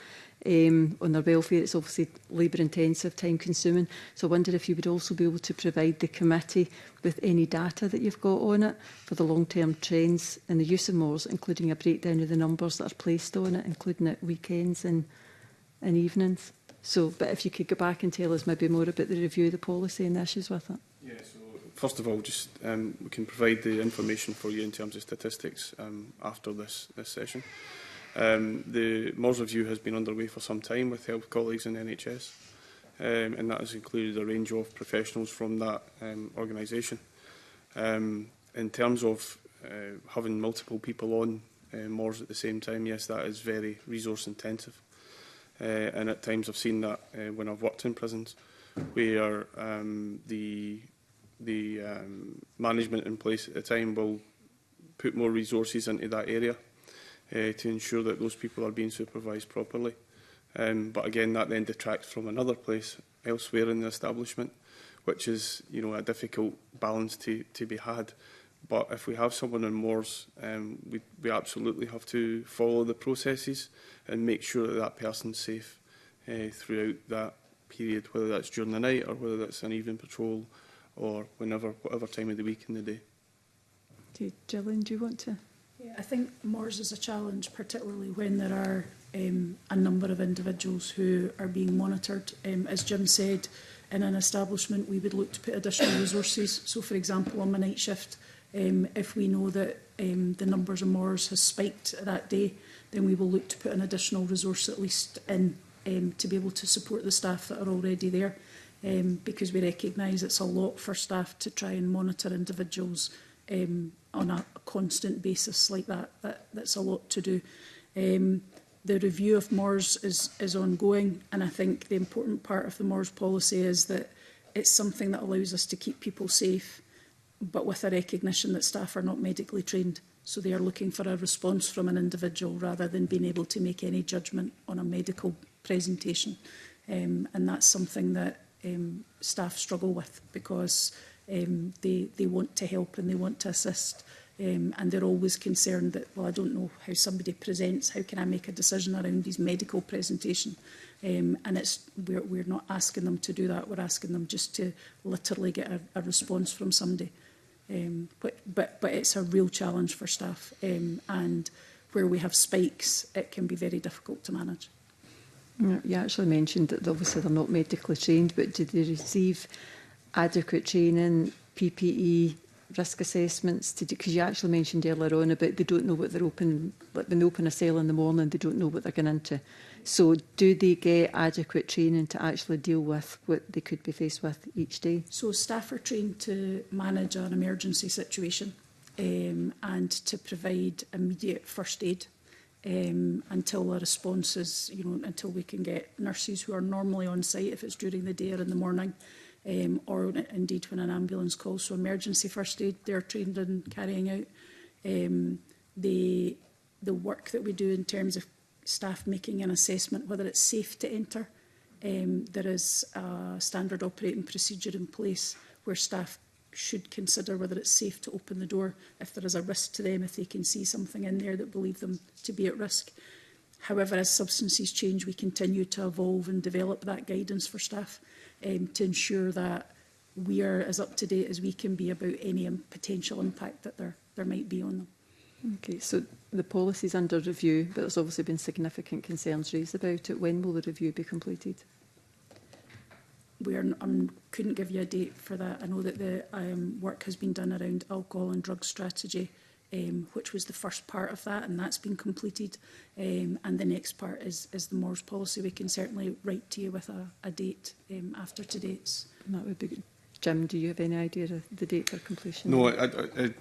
Speaker 6: on their welfare. It's obviously labour intensive, time consuming. So I wonder if you would also be able to provide the committee with any data that you've got on it for the long-term trends in the use of MORS, including a breakdown of the numbers that are placed on it, including at weekends and evenings. So, but if you could go back and tell us maybe more about the review of the policy and the issues with it.
Speaker 10: Yeah, so first of all, just we can provide the information for you in terms of statistics after this session. The MORS review has been underway for some time with health colleagues in NHS, and that has included a range of professionals from that organisation. In terms of having multiple people on MORS at the same time, yes, that is very resource intensive. And at times I've seen that when I've worked in prisons, where the management in place at the time will put more resources into that area to ensure that those people are being supervised properly. But again, that then detracts from another place elsewhere in the establishment, which is, you know, a difficult balance to be had. But if we have someone in MORS, we absolutely have to follow the processes and make sure that that person's safe throughout that period, whether that's during the night or whether that's an evening patrol or whatever time of the week and the day.
Speaker 6: Okay, Gillian, do you want to?
Speaker 9: Yeah, I think MORS is a challenge, particularly when there are a number of individuals who are being monitored. As Jim said, in an establishment, we would look to put additional resources. So, for example, on my night shift, if we know that the numbers of MORS has spiked that day, then we will look to put an additional resource at least in to be able to support the staff that are already there, because we recognise it's a lot for staff to try and monitor individuals on a constant basis like that. That's a lot to do. The review of MORS is ongoing, and I think the important part of the MORS policy is that it's something that allows us to keep people safe, but with a recognition that staff are not medically trained. So they are looking for a response from an individual rather than being able to make any judgment on a medical presentation. And that's something that staff struggle with, because they want to help and they want to assist. And they're always concerned that, well, I don't know how somebody presents, how can I make a decision around his medical presentation? And we're not asking them to do that, we're asking them just to literally get a response from somebody. But it's a real challenge for staff, and where we have spikes, it can be very difficult to manage.
Speaker 6: You actually mentioned that obviously they're not medically trained, but did they receive adequate training, PPE, risk assessments? Because you actually mentioned earlier on about they don't know what they're open, like when they open a cell in the morning, they don't know what they're going into. So do they get adequate training to actually deal with what they could be faced with each day?
Speaker 9: So staff are trained to manage an emergency situation and to provide immediate first aid until a response is, until we can get nurses who are normally on site if it's during the day or in the morning, or indeed when an ambulance calls. So emergency first aid, they're trained in carrying out. The work that we do in terms of staff making an assessment whether it's safe to enter, there is a standard operating procedure in place where staff should consider whether it's safe to open the door if there is a risk to them, if they can see something in there that believe them to be at risk. However, as substances change, we continue to evolve and develop that guidance for staff to ensure that we are as up to date as we can be about any potential impact that there might be on them.
Speaker 6: Okay, so the policy is under review, but there's obviously been significant concerns raised about it. When will the review be completed?
Speaker 9: I couldn't give you a date for that. I know that the work has been done around alcohol and drug strategy, which was the first part of that, and that's been completed. And the next part is the MORS policy. We can certainly write to you with a date after today's.
Speaker 6: That would be good. Jim, do you have any idea of the date for completion?
Speaker 10: No,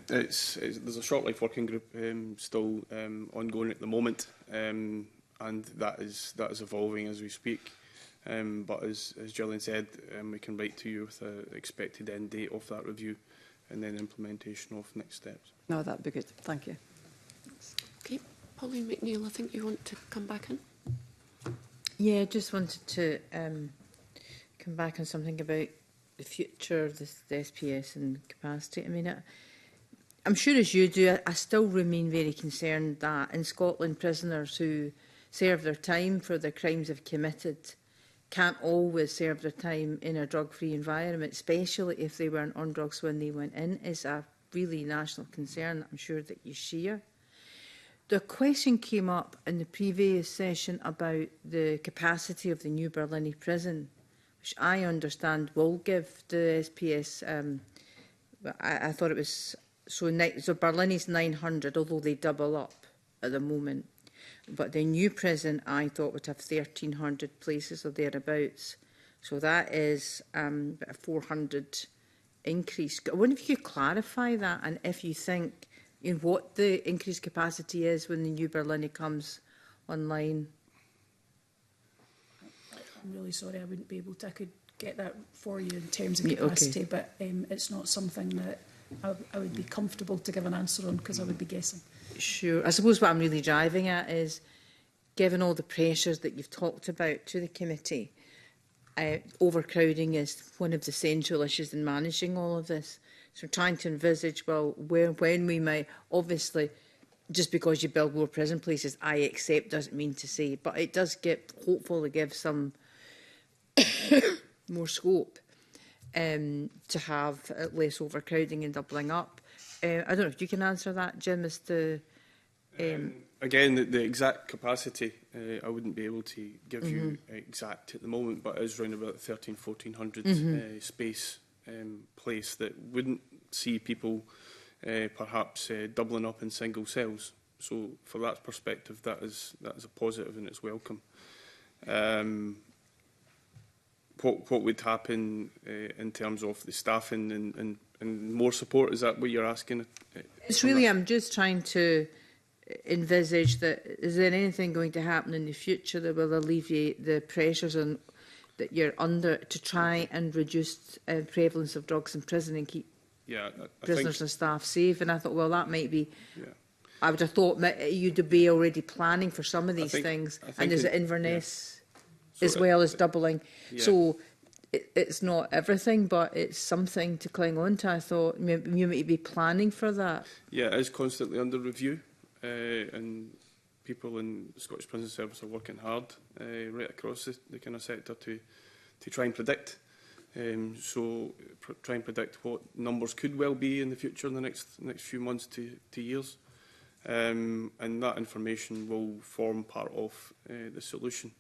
Speaker 10: there's a short life working group still ongoing at the moment, and that is evolving as we speak. But as Gillian said, we can write to you with an expected end date of that review and then implementation of next steps.
Speaker 6: No, that'd be good. Thank you.
Speaker 1: Okay, Pauline McNeill, I think you want to come back in.
Speaker 7: Yeah, just wanted to come back on something about the future of the SPS and capacity. I mean, I'm sure as you do, I still remain very concerned that in Scotland prisoners who serve their time for the crimes they've committed can't always serve their time in a drug-free environment, especially if they weren't on drugs when they went in, is a really national concern I'm sure that you share. The question came up in the previous session about the capacity of the New Barlinnie prison, which I understand will give the SPS, I thought it was, so Barlinnie's 900, although they double up at the moment. But the new prison, I thought, would have 1,300 places or thereabouts. So that is a 400 increase. I wonder if you could clarify that, and if you think what the increased capacity is when the new Barlinnie comes online.
Speaker 9: I'm really sorry, I wouldn't be able to. I could get that for you in terms of capacity, okay. But it's not something that I would be comfortable to give an answer on, because I would be guessing.
Speaker 7: Sure. I suppose what I'm really driving at is, given all the pressures that you've talked about to the committee, overcrowding is one of the central issues in managing all of this. So trying to envisage, well, when we might, obviously, just because you build more prison places, I accept, doesn't mean to say, but it does hopefully give some more scope to have less overcrowding and doubling up. I don't know if you can answer that, Jim, as to...
Speaker 10: Again, the exact capacity, I wouldn't be able to give you exact at the moment, but it is around about 1,300 space place that wouldn't see people perhaps doubling up in single cells. So for that perspective, that is a positive and it's welcome. What would happen in terms of the staffing and more support? Is that what you're asking?
Speaker 7: It's really, I'm just trying to envisage that, is there anything going to happen in the future that will alleviate the pressures on that you're under to try and reduce prevalence of drugs in prison and keep prisoners and staff safe? And I thought, well, that might be... Yeah. I would have thought you'd be already planning for some of these things. And there's Inverness as well as doubling. Yeah. So it's not everything, but it's something to cling on to. I thought you might be planning for that. Yeah,
Speaker 10: it is constantly under review. And people in the Scottish Prison Service are working hard right across the kind of sector to try and predict. Try and predict what numbers could well be in the future in the next few months to years. And that information will form part of the solution,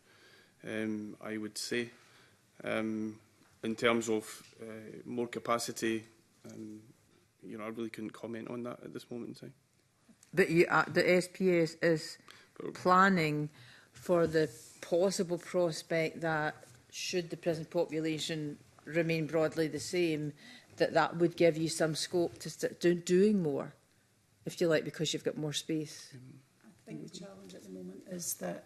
Speaker 10: I would say. In terms of more capacity, I really couldn't comment on that at this moment in time.
Speaker 7: But the SPS is planning for the possible prospect that, should the prison population remain broadly the same, that would give you some scope to start doing more, if you like, because you've got more space.
Speaker 9: I think the challenge at the moment is that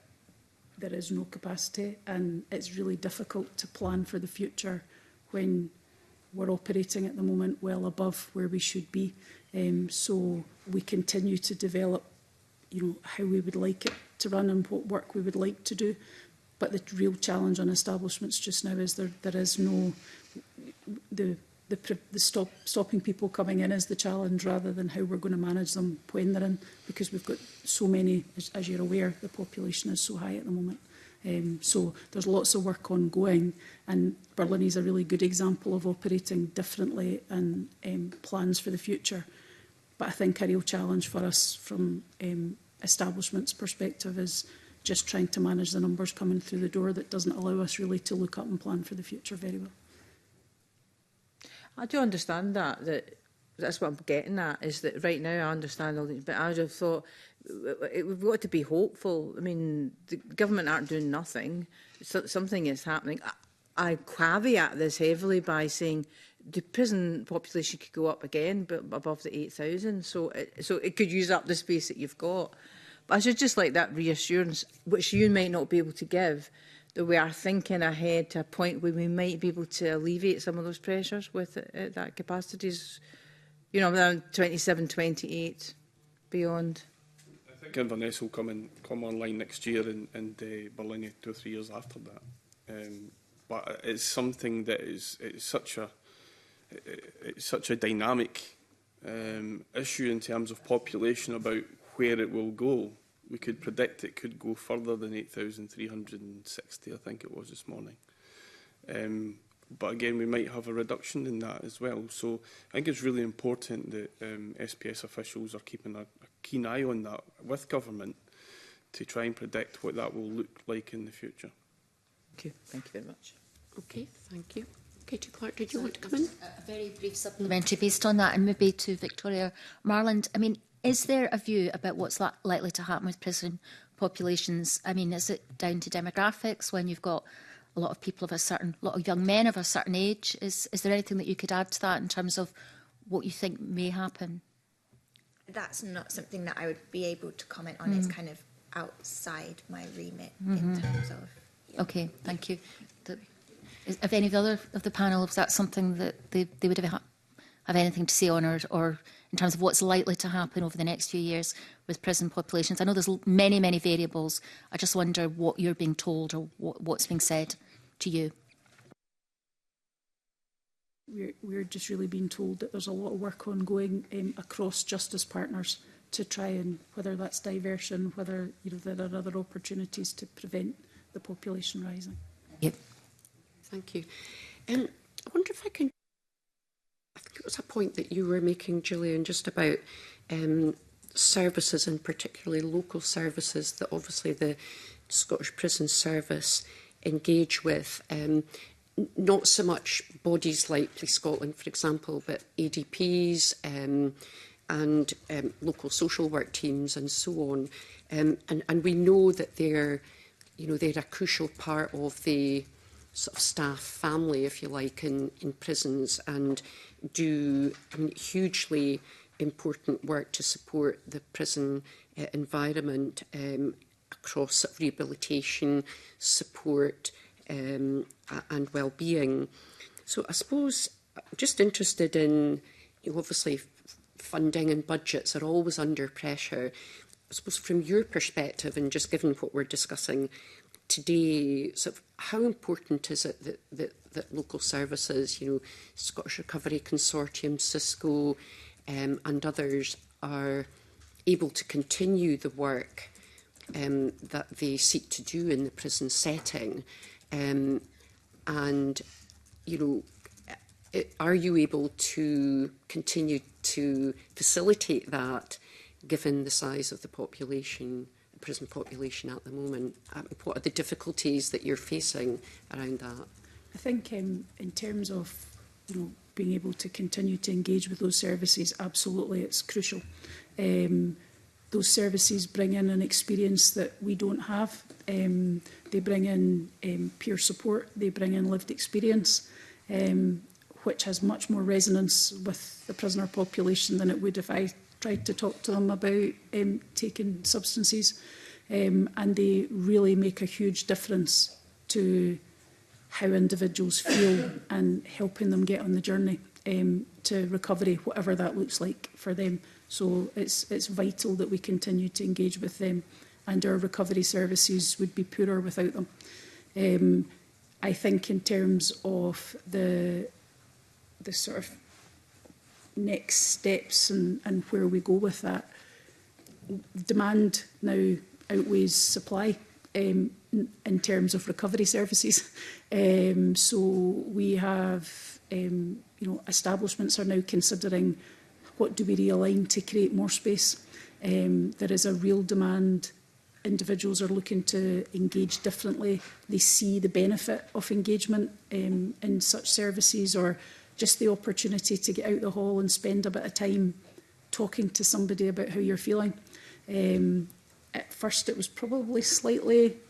Speaker 9: there is no capacity, and it's really difficult to plan for the future when we're operating at the moment well above where we should be. So we continue to develop, how we would like it to run and what work we would like to do. But the real challenge on establishments just now is there is no stopping people coming in is the challenge, rather than how we're going to manage them when they're in, because we've got so many, as you're aware, the population is so high at the moment. So there's lots of work ongoing, and Barlinnie is a really good example of operating differently and plans for the future. But I think a real challenge for us from establishments' perspective is just trying to manage the numbers coming through the door that doesn't allow us really to look up and plan for the future very well.
Speaker 7: I do understand that's what I'm getting at, is that right now I understand all these, but I just thought we've got to be hopeful. I mean, the government aren't doing nothing. Something is happening. I caveat this heavily by saying the prison population could go up again, but above the 8,000. So it could use up the space that you've got. But I should just like that reassurance, which you might not be able to give, that we are thinking ahead to a point where we might be able to alleviate some of those pressures with that capacities, you know, around 27, 28, beyond.
Speaker 10: I think Inverness will come online next year, and Berlin 2 or 3 years after that. But it's something that it's such a dynamic issue in terms of population about where it will go. We could predict it could go further than 8,360, I think it was this morning. But again, we might have a reduction in that as well. So I think it's really important that SPS officials are keeping a keen eye on that with government to try and predict what that will look like in the future.
Speaker 7: Okay, thank you very much.
Speaker 1: Okay, thank you. Katie Clark, did you want to come in?
Speaker 14: A very brief supplementary based on that, and maybe to Victoria Marland. I mean, is there a view about what's likely to happen with prison populations? I mean, is it down to demographics when you've got a lot of young men of a certain age? Is there anything that you could add to that in terms of what you think may happen?
Speaker 11: That's not something that I would be able to comment on. It's kind of outside my remit in terms of... Yeah.
Speaker 14: Okay, thank you. Have any of the other of the panel, is that something that they would have anything to say on, or in terms of what's likely to happen over the next few years with prison populations? I know there's many, many variables. I just wonder what you're being told or what's being said to you.
Speaker 9: We're just really being told that there's a lot of work ongoing across justice partners to try and, whether that's diversion, whether there are other opportunities to prevent the population rising.
Speaker 14: Yep.
Speaker 1: Thank you. I wonder if I think it was a point that you were making, Gillian, just about services, and particularly local services that obviously the Scottish Prison Service engage with. Not so much bodies like Police Scotland, for example, but ADPs and local social work teams and so on. And we know that they're a crucial part of the sort of staff family, if you like, in prisons, and do hugely important work to support the prison environment across sort of rehabilitation, support and well-being. So I suppose I'm just interested in, obviously funding and budgets are always under pressure. I suppose from your perspective, and just given what we're discussing today, sort of how important is it that local services, Scottish Recovery Consortium, Cisco and others are able to continue the work that they seek to do in the prison setting? And, are you able to continue to facilitate that given the size of the population, prison population at the moment? What are the difficulties that you're facing around that?
Speaker 9: I think in terms of being able to continue to engage with those services, absolutely, it's crucial. Those services bring in an experience that we don't have. They bring in peer support, they bring in lived experience, which has much more resonance with the prisoner population than it would if I tried to talk to them about taking substances. And they really make a huge difference to how individuals feel and helping them get on the journey to recovery, whatever that looks like for them. So it's vital that we continue to engage with them, and our recovery services would be poorer without them. I think in terms of the sort of next steps and where we go with that, demand now outweighs supply in terms of recovery services. So we have, establishments are now considering what do we realign to create more space. There is a real demand. Individuals are looking to engage differently. They see the benefit of engagement in such services, or just the opportunity to get out the hall and spend a bit of time talking to somebody about how you're feeling. At first it was probably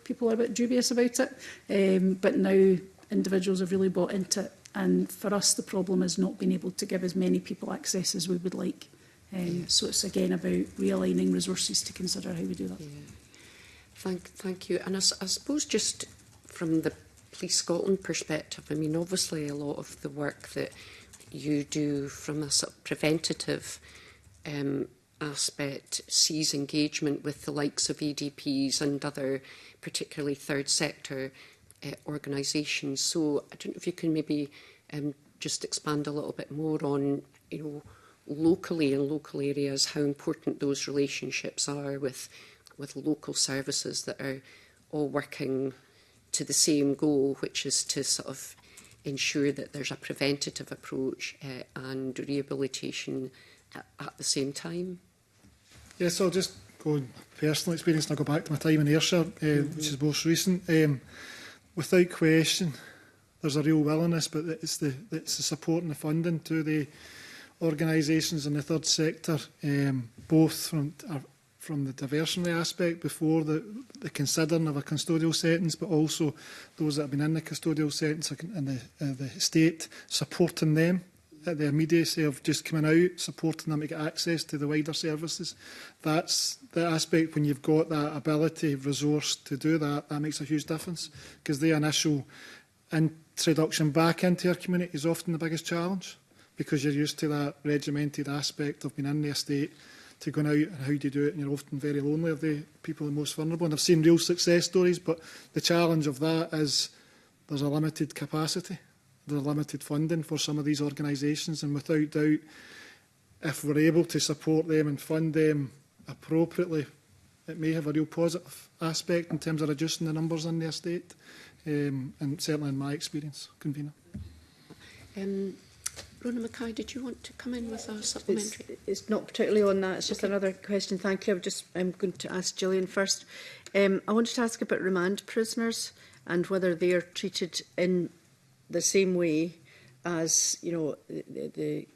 Speaker 9: people are a bit dubious about it, but now individuals have really bought into it And for us, the problem is not being able to give as many people access as we would like. So it's again about realigning resources to consider how we do that.
Speaker 1: Yeah. Thank you. And I suppose just from the Police Scotland perspective, I mean, obviously a lot of the work that you do from a sort of preventative aspect sees engagement with the likes of EDPs and other, particularly third sector organisations. So I don't know if you can maybe just expand a little bit more on, you know, locally in local areas, how important those relationships are with local services that are all working to the same goal, which is to sort of ensure that there's a preventative approach and rehabilitation at the same time.
Speaker 12: Yes, I'll just go on personal experience and I'll go back to my time in Ayrshire, which is most recent. Without question, there's a real willingness, but it's the support and the funding to the organisations in the third sector, both from the diversionary aspect before the considering of a custodial sentence, but also those that have been in the custodial sentence and the state supporting them at the immediacy of just coming out, supporting them to get access to the wider services. That's the aspect when you've got that ability, resource to do that, that makes a huge difference, because the initial introduction back into your community is often the biggest challenge, because you're used to that regimented aspect of being in the estate, to going out and how do you do it, and you're often very lonely of the people the most vulnerable. And I've seen real success stories, but the challenge of that is there's a limited capacity, there's limited funding for some of these organisations, and without doubt, if we're able to support them and fund them appropriately, it may have a real positive aspect in terms of reducing the numbers in the estate, and certainly in my experience, Convener.
Speaker 1: Rona Mackay, did you want to come in with a supplementary?
Speaker 5: It's not particularly on that, it's just another question. Thank you. I'm going to ask Gillian first. I wanted to ask about remand prisoners and whether they are treated in the same way as, you know, the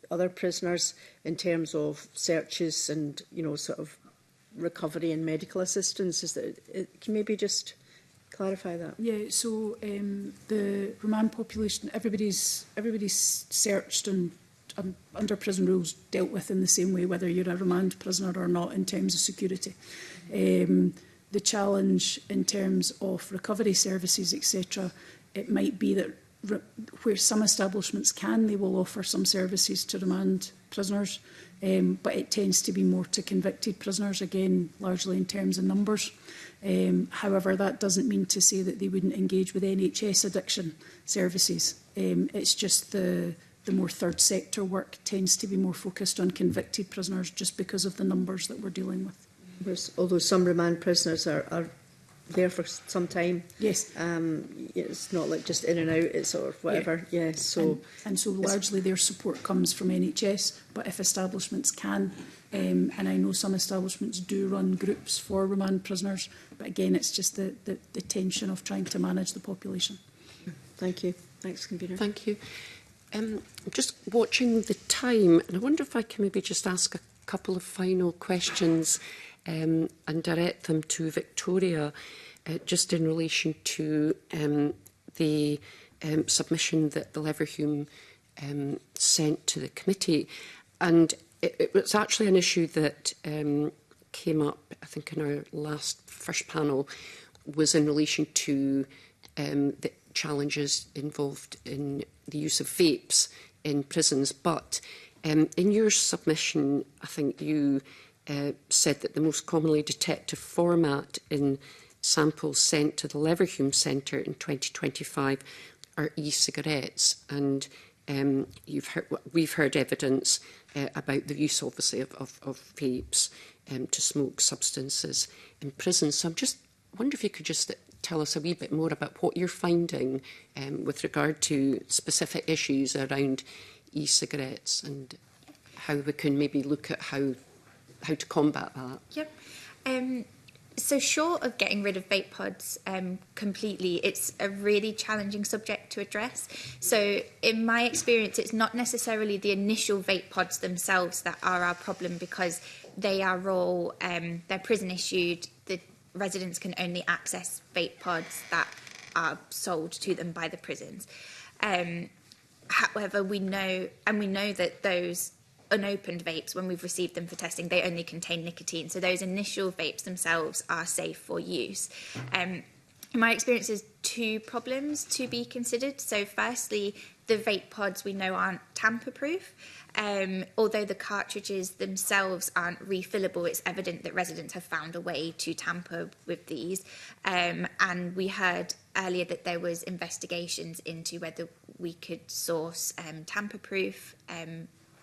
Speaker 5: other prisoners in terms of searches and, you know, sort of recovery and medical assistance. Is that, can you maybe just clarify that?
Speaker 9: Yeah, so the remand population, everybody's searched and under prison rules dealt with in the same way, whether you're a remand prisoner or not, in terms of security. The challenge in terms of recovery services, etc., it might be that where some establishments can, they will offer some services to remand prisoners, but it tends to be more to convicted prisoners, again, largely in terms of numbers. However, that doesn't mean to say that they wouldn't engage with NHS addiction services. It's just the more third sector work tends to be more focused on convicted prisoners just because of the numbers that we're dealing with.
Speaker 5: Whereas, although some remand prisoners are there for some time.
Speaker 9: Yes.
Speaker 5: It's not like just in and out, it's sort of whatever. Yeah. Yeah, so
Speaker 9: and so largely their support comes from NHS, but if establishments can, and I know some establishments do run groups for remand prisoners, but again, it's just the tension of trying to manage the population.
Speaker 5: Thank you. Thanks, Convener.
Speaker 1: Thank you. Just watching the time, and I wonder if I can maybe just ask a couple of final questions and direct them to Victoria, just in relation to the submission that the Leverhulme sent to the committee. And it was actually an issue that came up, I think, in our first panel, was in relation to the challenges involved in the use of vapes in prisons. But in your submission, I think you said that the most commonly detected format in samples sent to the Leverhulme Centre in 2025 are e-cigarettes, and we've heard evidence about the use, obviously, of vapes to smoke substances in prisons. So I'm just wonder if you could just tell us a wee bit more about what you're finding with regard to specific issues around e-cigarettes and how we can maybe look at how to combat that.
Speaker 11: Yep. So short of getting rid of vape pods completely, it's a really challenging subject to address. So in my experience, it's not necessarily the initial vape pods themselves that are our problem, because they are all, they're prison issued. The residents can only access vape pods that are sold to them by the prisons. However, we know that those unopened vapes, when we've received them for testing, they only contain nicotine. So those initial vapes themselves are safe for use. In my experience, there's two problems to be considered. So firstly, the vape pods we know aren't tamper-proof. Although the cartridges themselves aren't refillable, it's evident that residents have found a way to tamper with these. And we heard earlier that there was investigations into whether we could source tamper-proof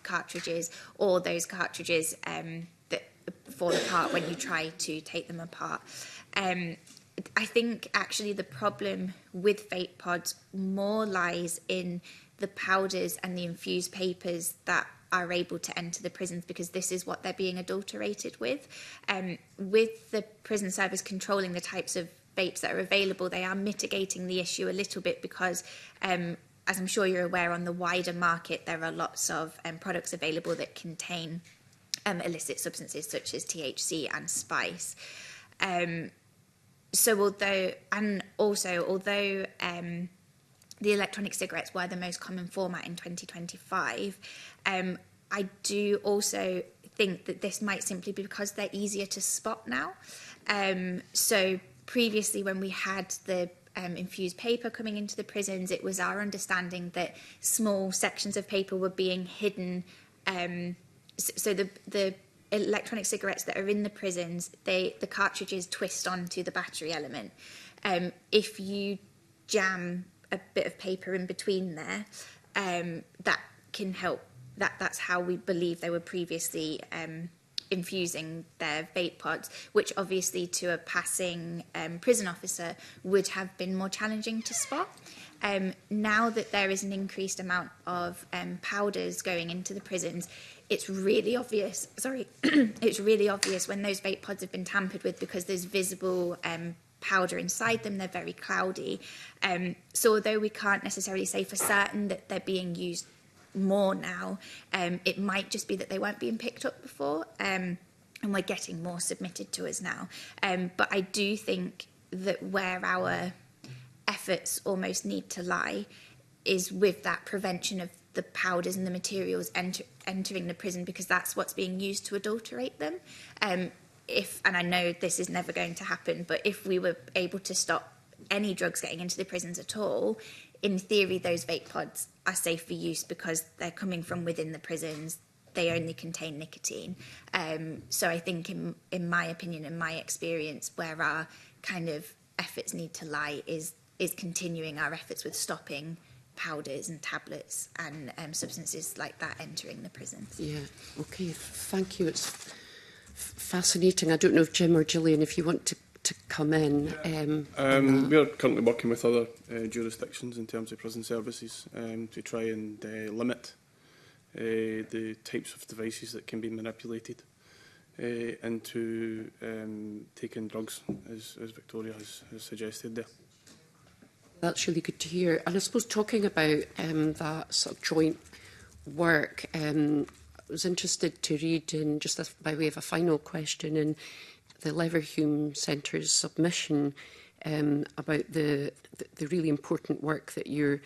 Speaker 11: cartridges, or those cartridges that fall apart when you try to take them apart. I think actually the problem with vape pods more lies in the powders and the infused papers that are able to enter the prisons, because this is what they're being adulterated with. With the prison service controlling the types of vapes that are available, they are mitigating the issue a little bit, because as I'm sure you're aware, on the wider market there are lots of products available that contain illicit substances such as THC and spice. So although the electronic cigarettes were the most common format in 2025, I do also think that this might simply be because they're easier to spot now. So previously, when we had the infused paper coming into the prisons, it was our understanding that small sections of paper were being hidden. So the electronic cigarettes that are in the prisons, the cartridges twist onto the battery element. If you jam a bit of paper in between there, that can help. That's how we believe they were previously infusing their vape pods, which obviously to a passing prison officer would have been more challenging to spot. Now that there is an increased amount of powders going into the prisons, it's really obvious. It's really obvious when those vape pods have been tampered with, because there's visible powder inside them. They're very cloudy. So although we can't necessarily say for certain that they're being used more now, it might just be that they weren't being picked up before, and we're getting more submitted to us now. But I do think that where our efforts almost need to lie is with that prevention of the powders and the materials entering the prison, because that's what's being used to adulterate them. And I know this is never going to happen, but if we were able to stop any drugs getting into the prisons at all, in theory those vape pods are safe for use because they're coming from within the prisons. They only contain nicotine. So I think in my opinion, in my experience, where our kind of efforts need to lie is continuing our efforts with stopping powders and tablets and substances like that entering the prisons.
Speaker 1: Yeah, okay, thank you. It's fascinating. I don't know if Jim or Gillian, if you want to come in.
Speaker 10: We are currently working with other jurisdictions in terms of prison services to try and limit the types of devices that can be manipulated into taking drugs, as Victoria has suggested there.
Speaker 1: That's really good to hear. And I suppose talking about that sort of joint work, I was interested to read, in just by way of a final question, in the Leverhulme Centre's submission about the really important work that you're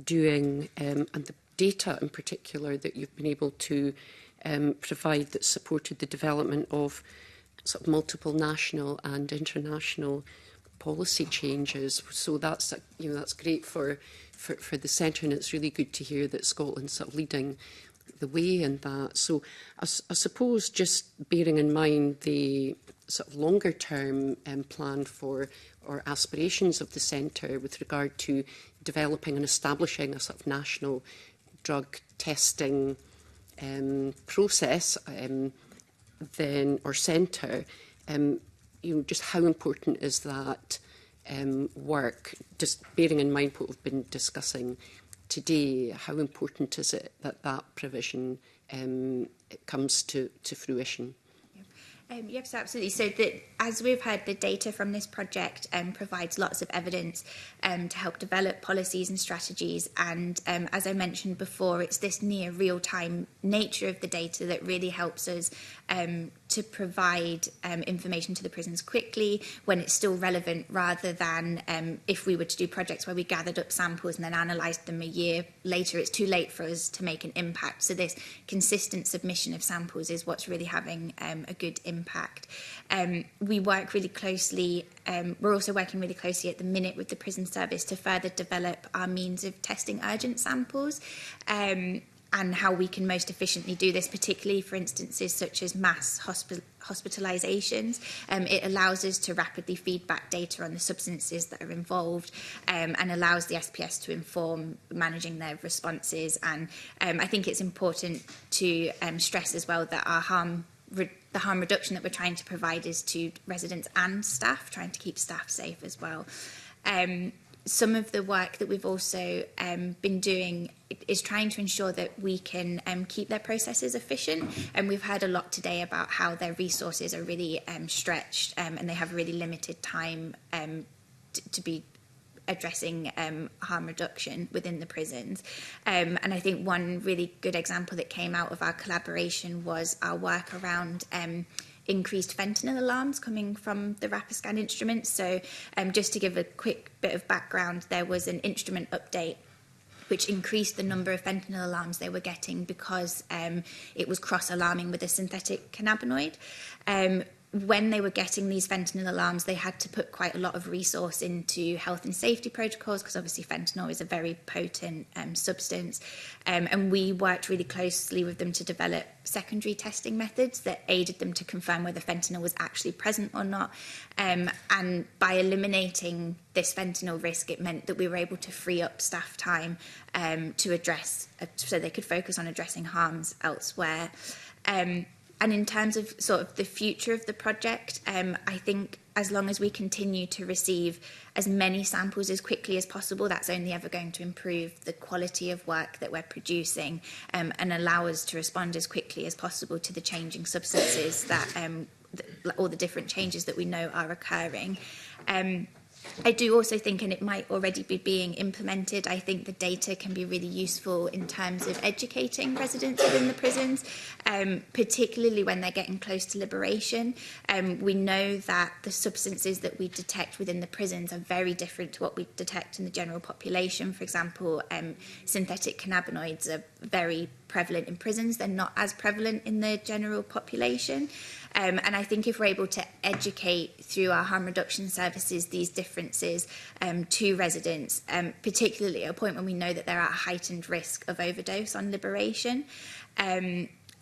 Speaker 1: doing, and the data in particular that you've been able to provide that supported the development of sort of multiple national and international policy changes. So that's that's great for the centre, and it's really good to hear that Scotland's sort of leading the way in that. So I suppose just bearing in mind the sort of longer term plan for or aspirations of the centre with regard to developing and establishing a sort of national drug testing process, then or centre, just how important is that work? Just bearing in mind what we've been discussing today, how important is it that that provision comes to fruition?
Speaker 11: Yes, absolutely. So as we've heard, the data from this project provides lots of evidence to help develop policies and strategies. And as I mentioned before, it's this near real-time nature of the data that really helps us to provide information to the prisons quickly when it's still relevant, rather than if we were to do projects where we gathered up samples and then analysed them a year later, it's too late for us to make an impact. So this consistent submission of samples is what's really having a good impact. We work really closely, we're also working really closely at the minute with the prison service to further develop our means of testing urgent samples. And how we can most efficiently do this, particularly for instances such as mass hospitalisations. It allows us to rapidly feed back data on the substances that are involved, and allows the SPS to inform managing their responses. And I think it's important to stress as well that the harm reduction that we're trying to provide is to residents and staff, trying to keep staff safe as well. Some of the work that we've also been doing is trying to ensure that we can keep their processes efficient. And we've heard a lot today about how their resources are really stretched, and they have really limited time to be addressing harm reduction within the prisons. And I think one really good example that came out of our collaboration was our work around increased fentanyl alarms coming from the Rapiscan instrument. So just to give a quick bit of background, there was an instrument update which increased the number of fentanyl alarms they were getting because it was cross-alarming with a synthetic cannabinoid. When they were getting these fentanyl alarms, they had to put quite a lot of resource into health and safety protocols, because obviously fentanyl is a very potent substance. And we worked really closely with them to develop secondary testing methods that aided them to confirm whether fentanyl was actually present or not. And by eliminating this fentanyl risk, it meant that we were able to free up staff time to address, so they could focus on addressing harms elsewhere. And in terms of sort of the future of the project, I think as long as we continue to receive as many samples as quickly as possible, that's only ever going to improve the quality of work that we're producing, and allow us to respond as quickly as possible to the changing substances that all the different changes that we know are occurring. I do also think, and it might already be being implemented, I think the data can be really useful in terms of educating residents within the prisons, particularly when they're getting close to liberation. We know that the substances that we detect within the prisons are very different to what we detect in the general population. For example, synthetic cannabinoids are very prevalent in prisons. They're not as prevalent in the general population. And I think if we're able to educate through our harm reduction services these differences to residents, particularly at a point when we know that they're at a heightened risk of overdose on liberation.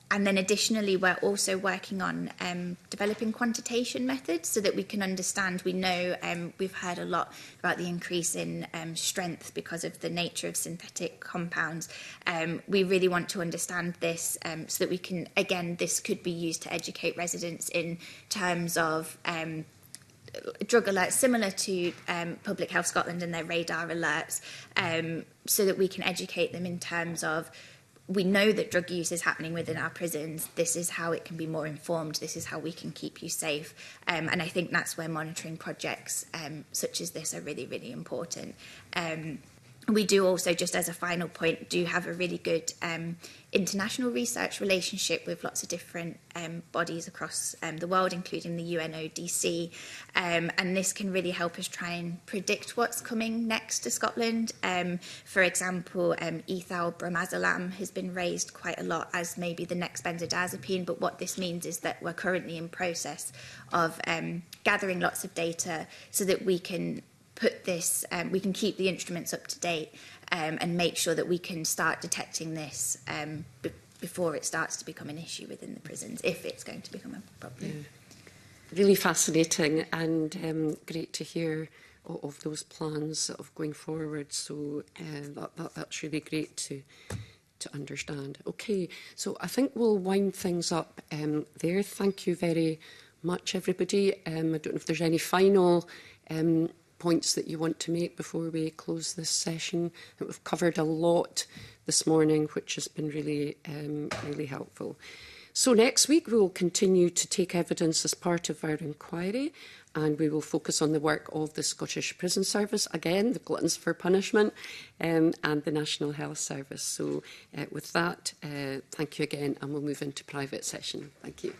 Speaker 11: And then additionally, we're also working on developing quantitation methods so that we can understand. We know we've heard a lot about the increase in strength because of the nature of synthetic compounds. We really want to understand this so that we can, again, this could be used to educate residents in terms of drug alerts, similar to Public Health Scotland and their radar alerts, so that we can educate them in terms of, we know that drug use is happening within our prisons. This is how it can be more informed. This is how we can keep you safe. And I think that's where monitoring projects such as this are really, really important. We do also, just as a final point, do have a really good international research relationship with lots of different bodies across the world, including the UNODC. And this can really help us try and predict what's coming next to Scotland. For example, ethyl bromazole has been raised quite a lot as maybe the next benzodiazepine, but what this means is that we're currently in process of gathering lots of data so that we can put this, we can keep the instruments up to date and make sure that we can start detecting this before it starts to become an issue within the prisons, if it's going to become a problem.
Speaker 1: Yeah. Really fascinating and great to hear of those plans of going forward. So that's really great to understand. Okay, so I think we'll wind things up there. Thank you very much, everybody. I don't know if there's any final points that you want to make before we close this session. We've covered a lot this morning, which has been really, really helpful. So next week we will continue to take evidence as part of our inquiry, and we will focus on the work of the Scottish Prison Service, again, the Gluttons for Punishment, and the National Health Service. So with that, thank you again, and we'll move into private session. Thank you.